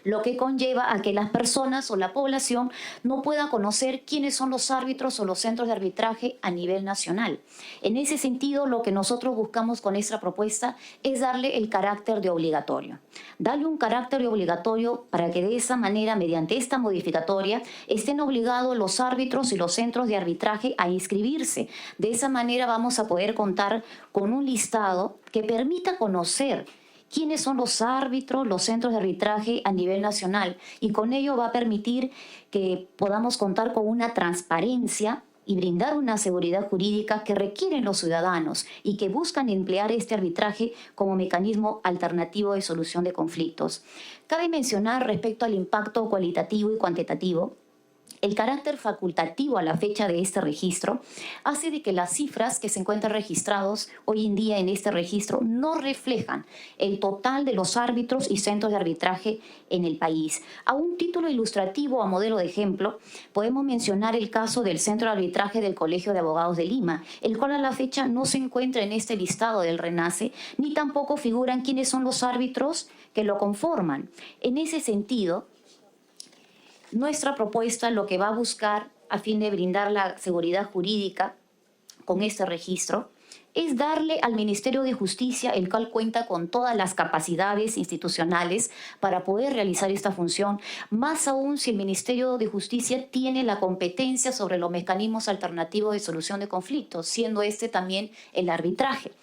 [SPEAKER 17] lo que conlleva a que las personas o la población no pueda conocer quiénes son los árbitros o los centros de arbitraje a nivel nacional. En ese sentido, lo que nosotros buscamos con esta propuesta es darle el carácter de obligatorio. Darle un carácter de obligatorio para que de esa manera, mediante esta modificatoria, estén obligados los árbitros y los centros de arbitraje a inscribirse. De esa manera vamos a poder contar con un listado que permita conocer quiénes son los árbitros, los centros de arbitraje a nivel nacional, y con ello va a permitir que podamos contar con una transparencia y brindar una seguridad jurídica que requieren los ciudadanos y que buscan emplear este arbitraje como mecanismo alternativo de solución de conflictos. Cabe mencionar respecto al impacto cualitativo y cuantitativo, el carácter facultativo a la fecha de este registro hace de que las cifras que se encuentran registrados hoy en día en este registro no reflejan el total de los árbitros y centros de arbitraje en el país. A un título ilustrativo, a modelo de ejemplo, podemos mencionar el caso del Centro de Arbitraje del Colegio de Abogados de Lima, el cual a la fecha no se encuentra en este listado del RENACE, ni tampoco figuran quiénes son los árbitros que lo conforman. En ese sentido, nuestra propuesta lo que va a buscar a fin de brindar la seguridad jurídica con este registro es darle al Ministerio de Justicia, el cual cuenta con todas las capacidades institucionales para poder realizar esta función, más aún si el Ministerio de Justicia tiene la competencia sobre los mecanismos alternativos de solución de conflictos, siendo este también el arbitraje.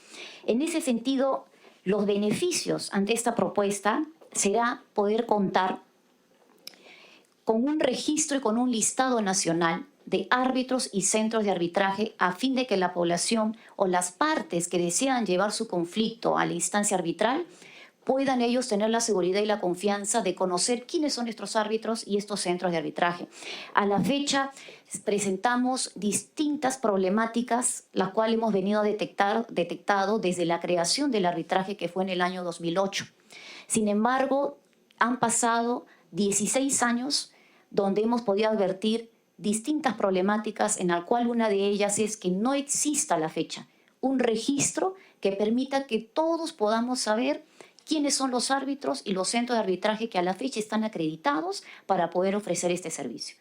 [SPEAKER 17] En ese sentido, los beneficios ante esta propuesta será poder contar con un registro y con un listado nacional de árbitros y centros de arbitraje a fin de que la población o las partes que desean llevar su conflicto a la instancia arbitral puedan ellos tener la seguridad y la confianza de conocer quiénes son estos árbitros y estos centros de arbitraje. A la fecha presentamos distintas problemáticas, las cuales hemos venido detectado desde la creación del arbitraje que fue en el año 2008. Sin embargo, han pasado 16 años donde hemos podido advertir distintas problemáticas, en la cual una de ellas es que no exista a la fecha un registro que permita que todos podamos saber quiénes son los árbitros y los centros de arbitraje que a la fecha están acreditados para poder ofrecer este servicio.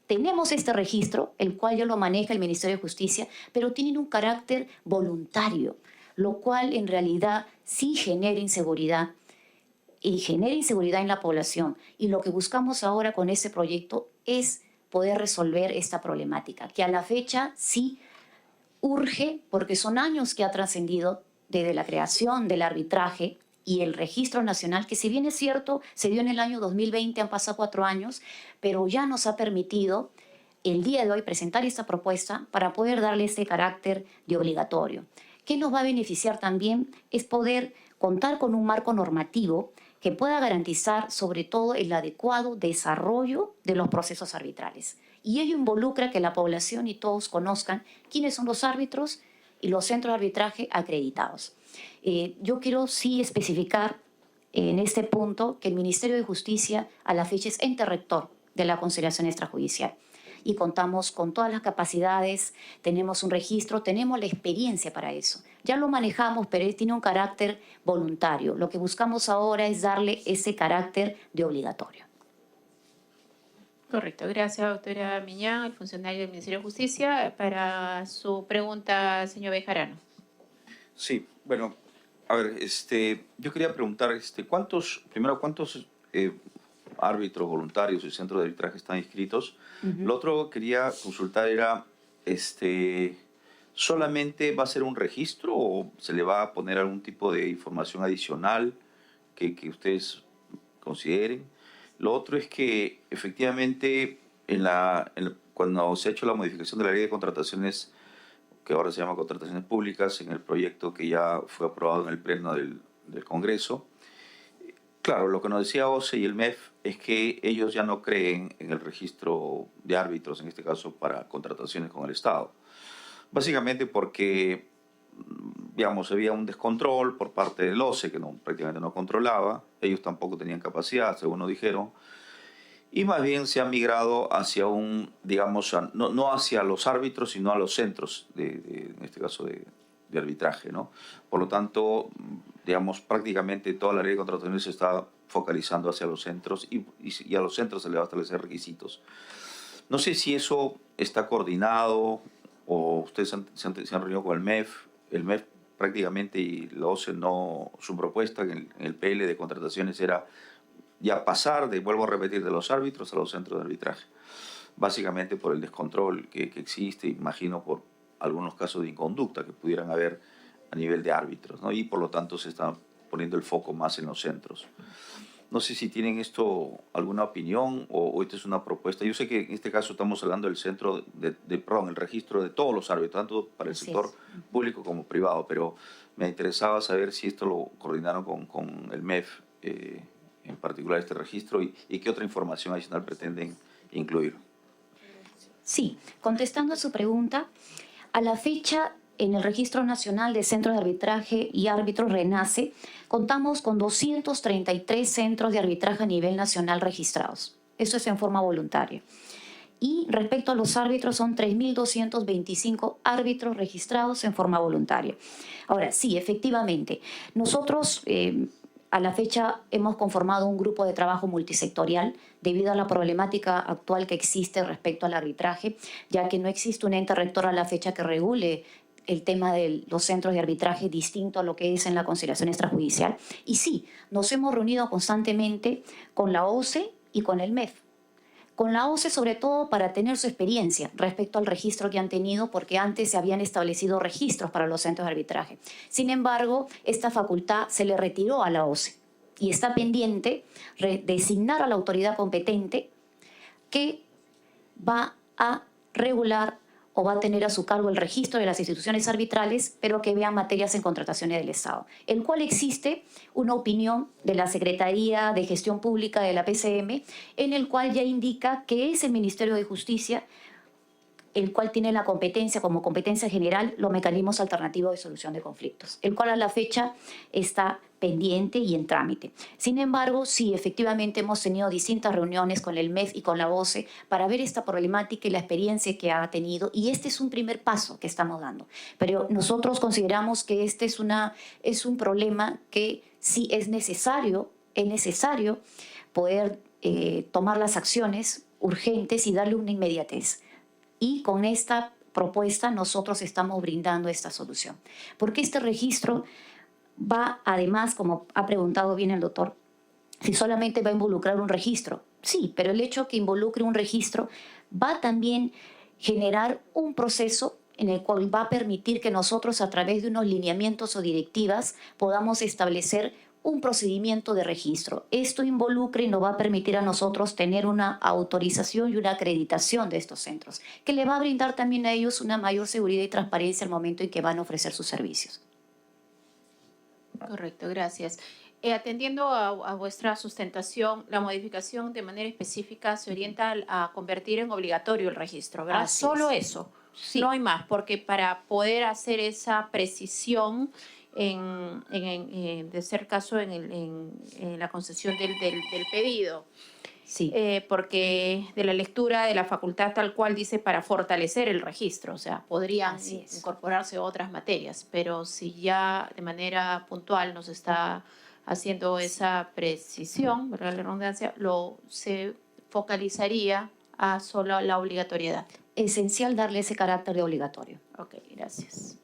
[SPEAKER 17] Tenemos este registro, el cual ya lo maneja el Ministerio de Justicia, pero tienen un carácter voluntario, lo cual en realidad sí genera inseguridad y genera inseguridad en la población. Y lo que buscamos ahora con este proyecto es poder resolver esta problemática, que a la fecha sí urge, porque son años que ha trascendido desde la creación del arbitraje y el registro nacional, que si bien es cierto, se dio en el año 2020, han pasado 4 años, pero ya nos ha permitido el día de hoy presentar esta propuesta para poder darle este carácter de obligatorio. ¿Qué nos va a beneficiar también? Es poder contar con un marco normativo que pueda garantizar sobre todo el adecuado desarrollo de los procesos arbitrales. Y ello involucra que la población y todos conozcan quiénes son los árbitros y los centros de arbitraje acreditados. Yo quiero sí especificar en este punto que el Ministerio de Justicia a la fecha es ente rector de la conciliación extrajudicial. Y contamos con todas las capacidades, tenemos un registro, tenemos la experiencia para eso. Ya lo manejamos, pero tiene un carácter voluntario. Lo que buscamos ahora es darle ese carácter de obligatorio.
[SPEAKER 1] Correcto. Gracias, doctora Miñán, el funcionario del Ministerio de Justicia. Para su pregunta, señor Bejarano.
[SPEAKER 7] Sí, bueno, a ver, yo quería preguntar, ¿cuántos árbitros voluntarios y centros de arbitraje están inscritos? Lo otro que quería consultar era, ¿solamente va a ser un registro o se le va a poner algún tipo de información adicional que ustedes consideren? Lo otro es que efectivamente cuando se ha hecho la modificación de la ley de contrataciones, que ahora se llama contrataciones públicas, en el proyecto que ya fue aprobado en el pleno del Congreso, claro, lo que nos decía OCE y el MEF es que ellos ya no creen en el registro de árbitros, en este caso para contrataciones con el Estado. Básicamente porque, digamos, había un descontrol por parte del OCE que prácticamente no controlaba, ellos tampoco tenían capacidad, según nos dijeron, y más bien se ha migrado hacia digamos, no hacia los árbitros, sino a los centros, en este caso de arbitraje, ¿no? Por lo tanto, digamos, prácticamente toda la ley de contrataciones está focalizando hacia los centros y a los centros se le va a establecer requisitos. No sé si eso está coordinado o ustedes se han reunido con el MEF. El MEF prácticamente y la OCE no, su propuesta en el PL de contrataciones era ya pasar, vuelvo a repetir, de los árbitros a los centros de arbitraje. Básicamente por el descontrol que existe, imagino por algunos casos de inconducta que pudieran haber a nivel de árbitros, ¿no? Y por lo tanto se está poniendo el foco más en los centros. No sé si tienen esto alguna opinión o esta es una propuesta. Yo sé que en este caso estamos hablando del centro el registro de todos los árbitros, tanto para el sector público como privado, pero me interesaba saber si esto lo coordinaron con el MEF, en particular este registro, y qué otra información adicional pretenden incluir.
[SPEAKER 17] Sí, contestando a su pregunta, a la fecha en el Registro Nacional de Centros de Arbitraje y Árbitros RENACE, contamos con 233 centros de arbitraje a nivel nacional registrados. Eso es en forma voluntaria. Y respecto a los árbitros, son 3.225 árbitros registrados en forma voluntaria. Ahora, sí, efectivamente, nosotros a la fecha hemos conformado un grupo de trabajo multisectorial debido a la problemática actual que existe respecto al arbitraje, ya que no existe un ente rector a la fecha que regule el tema de los centros de arbitraje distinto a lo que es en la conciliación extrajudicial. Y sí, nos hemos reunido constantemente con la OCE y con el MEF. Con la OCE sobre todo para tener su experiencia respecto al registro que han tenido, porque antes se habían establecido registros para los centros de arbitraje. Sin embargo, esta facultad se le retiró a la OCE y está pendiente designar a la autoridad competente que va a regular o va a tener a su cargo el registro de las instituciones arbitrales, pero que vean materias en contrataciones del Estado, el cual existe una opinión de la Secretaría de Gestión Pública de la PCM, en el cual ya indica que es el Ministerio de Justicia el cual tiene la competencia, como competencia general, los mecanismos alternativos de solución de conflictos, el cual a la fecha está pendiente y en trámite. Sin embargo, sí, efectivamente hemos tenido distintas reuniones con el MEF y con la OCE para ver esta problemática y la experiencia que ha tenido, y este es un primer paso que estamos dando. Pero nosotros consideramos que este es un problema que sí es necesario poder tomar las acciones urgentes y darle una inmediatez. Y con esta propuesta nosotros estamos brindando esta solución. Porque este registro va, además, como ha preguntado bien el doctor, si solamente va a involucrar un registro. Sí, pero el hecho que involucre un registro va también a generar un proceso en el cual va a permitir que nosotros, a través de unos lineamientos o directivas, podamos establecer un procedimiento de registro. Esto involucra y nos va a permitir a nosotros tener una autorización y una acreditación de estos centros, que le va a brindar también a ellos una mayor seguridad y transparencia al momento en que van a ofrecer sus servicios.
[SPEAKER 1] Correcto, gracias. Atendiendo a vuestra sustentación, la modificación de manera específica se orienta a convertir en obligatorio el registro, ¿verdad?
[SPEAKER 17] Así
[SPEAKER 1] Solo
[SPEAKER 17] es.
[SPEAKER 1] eso,
[SPEAKER 17] Sí.
[SPEAKER 1] no hay más, porque para poder hacer esa precisión de ser caso en la concesión del pedido.
[SPEAKER 17] Sí.
[SPEAKER 1] Porque de la lectura de la facultad tal cual dice para fortalecer el registro, o sea, podrían incorporarse otras materias, pero si ya de manera puntual nos está haciendo esa precisión, ¿verdad? La redundancia, se focalizaría a solo la obligatoriedad.
[SPEAKER 17] Esencial darle ese carácter de obligatorio.
[SPEAKER 1] Ok, gracias.